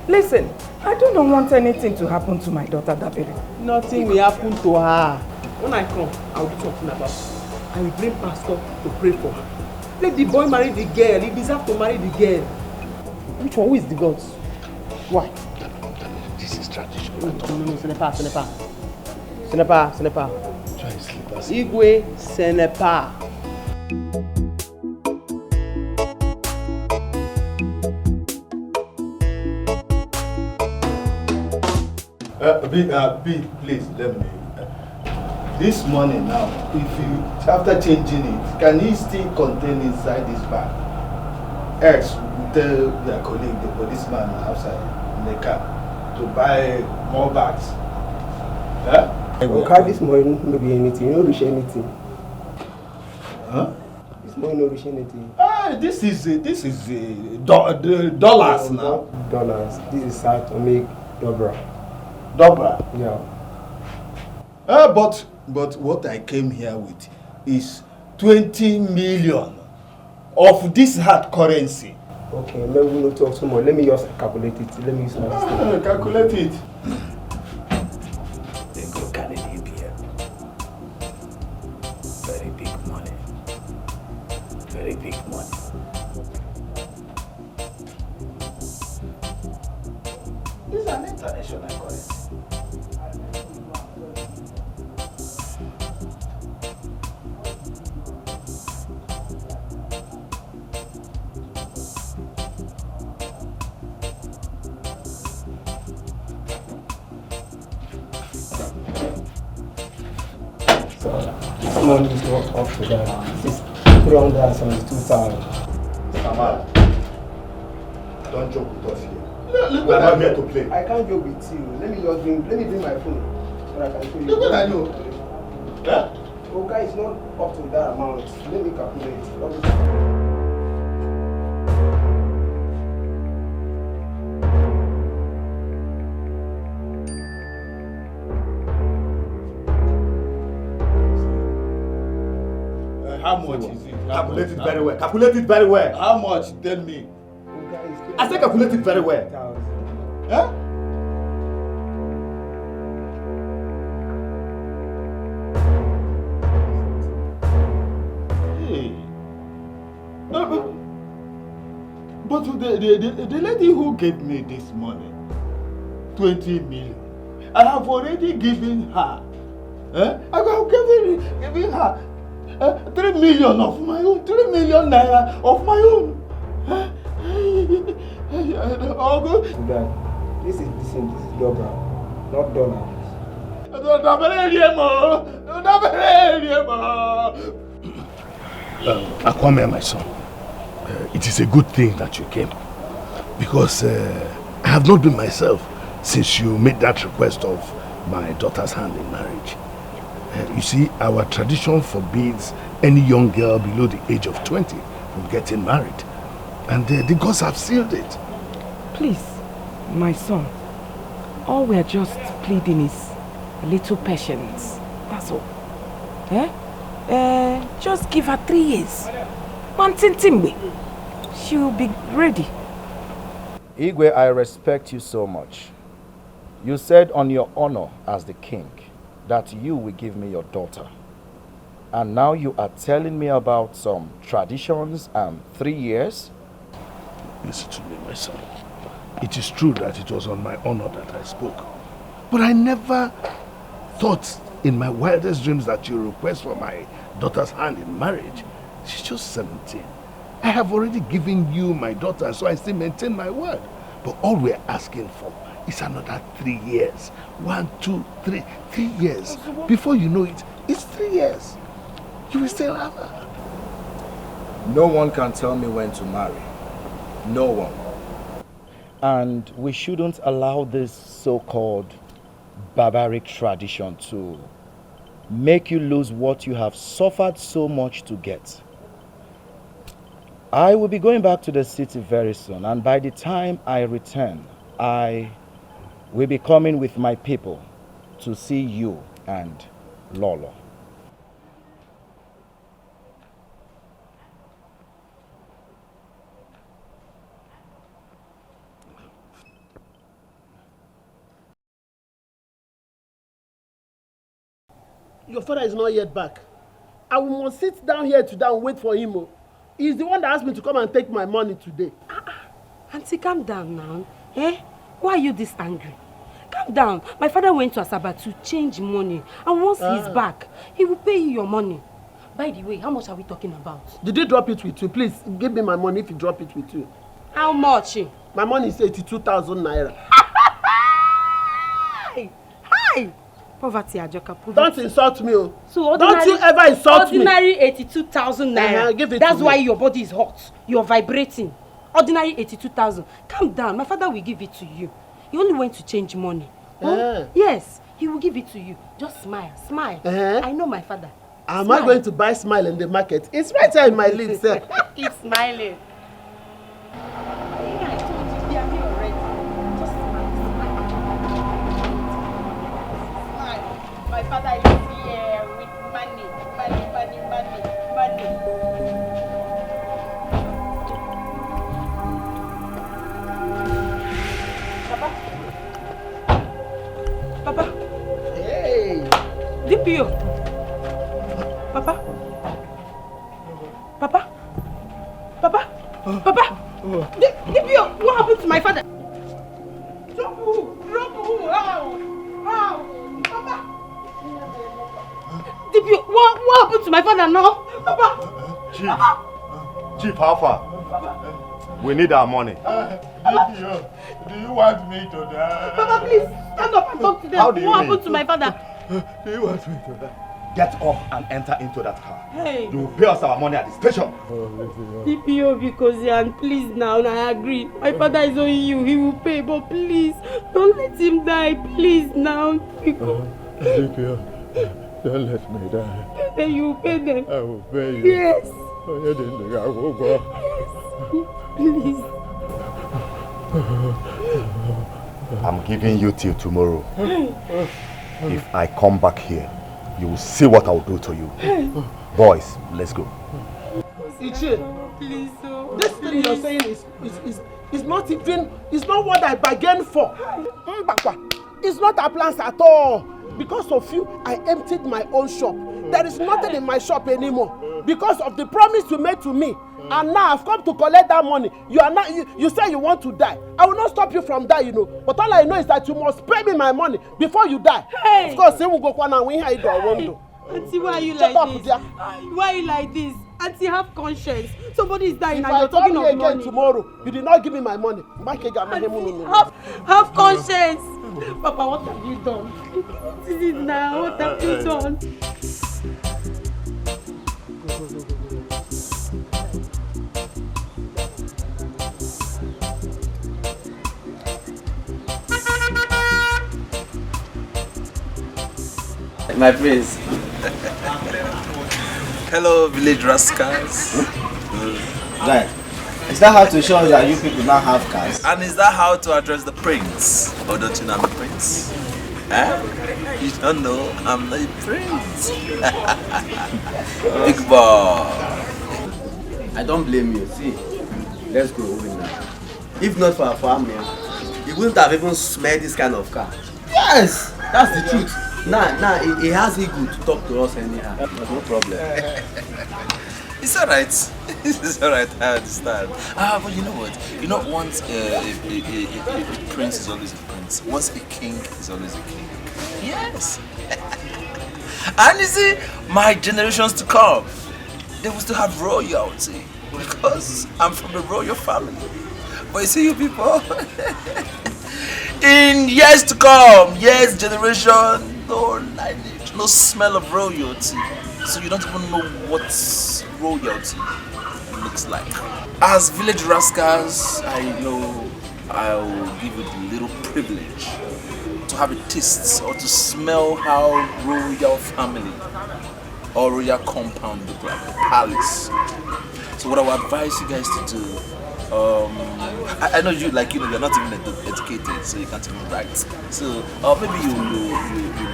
Listen, I do not want anything to happen to my daughter, Dabiri. Nothing will happen to her. When I come, I'll do something about it. I will bring pastor to pray for her. Let the boy marry the girl. He deserves to marry the girl. Which one? Who is the gods? Why? This is tradition. No, ce n'est pas. Ce n'est pas. Try and sleep as Igwe, ce n'est pas. B, please let me. This money now, if you after changing it, can it still contain inside this bag? Else, tell your colleague, the policeman outside in the car, to buy more bags. Huh? Okay, this money no be anything. You no reach anything. Huh? This money no reach anything. This is dollars now. Dollars. This is how to make dobra. Dobra. Yeah. But what I came here with is 20 million of this hard currency. Okay, let me not talk so much. Let me just calculate it. Let me use my system. Calculate it. They go Canadian here. Very big money. Very big money. This is an international currency. money is not up to that. This is 372,000. Kamal, don't joke with us here. We are not here to play. I can't joke with you. Let me bring my phone so I can show you. Look what I know. Yeah? Okay, it's not up to that amount. Let me calculate. How much is it? Calculate it very well. Calculate it very well. How much? Tell me. I say calculate it very well. Huh? Hey. But the lady who gave me this money, 20 million, I have already given her. I have given her 3 million of my own, 3 million naira of my own. Dad, this is dollar, not dollars. Akwame, my son, it is a good thing that you came, because I have not been myself since you made that request of my daughter's hand in marriage. You see, our tradition forbids any young girl below the age of 20 from getting married. And the gods have sealed it. Please, my son, all we are just pleading is a little patience. That's all. Just give her 3 years. She will be ready. Igwe, I respect you so much. You said on your honor as the king that you will give me your daughter. And now you are telling me about some traditions and 3 years? Listen to me, my son. It is true that it was on my honor that I spoke. But I never thought in my wildest dreams that you request for my daughter's hand in marriage. She's just 17. I have already given you my daughter, so I still maintain my word. But all we're asking for is another 3 years. 1, 2, 3 years. Before you know it, it's 3 years. You will still have her. No one can tell me when to marry. No one. And we shouldn't allow this so-called barbaric tradition to make you lose what you have suffered so much to get. I will be going back to the city very soon, and by the time I return, I will be coming with my people to see you and Lolo. Your father is not yet back. I must sit down here today and wait for him. He's the one that asked me to come and take my money today. Auntie, calm down now. Why are you this angry? Calm down. My father went to Asaba to change money. And once he's back, he will pay you your money. By the way, how much are we talking about? Did he drop it with you? Please, give me my money if he drop it with you. How much? My money is 82,000 naira. Hi! Poverty, Ajoka. Poverty. Don't insult me. So don't you ever insult me. Ordinary 82,000 naira. Give it That's to why me. your body is hot. You're vibrating. Ordinary 82,000. Calm down. My father will give it to you. He only went to change money. Yes, he will give it to you. Just smile. Smile. I know my father. Am I going to buy smile in the market? It's right here in my lips. Keep smiling. My father is here with money. Papa. Hey. DPO. Papa. DPO, what happened to my father? Drop who? How? Papa. DPO, what happened to my father now? Papa. Chief, how far? We need our money. Do you want me to die? Papa, please stand up and talk to them. How do you what mean? happened to my father? Do you want me to die? get up and enter into that car. Hey. You will pay us our money at the station. DPO, because and please now, I agree. My father is owing you, he will pay, but please, don't let him die, please now. Because... DPO, don't let me die. Then you will pay them. I will pay you. Yes. Please. I'm giving you till tomorrow. If I come back here, you will see what I will do to you. Boys, let's go. Ichie, please, this thing you're saying is not even, it's not what I bargained for. It's not our plans at all. Because of you, I emptied my own shop. There is nothing in my shop anymore. Because of the promise you made to me. And now I've come to collect that money. You say you want to die. I will not stop you from that, But all I know is that you must pay me my money before you die. Hey! Of course, we go and we hide our window. Auntie, why are you like this? Why are you like this? Auntie, have conscience. Somebody is dying and you're talking of money. Again tomorrow, you did not give me my money. Auntie, have conscience. Papa, what have you done? What is it now? What have you done? My prince. Hello, village rascals. Right. Is that how to show us that you people now have cars? And is that how to address the prince? Or don't you know I'm the prince? Eh? You don't know I'm the prince. Big boy. I don't blame you. See, let's go over now. If not for our family, you wouldn't have even smelled this kind of car. Yes, that's the truth. Nah, it has ego to talk to us anyhow. No problem. It's alright. It's alright, I understand. But you know what? Once a prince is always a prince. Once a king is always a king. Yes. And you see, my generations to come, they will still have royalty. Because I'm from the royal family. But you see, you people, in years to come, yes, generation, no lineage, no smell of royalty. So you don't even know what royalty looks like. As village rascals, I know I'll give you the little privilege to have a taste or to smell how royal family or royal compound look like, a palace. So what I would advise you guys to do, I know you're not even educated, so you can't even write. So maybe you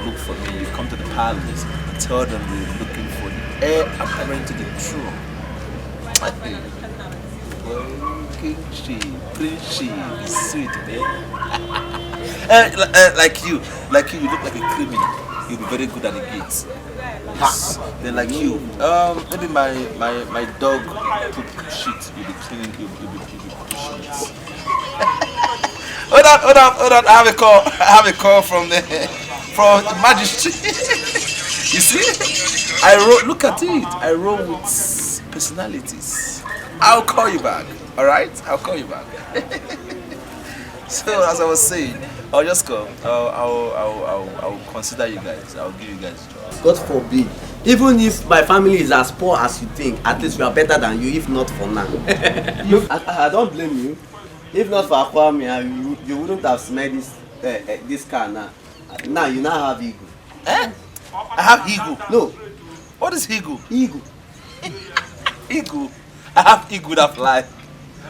look for me, you come to the palace and tell them you're looking for the heir apparent to the throne. Kingship, princeship, sweet, man. Like you look like a criminal. You'll be very good at the gates. Yes. Then like you, maybe my dog poop shit, you'll be cleaning, you'll be pushing it. Hold on, I have a call from the magistrate. You see? Look at it. I roll with personalities. I'll call you back. Alright? I'll call you back. So as I was saying, I'll just come. I'll consider you guys. I'll give you guys a job. God forbid. Even if my family is as poor as you think, at least we are better than you, if not for now. I don't blame you. If not for Aquame, you wouldn't have smelled this car now. Now you now have ego. Eh? I have ego? No. What is ego? Ego. Ego? I have ego that fly.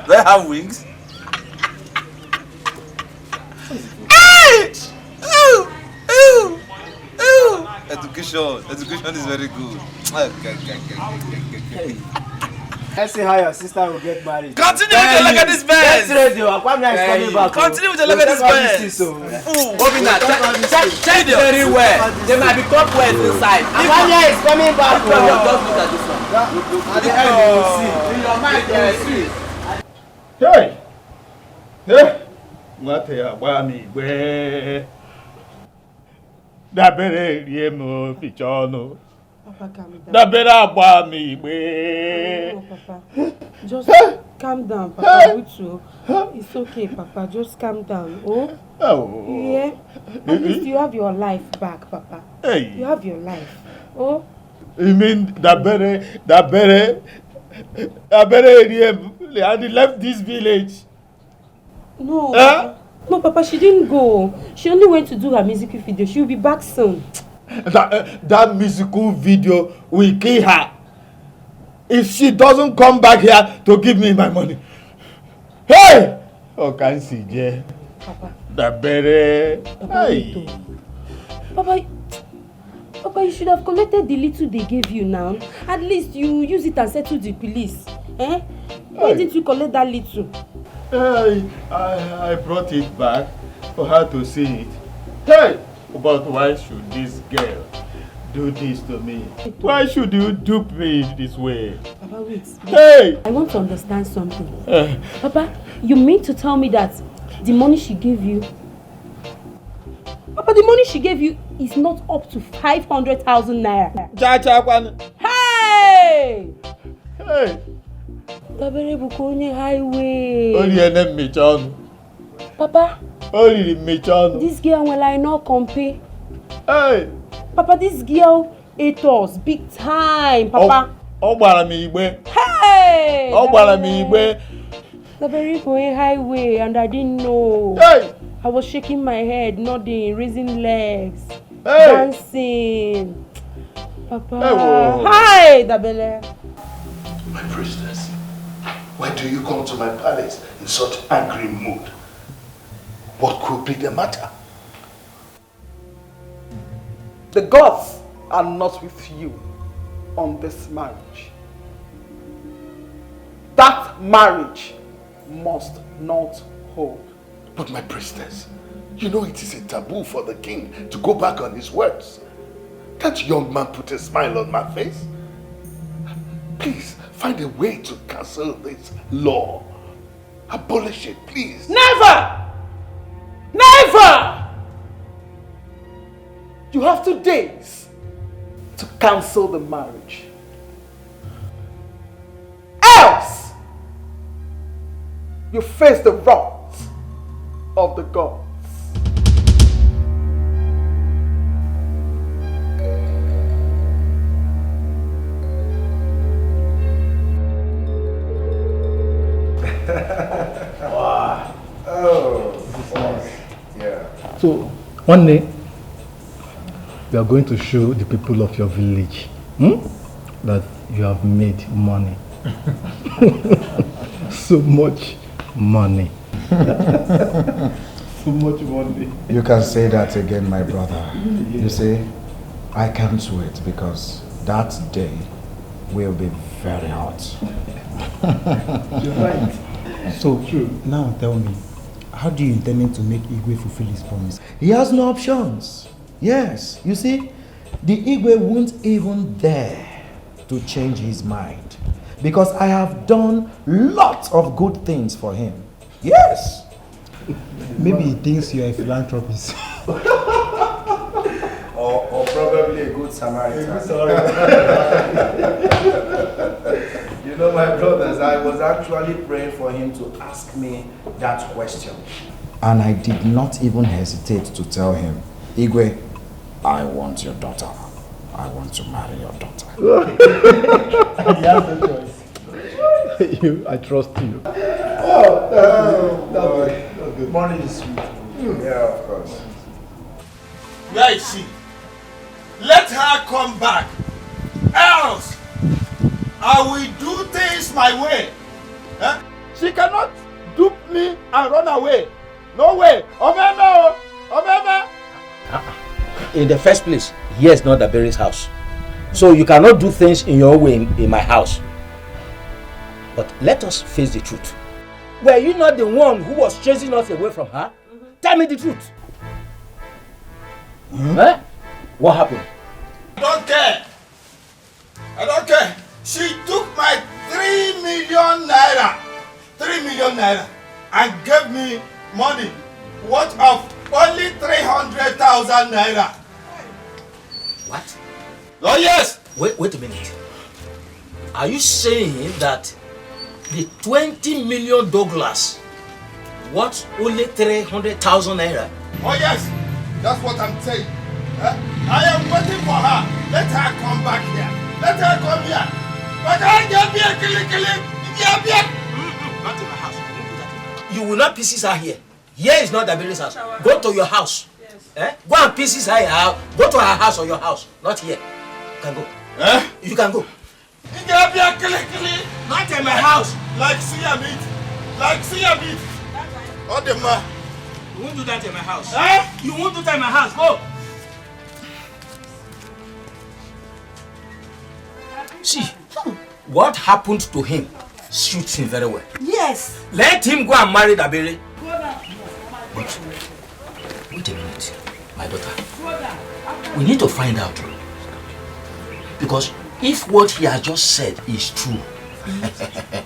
Do I have wings? Hey! Ooh! Ooh! Ooh! Education is very good. Let's see how your sister will get married. Continue with your look at this bed. Get ready, Aquame is coming back. Continue with your look at this bed. Obina, check very well. There might be cobwebs inside. Aquame is coming back. Just look at this one. At the end, you will see. In your mind, you will see. Hey! What are you Dabere riemo pichono. Papa, calm down. Dabere abami No, Papa. Just calm down, Papa. It's okay, Papa. Just calm down. Oh? Yeah. At least you have your life back, Papa. Hey. You have your life. Oh? You mean Dabere and left this village? No. No, Papa, she didn't go. She only went to do her musical video. She'll be back soon. That musical video will kill her if she doesn't come back here to give me my money. Hey! Oh, can't see, Jay. Papa. Dabere. Hey. Papa, you should have collected the little they gave you now. At least you use it and settle the police. Eh? Why didn't you collect that little? I brought it back for her to see it. Hey! But why should this girl do this to me? Why should you dupe me this way? Papa, wait. Hey! I want to understand something. Papa, you mean to tell me that the money she gave you... Papa, the money she gave you is not up to 500,000 naira. Hey! Hey! Dabere bukonye highway. Only an mechon. Papa. Only mechon. This girl will I not compare. Hey. Papa, this girl ate us big time, Papa. Hey. Dabere bukonye highway, and I didn't know. Hey. I was shaking my head, nodding, raising legs, hey. Dancing. Papa. Hey, hi, Dabele. My priestess, why do you come to my palace in such angry mood? What could be the matter? The gods are not with you on this marriage. That marriage must not hold. But my priestess, you know it is a taboo for the king to go back on his words. Can't young man put a smile on my face? Please, find a way to cancel this law. Abolish it, please. Never! Never! You have 2 days to cancel the marriage. Else, you face the wrath of the gods. Wow. Oh, this is nice. Yeah. So, one day, we are going to show the people of your village that you have made money. So much money. So much money. You can say that again, my brother. You see, I can't wait because that day will be very hot. You're right. So, now tell me, how do you intend to make Igwe fulfill his promise? He has no options. Yes, you see, the Igwe won't even dare to change his mind because I have done lots of good things for him. Yes. Maybe he thinks you're a philanthropist. or probably a good Samaritan. You know, my brothers, I was actually praying for him to ask me that question. And I did not even hesitate to tell him, Igwe, I want your daughter. I want to marry your daughter. He has no choice. I trust you. That's good. Money is sweet. Yeah, of course. Where is she? Let her come back. Else, I will do things my way. Huh? She cannot dupe me and run away. No way. Omeme. In the first place, here is not Dabere's house. So you cannot do things in your way in my house. But let us face the truth. Were you not the one who was chasing us away from her? Tell me the truth. Huh? What happened? I don't care. I don't care. She took my 3 million naira. 3 million naira. And gave me money worth of only 300,000 naira. What? Oh yes! Wait a minute. Are you saying that the 20 million Douglas worth only 300,000 naira? Oh yes! That's what I'm saying. I am waiting for her. Let her come back here. Let her come here. But I get here, kill. Not in my house. You will not pieces her here. Here is not Dabere's house. Go to your house. Yes. Go and pieces her out. Go to her house or your house. Not here. You can go. You can go. Not in my house. Like see a meat. What the man? You won't do that in my house. You won't do that in my house. Go. See, what happened to him suits him very well. Yes. Let him go and marry Dabere. But wait a minute, my daughter. We need to find out. Because if what he has just said is true, it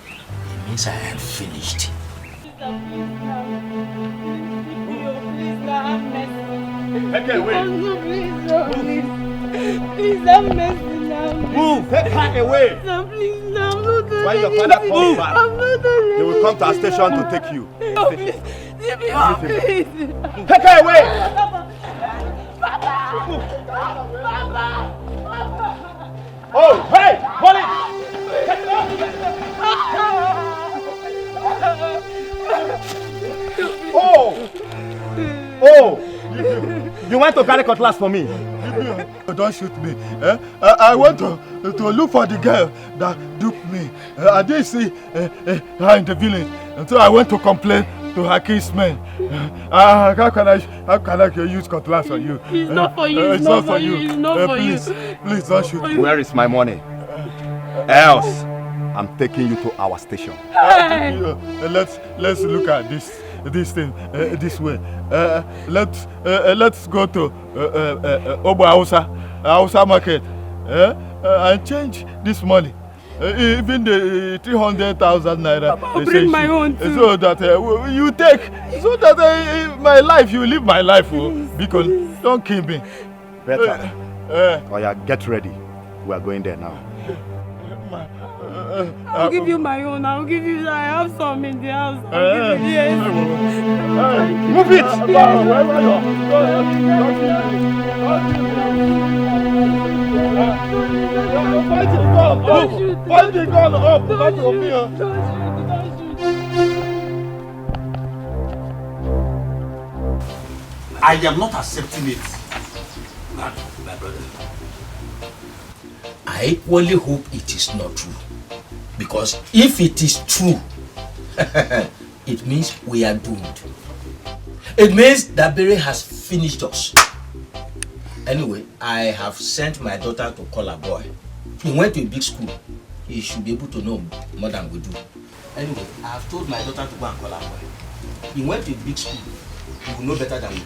means I am finished. Okay, wait. Please have mercy now. Move, take her away. No, please, no, I'm not doing When your father comes back, I'm not doing they will come to our station to take you. No, please. Please. Take her away. Papa. Oh, hey, hold it. Oh, you want to carry cutlass for me? Don't shoot me. I want to look for the girl that duped me. I didn't see her in the village, and so I went to complain to her kinsmen. How can I use cutlass on you? It's not for you. It's not for you. It's not for you. Please don't shoot me. Where is my money? Else, I'm taking you to our station. Let's look at this thing this way. Let's go to Obo Hausa market and change this money. Even the 300,000 naira. I'll bring my own too. So that you take, so that my life, you live my life, because don't kill me. Better. Oh yeah, get ready. We are going there now. I'll give you my own. I'll give you. I have some in the house. I'll give you. Yes. Move it. Wherever you Fight the gun up. Not for me. I am not accepting it. My brother, I equally hope it is not true. Because if it is true, it means we are doomed. It means that Dabere has finished us. Anyway, I have sent my daughter to call a boy. He went to a big school. He should be able to know more than we do. Anyway, I have told my daughter to go and call a boy. He went to a big school. He will know better than we do.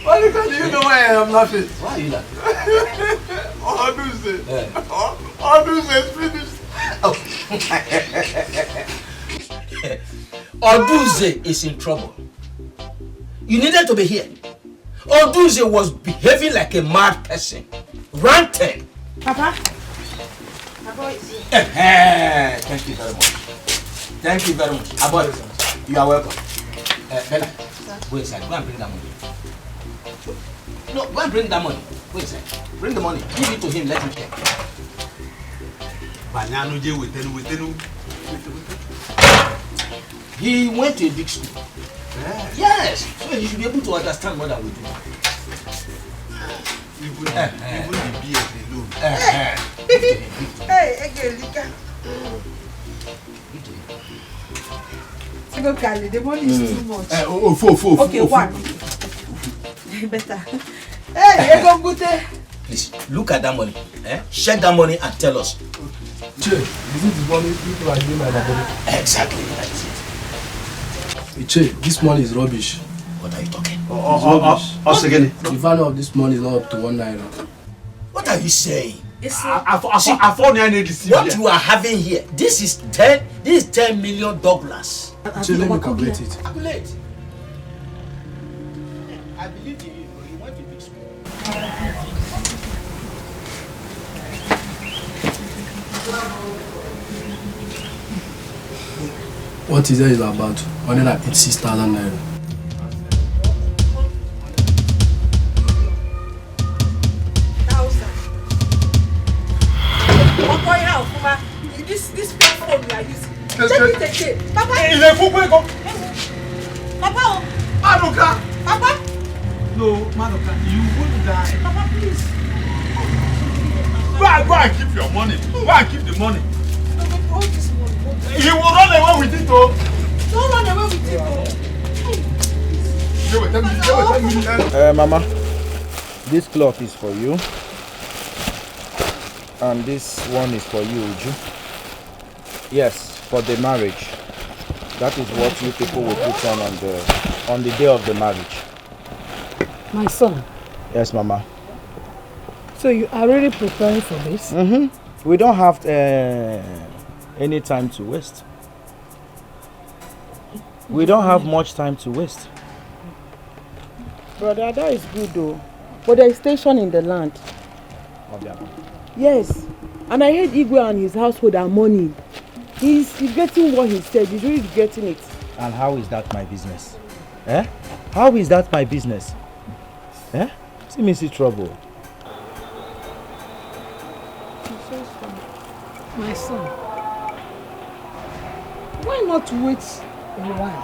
Why do you know why I am laughing? Why are you laughing? Oduze is finished. Oduze is in trouble. You needed to be here. Oduze was behaving like a mad person. Ranting. Papa? Papa is here. Thank you very much. Thank you very much. Aboy, you are welcome. Bella, go inside. Go and bring that money. No, go and bring that money. Go inside. Bring the money. Give it to him. Let him check. He went to a big school. Yes, so he should be able to understand more than we do. Even the BS alone. Hey, Lika. Go Kali, the money is too much. Okay, one. Better. Hey, go Gute. Please, look at that money. Check that money and tell us. Che, this is the money people are giving my daughter. Exactly, that is it. Che, this money is rubbish. What are you talking? Us again. The value of this money is not up to 1 naira. What are you saying? What you are having here, this is $10 million. Che, let me calculate it. Calculate. I believe in you, but you went to big school. What is it about? 186,000 naira. This phone we are using. Check it. Papa. Il est fou, quoi? Papa. Madoka. Papa. No, Madoka, you won't die. Papa, please. Go and keep your money. Go and keep the money. Hold this money. He will run away with it, oh. Don't run away with it, oh. Mama, this cloth is for you. And this one is for you, Uju. Yes, for the marriage. That is what you people will put on the day of the marriage. My son. Yes, Mama. So you are really preparing for this? Mm-hmm. We don't have any time to waste. We don't have much time to waste. Brother, that is good though. But there is station in the land. Yes. And I heard Igwe and his household are money. He's getting what he said. He's really getting it. And how is that my business? Eh? How is that my business? Eh? See me see trouble. My son, why not wait a while?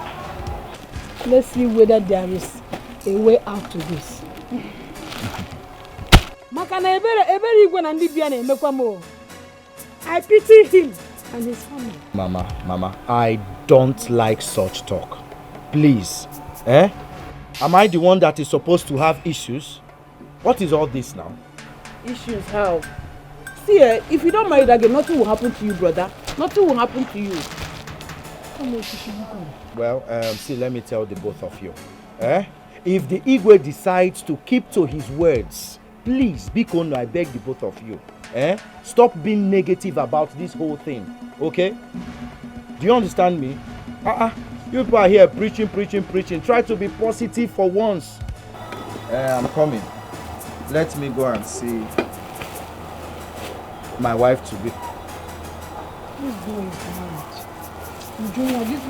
Let's see whether there is a way out to this. I pity him and his family. Mama, I don't like such talk. Please. Eh? Am I the one that is supposed to have issues? What is all this now? Issues how? See, if you don't marry that girl, nothing will happen to you, brother. Nothing will happen to you. Well, see, let me tell the both of you. Eh? If the Igwe decides to keep to his words, please, Bikono, I beg the both of you. Eh? Stop being negative about this whole thing. Okay? Do you understand me? You people are here preaching. Try to be positive for once. I'm coming. Let me go and see my wife to be. Who's going to marriage? You don't know this.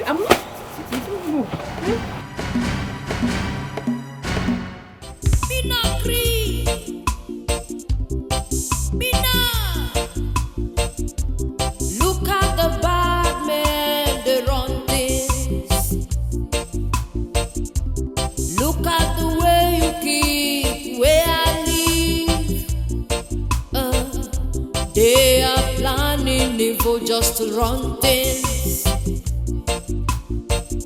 I'm not. You don't know. Look at the bad men, they run things. Look at the way you keep where I live. They are planning evil just to run things.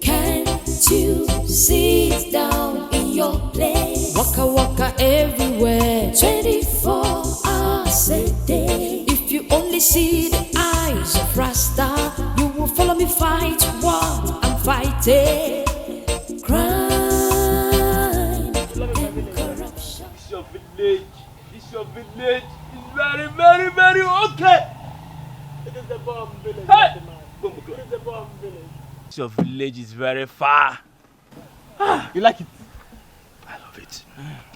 Can't you sit down in your place? Waka everywhere, 24 hours a day. If you only see the eyes of Rasta, you will follow me fight what I'm fighting. Crime and corruption. This your village is very okay. It is the bomb village. Hey! It is the bomb village. Your village is very far. You like it?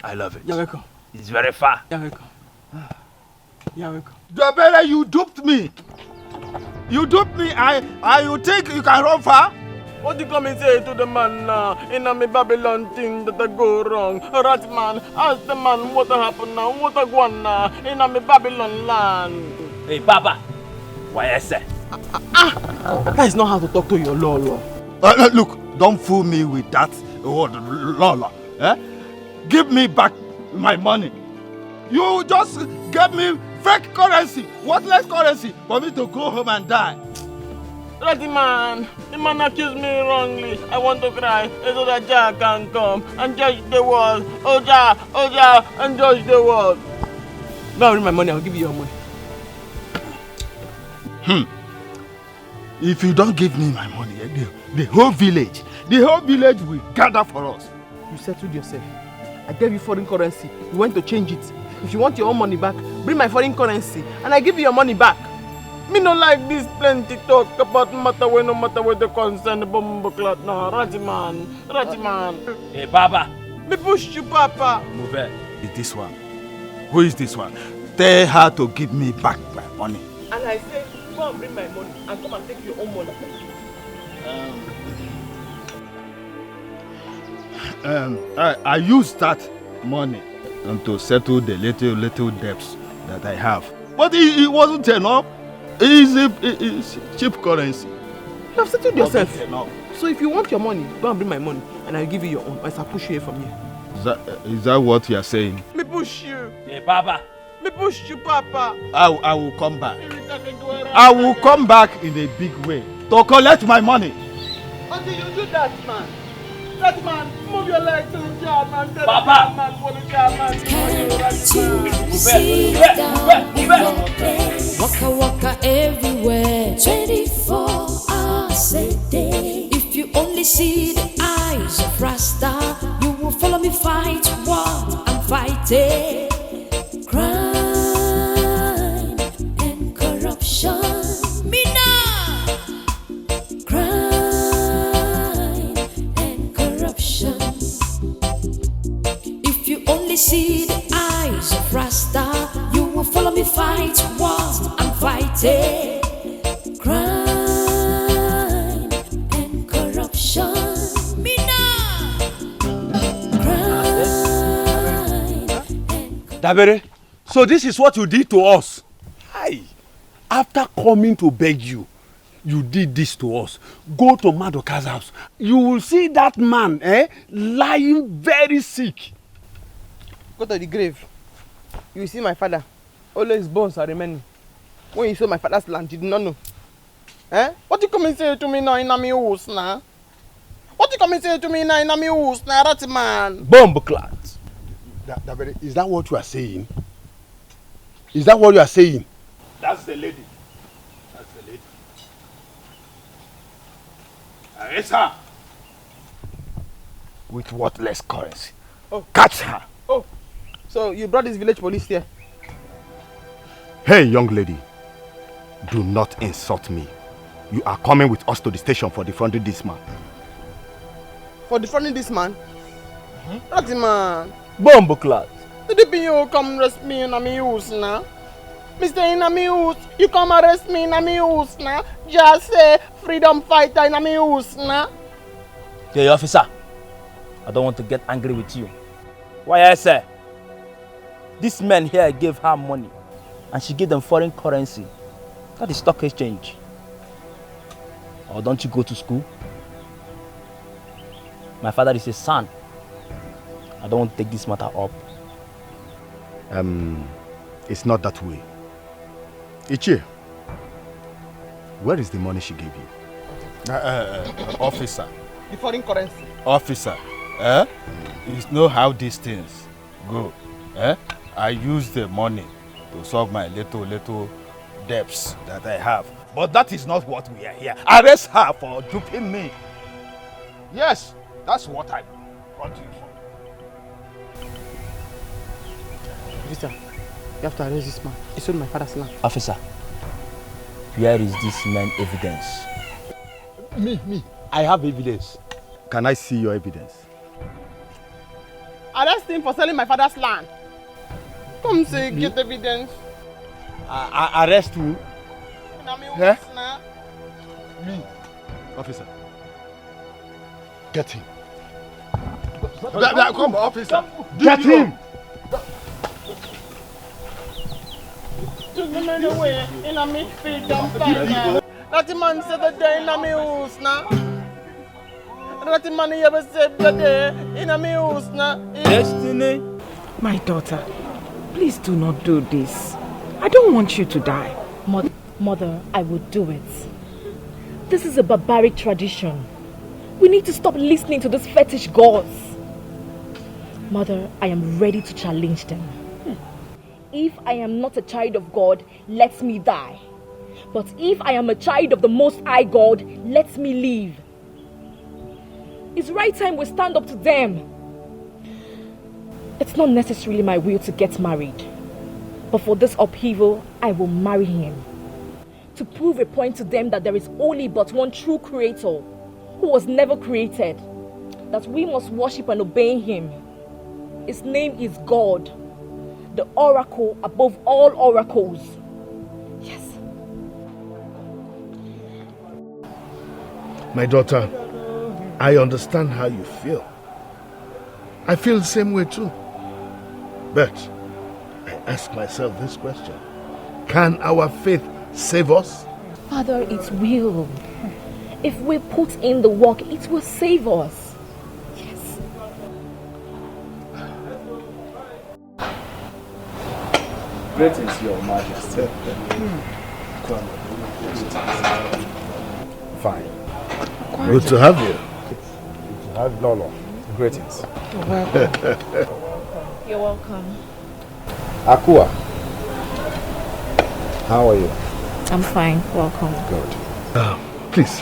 I love it. You're welcome. It's very far. You're welcome. You're welcome. Dabere, you duped me. You think you can run far? What you come and say to the man now? In a me Babylon thing that I go wrong. Right man, ask the man what happened now, what I go now in a me Babylon land. Hey Baba, why I say? That is not how to talk to your Lolo. Look, don't fool me with that word, Lola. Eh? Give me back my money. You just gave me fake currency, worthless currency, for me to go home and die. The man accused me wrongly. I want to cry so that Jah can come and judge the world. Oh Jah, and judge the world. Now bring my money, I'll give you your money. If you don't give me my money, the whole village will gather for us. You settled yourself. I gave you foreign currency. You went to change it. If you want your own money back, bring my foreign currency and I give you your money back. Me no like this plenty talk about matter where no matter where the concern the bomb clot now. Ratiman. Hey Baba. Me push you, Papa. Move it. Is this one? Who is this one? Tell her to give me back my money. And I say, go and bring my money and come and take your own money. I used that money to settle the little debts that I have. But it wasn't enough. It's cheap currency. You have settled yourself. So if you want your money, go and bring my money and I'll give you your own. Or I'll push you here from here. Is that what you are saying? Me push you. Hey, Papa. Me push you, Papa. I will come back. I will come back in a big way to collect my money. Until you do that, man. That man, move your leg to the jar, man. Papa. Man, for the jar, man. Waka waka everywhere, 24 hours a day. If you only see the eyes of Rasta, you will follow me fight what I'm fighting. Crime and corruption. Mina! Crime and corruption. If you only see the eyes of Rasta, you will follow me fight what I'm fighting. Crime and corruption. Dabere, so this is what you did to us. Hi. After coming to beg you, you did this to us. Go to Madoka's house. You will see that man lying very sick. Go to the grave. You will see my father. All his bones are remaining. When you saw my father's land, you did not know. What you come and say to me now in my house now? What you come and say to me now in my house now, that man? Bomb clat. Dabere, is that what you are saying? Is that what you are saying? That's the lady. That's the lady. Arrest her. With worthless currency. Oh. Catch her. Oh, so you brought this village police here? Hey, young lady. Do not insult me. You are coming with us to the station for defrauding this man. For defrauding this man? That's the man. Bomboclat. Did you come arrest me in my house now? Mr. in my house, you come arrest me in my house now? Just say freedom fighter in my house now? Hey, officer. I don't want to get angry with you. Why I say? This man here gave her money and she gave them foreign currency. That is stock exchange. Or don't you go to school? My father is a son. I don't want to take this matter up. It's not that way. Ichie, where is the money she gave you? Officer. The foreign currency. Officer. You know how these things go. I use the money to solve my little debts that I have. But that is not what we are here. Arrest her for duping me. Yes, that's what I brought you for. Officer, you have to arrest this man. He sold my father's land. Officer, where is this man evidence? Me. I have evidence. Can I see your evidence? Arrest him for selling my father's land. Come say, get evidence. Arrest who? Me. Officer. Get him. Come, officer. Get him. Took me away in a freedom fighter. That man said the day in a house now. That man ever said the day in a house now. Destiny. My daughter, please do not do this. I don't want you to die. Mother, I will do it. This is a barbaric tradition. We need to stop listening to these fetish gods. Mother, I am ready to challenge them. If I am not a child of God, let me die. But if I am a child of the Most High God, let me live. It's right time we stand up to them. It's not necessarily my will to get married. But for this upheaval, I will marry him. To prove a point to them that there is only but one true creator, who was never created. That we must worship and obey him. His name is God, the oracle above all oracles. Yes. My daughter, I understand how you feel. I feel the same way too. But I ask myself this question. Can our faith save us? Father, it will. If we put in the work, it will save us. Yes. Greetings, Your Majesty. Fine. Good to have you. Good to have Lolo. Greetings. You're welcome. You're welcome. Akua, how are you? I'm fine. Welcome. Good. Please,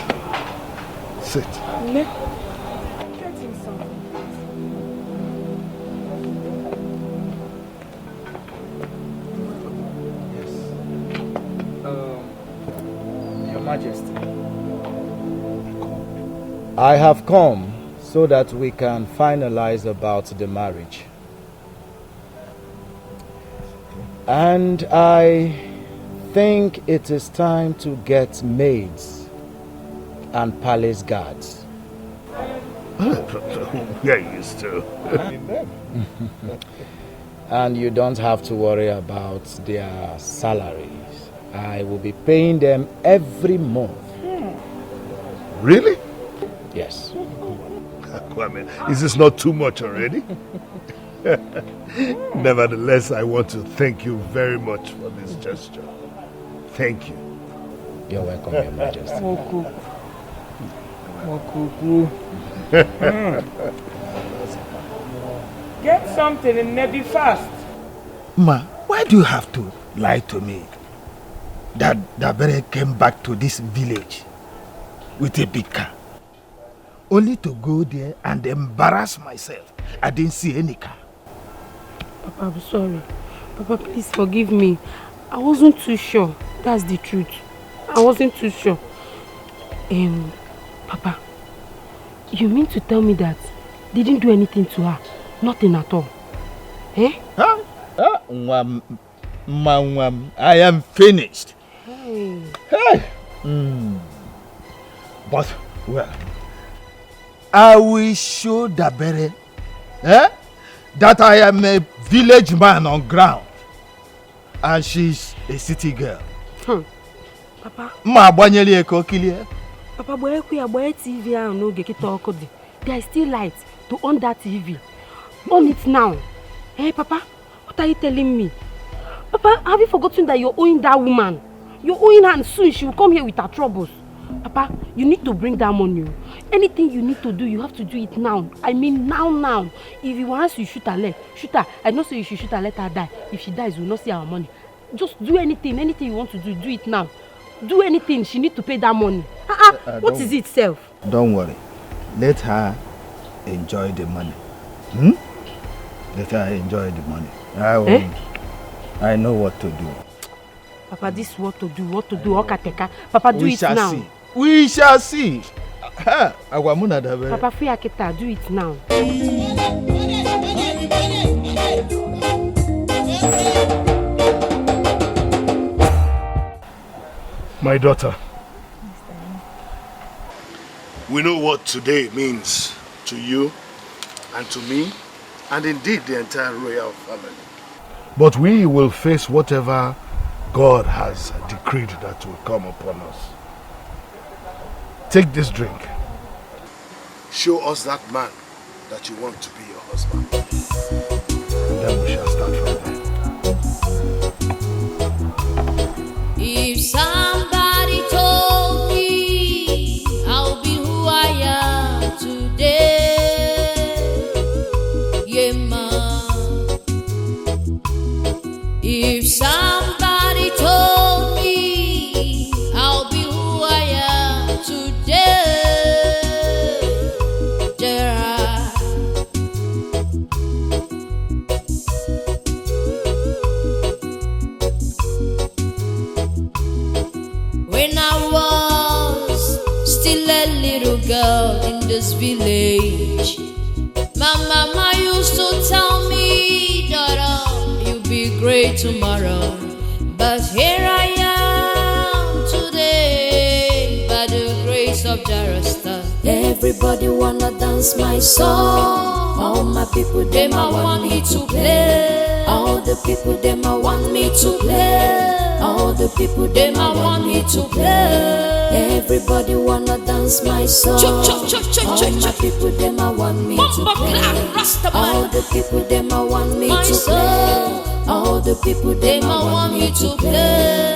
sit. Your Majesty. I have come so that we can finalize about the marriage. And I think it is time to get maids and palace guards. We are used to. And you don't have to worry about their salaries. I will be paying them every month. Really? Yes. Kwame, is this not too much already? Nevertheless, I want to thank you very much for this gesture. Thank you. You're welcome, Your Majesty. Get something and maybe fast. Ma, why do you have to lie to me? That Dabere came back to this village with a big car. Only to go there and embarrass myself. I didn't see any car. Papa, I'm sorry. Papa, please forgive me. I wasn't too sure. That's the truth. I wasn't too sure. Papa, you mean to tell me that they didn't do anything to her? Nothing at all? Eh? Huh? I am finished. Hey. Hey. But, well, I will show Dabere that I am a village man on ground and she's a city girl. Papa. Papa, boy, TV no there is still light to on that TV. On it now. Hey, Papa, what are you telling me? Papa, have you forgotten that you're owing that woman? You're owing her and soon she will come here with her troubles. Papa, you need to bring that money. Anything you need to do, you have to do it now. I mean now. If you want to shoot her leg, shoot her. I don't say you should shoot her, let her die. If she dies, we'll not see our money. Just do anything you want to do it now. Do anything, she needs to pay that money. What is it, self? Don't worry. Let her enjoy the money. Let her enjoy the money. I know what to do. Papa, this is what to do. Okateka. Papa, do it now. See. We shall see. Papa, free Akita, do it now. My daughter, we know what today means to you and to me, and indeed the entire royal family. But we will face whatever God has decreed that will come upon us. Take this drink. Show us that man that you want to be your husband. And then we shall start from there. If somebody told me I'll be who I am today, yeah, ma. If somebody told me I'll be who I am today, when I was still a little girl in this village, my mama used to tell me, daughter, you'll be great tomorrow. But here I am today, by the grace of Jarasta. Everybody wanna dance my song. All my people, them I want me to play. All the people, them I want me to play. All the people, them I want me to play. Everybody wanna dance my song. All my people, them I want me to play. All the people, them I want me to play. All the people, them I want me to play.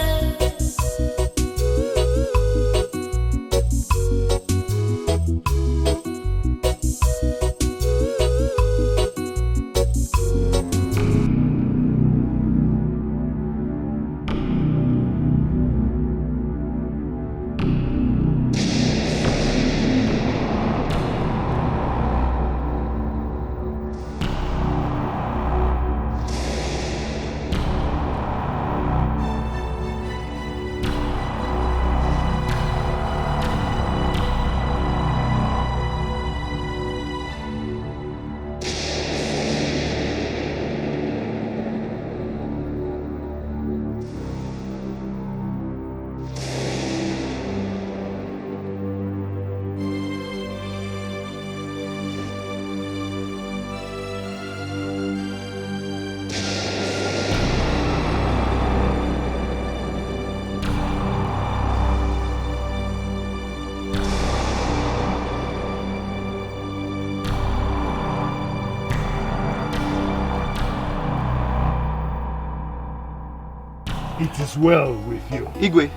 It is well with you. Igwe,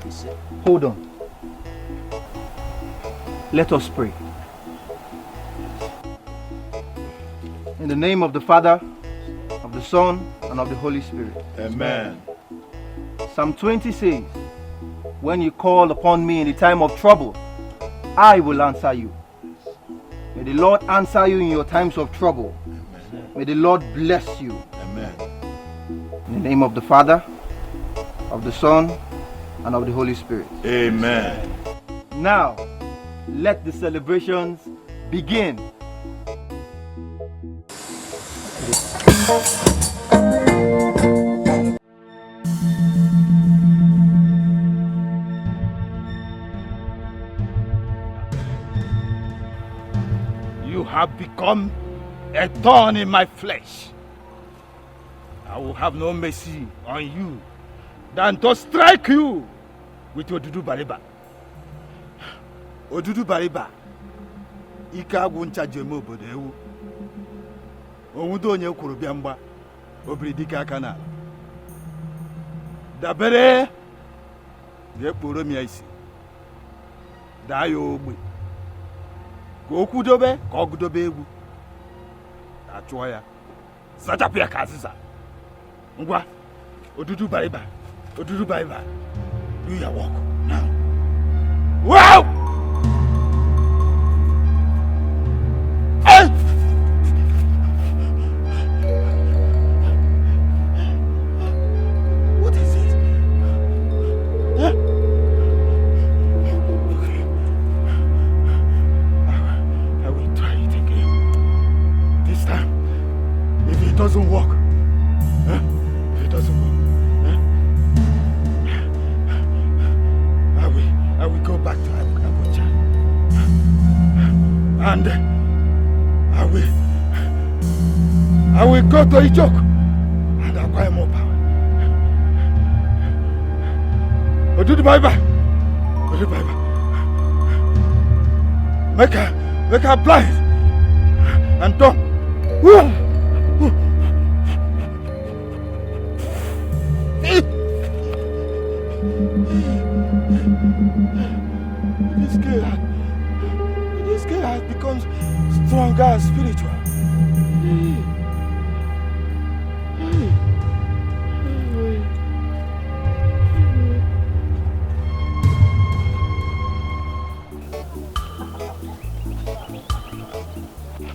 hold on. Let us pray. In the name of the Father, of the Son, and of the Holy Spirit. Amen. Psalm 20 says, when you call upon me in the time of trouble, I will answer you. May the Lord answer you in your times of trouble. Amen. May the Lord bless you. Amen. In the name of the Father, of the Son, and of the Holy Spirit. Amen. Now, let the celebrations begin. You have become a thorn in my flesh. I will have no mercy on you than to strike you with Odudu Bariba. Odudu Bariba, ike agwụ ncha ji eme obodo ewu. Onwudo onye kwuru bịa mgba, obiri dike aka n'ala. Dabere ga-ekporo m ya isi. Daa ya ogbe. Ka o kwudobe ka ọ gụdobe egwu. Achụọ ya. Zachapụ ya ka azịza. Ngwa, Odudu Bariba. Odudu Bariba, do your work now. Wow! Hey! What is it? Huh? Okay. I will try it again. This time, if it doesn't work, if it doesn't work, I will go back to Abuja. And I will go to Ijok and acquire more power. Odudu Bariba. Odudu Bariba. Make her blind and dumb. This girl has become stronger and spiritual.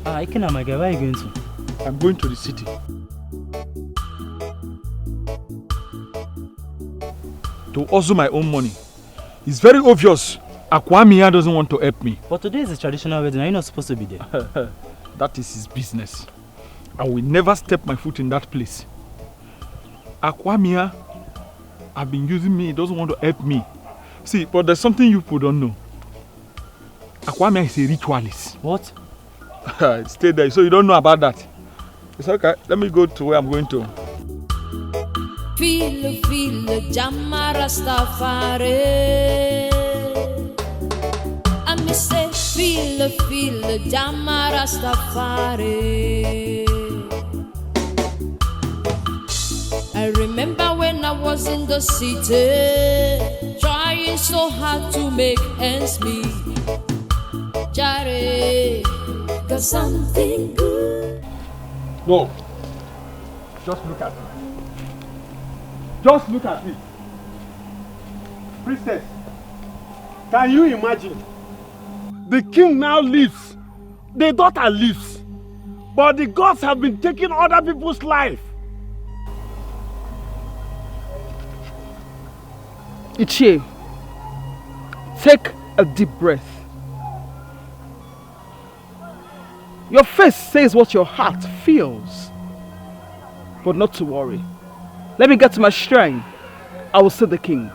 Ikena, my guy, where are you going to? I'm going to the city. To hustle my own money. It's very obvious Akwamiya doesn't want to help me. But today is a traditional wedding. Are you not supposed to be there? That is his business. I will never step my foot in that place. Akwamiya have been using me. He doesn't want to help me. See, but there's something you people don't know. Akwame is a ritualist. What? Stay there. So you don't know about that. It's okay. Let me go to where I'm going to. Feel, Jamma Rastafari. I me say, feel, Jamma Rastafari. I remember when I was in the city, trying so hard to make ends meet. Jare, got something good. No. Just look at me. Just look at me. Princess, can you imagine? The king now lives, the daughter lives, but the gods have been taking other people's life. Ichie, take a deep breath. Your face says what your heart feels. But not to worry. Let me get to my shrine. I will see the king.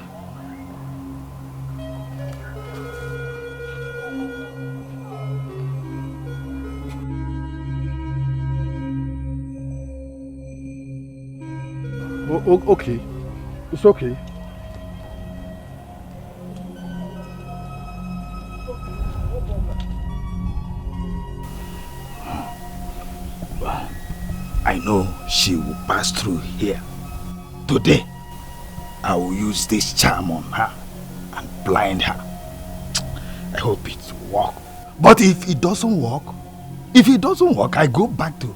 Okay. It's okay. I know she will pass through here. Today, I will use this charm on her and blind her. I hope it will work. But if it doesn't work, I go back to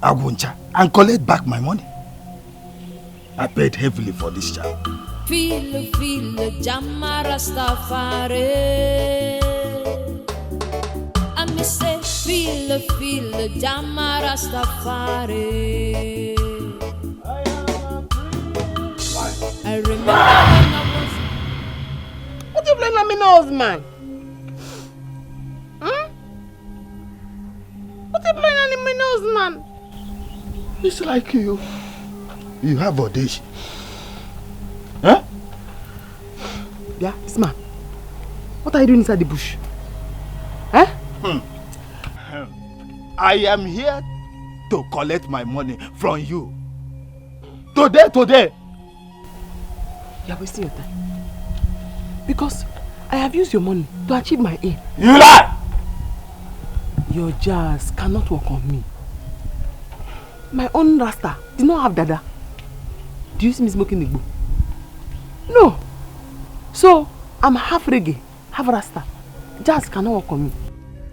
Aguncha and collect back my money. I paid heavily for this charm. Feel, Jamma Rastafari. I me say, feel, Jamma Rastafari. I remember when I was... What you playing on me nose, man? What you playing on me nose, man? It's like you. You have audition. Huh? Yeah, this man. What are you doing inside the bush? Huh? I am here to collect my money from you. Today. You are wasting your time. Because I have used your money to achieve my aim. You lie! Your jazz cannot work on me. My own Rasta did not have dada. Do you see me smoking Igbo? No. So, I'm half reggae, half Rasta. Jazz cannot work on me.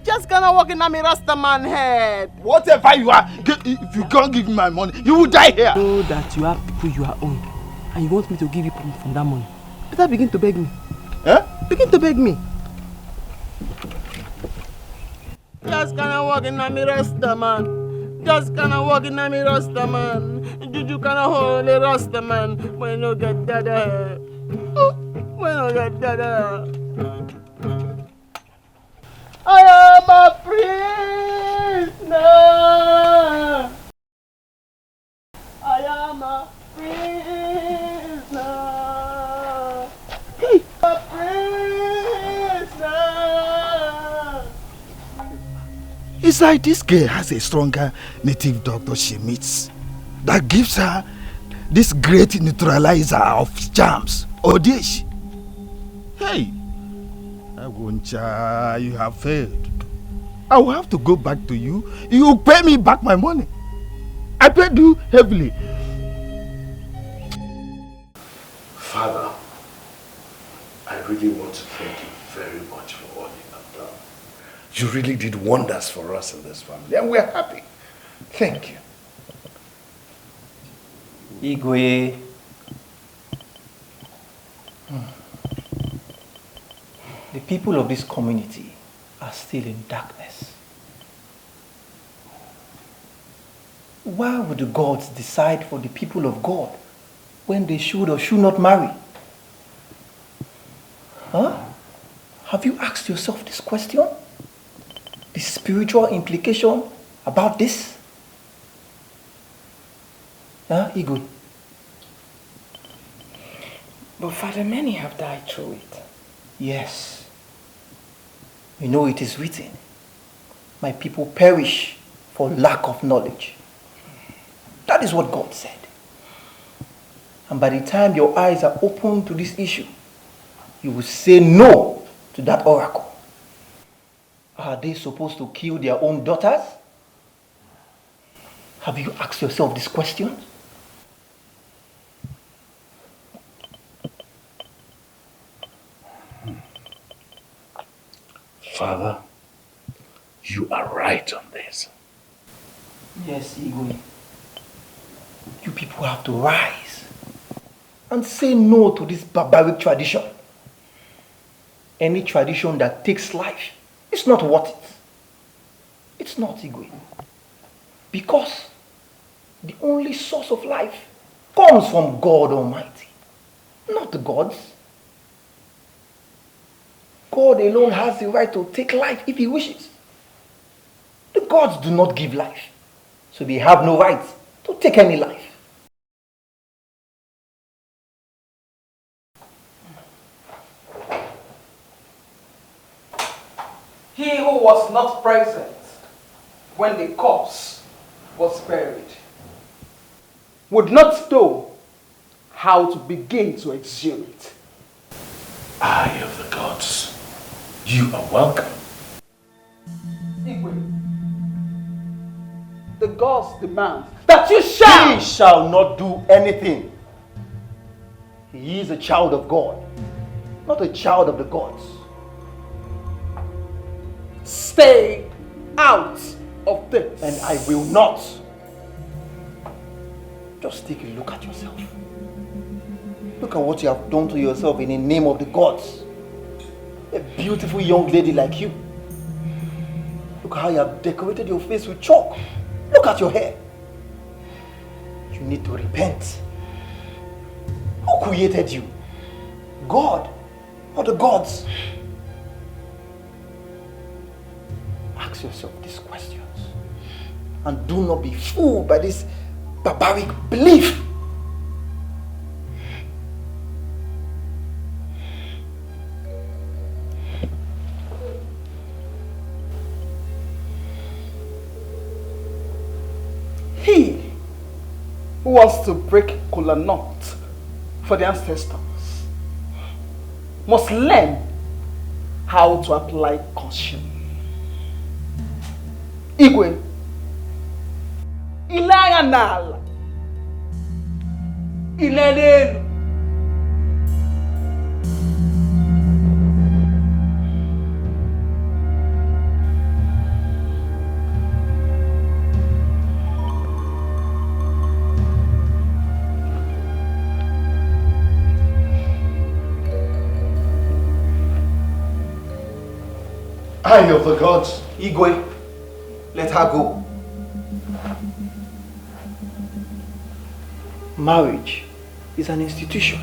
Just cannot walk in a me Rasta man head. Whatever you are, if you can't give me my money, you will die here. Know that you have people you are own, and you want me to give you from that money. Better begin to beg me. Eh? Begin to beg me. Just cannot walk in a me Rasta man. Just cannot walk in a me Rasta man. Juju cannot hold a Rasta man. When you get dada. When you get dada. I am a prisoner. I am a prisoner. Hey. A prisoner. It's like this girl has a stronger native doctor she meets that gives her this great neutralizer of charms. Odish. Hey. Aguncha, you have failed. I will have to go back to you. You will pay me back my money. I paid you heavily. Father, I really want to thank you very much for all you have done. You really did wonders for us in this family, and we're happy. Thank you. Igwe. The people of this community are still in darkness. Why would the gods decide for the people of God when they should or should not marry? Huh? Have you asked yourself this question? The spiritual implication about this? Huh, Igwe? But Father, many have died through it. Yes. You know it is written, my people perish for lack of knowledge. That is what God said. And by the time your eyes are open to this issue, you will say no to that oracle. Are they supposed to kill their own daughters? Have you asked yourself this question? Father, you are right on this. Yes, Igwe. You people have to rise and say no to this barbaric tradition. Any tradition that takes life is not worth it. It's not, Igwe. Because the only source of life comes from God Almighty, not the gods. God alone has the right to take life if he wishes. The gods do not give life, so they have no right to take any life. He who was not present when the corpse was buried would not know how to begin to exhume it. Eye of the gods, you are welcome. Igwe, the gods demand that you shall. He shall not do anything. He is a child of God, not a child of the gods. Stay out of this. And I will not. Just take a look at yourself. Look at what you have done to yourself in the name of the gods. A beautiful young lady like you. Look how you have decorated your face with chalk. Look at your hair. You need to repent. Who created you? God or the gods? Ask yourself these questions. And do not be fooled by this barbaric belief. He who wants to break kola nut for the ancestors must learn how to apply caution. Igwe, ilaya n'ala, ilele. Eye of the gods. Igwe, let her go. Marriage is an institution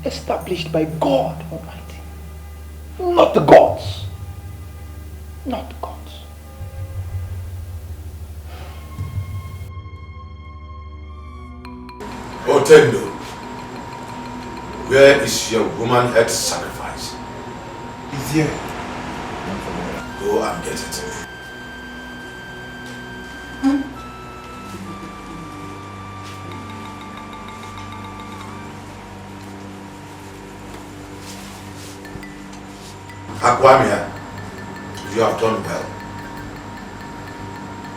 established by God Almighty, not the gods. Not the gods. Otendo, where is your woman head sacrifice? It's here. Go and get it. Akwamia, you have done well.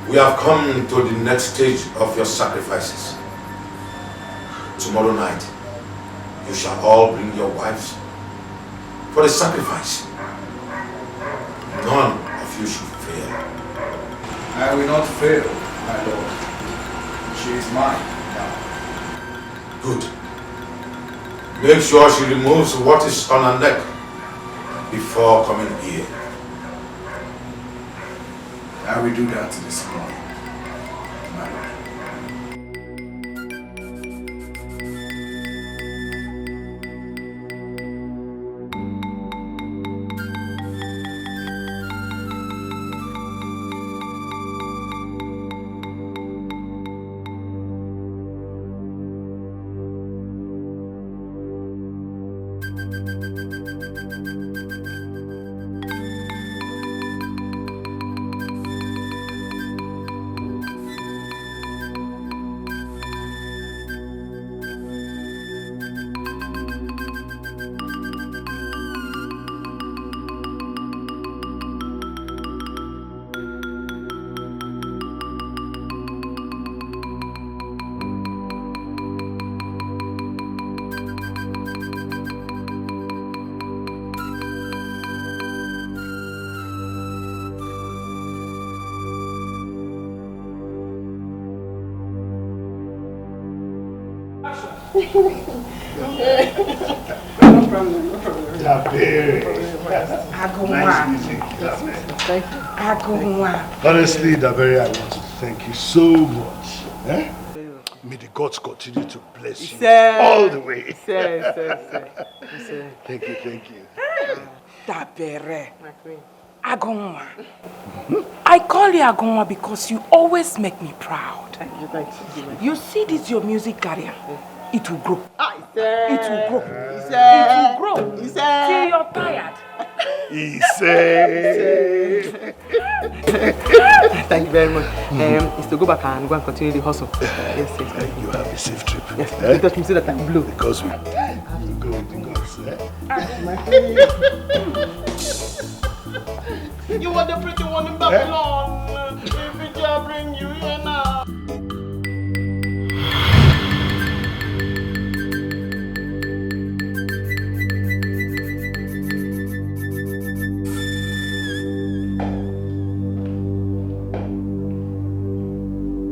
We have come to the next stage of your sacrifices. Tomorrow night, you shall all bring your wives for the sacrifice. None of you should fail. I will not fail, my lord. She is mine now. Good. Make sure she removes what is on her neck before coming here. I will do that this morning, my lord. No problem. Dabere. Nice music. Honestly, Dabere, I want to thank you so much. Eh? May the gods continue to bless you all the way. Thank you. Dabere. Agonwa. I call you Agonwa because you always make me proud. Thank you. You see this your music career? It will grow. It will grow. Till you're tired. Thank you very much. It's to go back and go and continue the hustle. Yes. You have a safe trip. Yes. You touch me so that I'm blue. Because we go with the gods. You are the pretty one in Babylon. If it can bring you here now.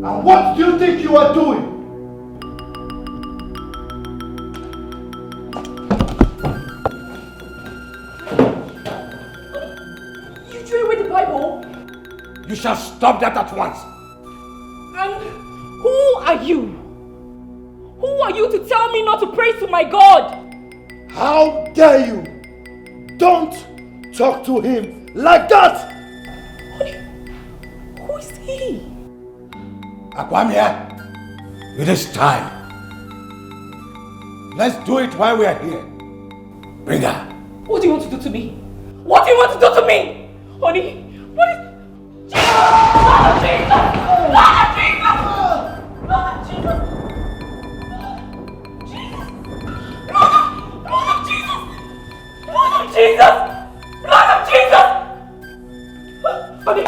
And what do you think you are doing? You threw away the Bible? You shall stop that at once. And who are you? Who are you to tell me not to pray to my God? How dare you? Don't talk to him like that! Who is he? Akwamia, it is time. Let's do it while we are here. Bring her. What do you want to do to me? What do you want to do to me? Honey, what is... Jesus! Lord of Jesus! Lord of Jesus! Lord of Jesus! Lord of Jesus! Honey,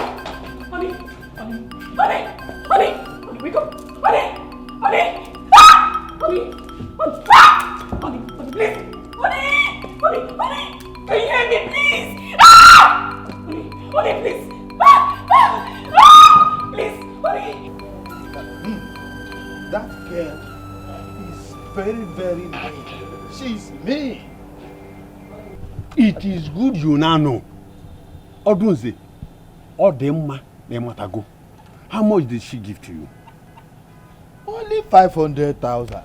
wake up! Honey! Honey, please! Honey! Can you hear me, please? Honey, please! Please, honey! That girl is very, very nice. She's me. It is good you now know. Odunze, Odemma, Nematago. How much did she give to you? Only 500,000.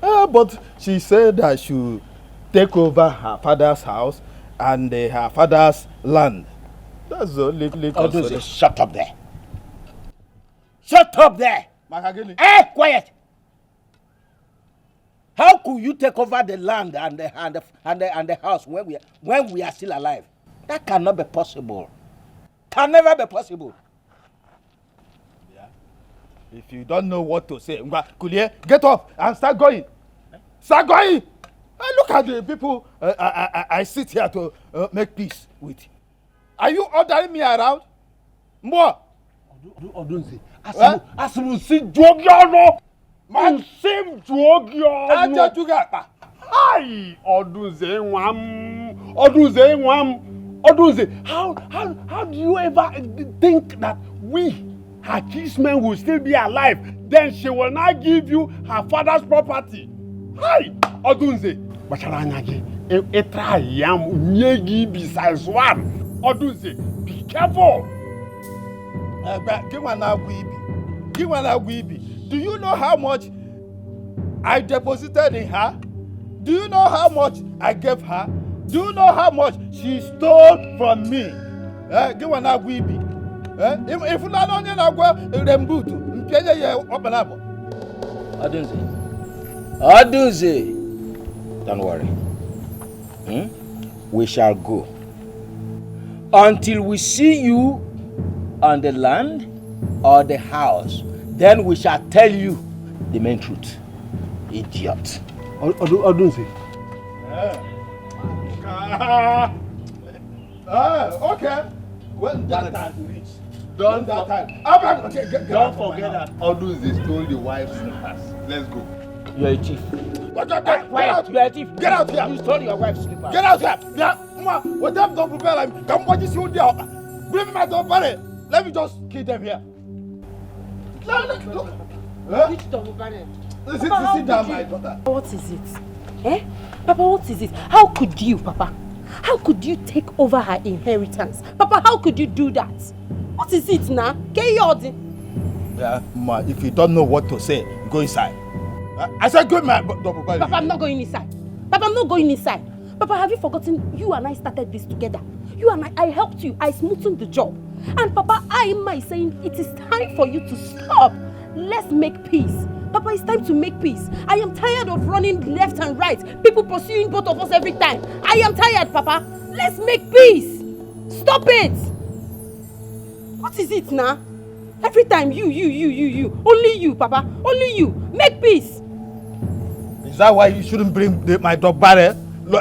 But she said I should take over her father's house and her father's land. That's the only Odunze, shut up there. Shut up there! Quiet! How could you take over the land and the house when we are still alive? That cannot be possible. Can never be possible. If you don't know what to say, Kulie, get up and start going. Start going! Look at the people I sit here to make peace with. Are you ordering me around? More? Odunze, Asimu si Jogiono! Man same Jogiono! Hi! Odunze Nwam! Odunze, how do you ever think that we, her kinsmen, will still be alive? Then she will not give you her father's property. Hi! Odunze! Bacharanyagi, etra yam nyegi besides one. Odunze, be careful! Do you know how much I deposited in her? Do you know how much I gave her? Do you know how much she stole from me? If you don't Odunze, don't worry. We shall go until we see you on the land or the house. Then we shall tell you the main truth. Idiot. Odunze. Okay. When that time reach. Don't forget that Odunze stole the wife's slippers. Let's go. You are a thief. Quiet. You are a thief. Get out here. You stole your wife's slippers. Get out here. Yeah. What them don't prepare like come watch this you there. Bring my daughter. Let me just kill them here. Look. Which double banner? Sit down, my daughter. What is it? Eh? Papa, what is it? How could you, Papa? How could you take over her inheritance? Papa, how could you do that? What is it now? Yeah, ma, if you don't know what to say, go inside. I said go, my double banner. Papa, I'm not going inside. Papa, I'm not going inside. Papa, have you forgotten you and I started this together? You and I helped you. I smoothened the job. And Papa, I am saying it is time for you to stop. Let's make peace. Papa, it's time to make peace. I am tired of running left and right. People pursuing both of us every time. I am tired, Papa. Let's make peace. Stop it. What is it now? Every time you. Only you, Papa. Only you. Make peace. Is that why you shouldn't bring my double banner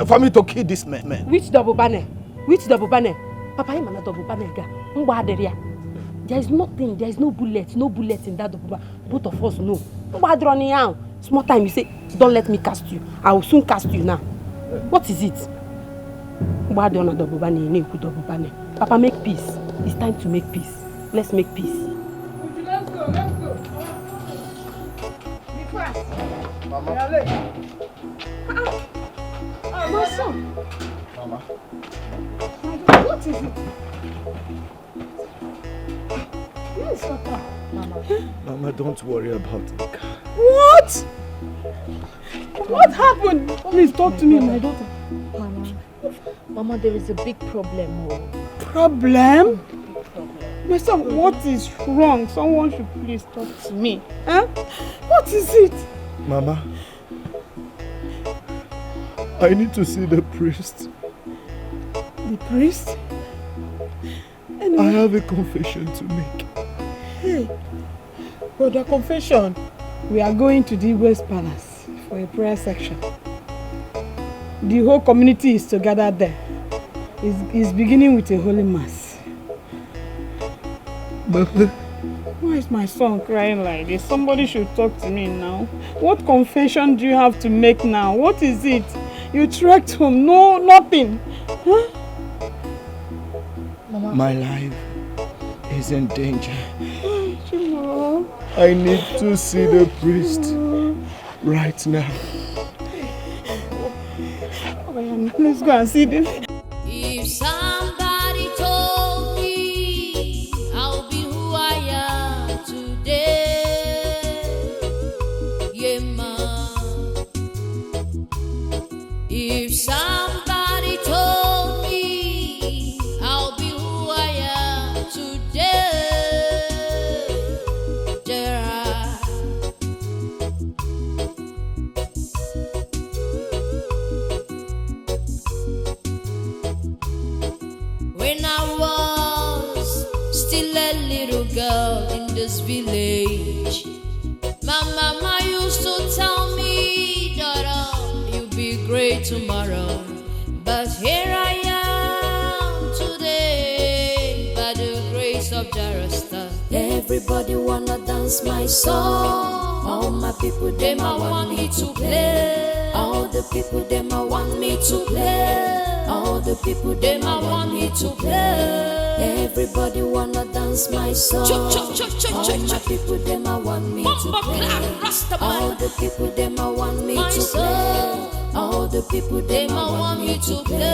for me to kill this man? Which double banner? Which double banner? Papa, I'm not double banner. There is nothing, there is no bullet in that double banner. Both of us know. Small time you say, don't let me cast you. I will soon cast you now. What is it? Papa, make peace. It's time to make peace. Let's make peace. Let's go. Be fast. Mama. We are late. My son. Mama. What is it? Yes, Papa. Mama, don't worry about the car. What? What happened? Please talk to me, my daughter. Mama, there is a big problem. Problem? My son, what is wrong? Someone should please talk to me. Huh? What is it? Mama, I need to see the priest. The priest? I have a confession to make. Hey, brother, confession. We are going to the West Palace for a prayer section. The whole community is together there. It's beginning with a holy mass. Mama. Why is my son crying like this? Somebody should talk to me now. What confession do you have to make now? What is it? You trekked home. No, nothing. Huh? Mama. My life is in danger. I need to see the priest right now. Let's go and see them. If somebody told me I'll be who I am today, yeah, ma. If somebody told me I'll be who I am today, Gerard. When I was still a little girl in this village, my mama used to tell me, daughter, you'll be great tomorrow. But here I am today, by the grace of Jarasta. Everybody wanna dance my song. All my people, them I want me to play. All the people, them I want me to play. All the people, them I want me to play. Everybody wanna dance my song. All my people, them I want me to play. All the people, them I want me to play. All the people, them I want me to play.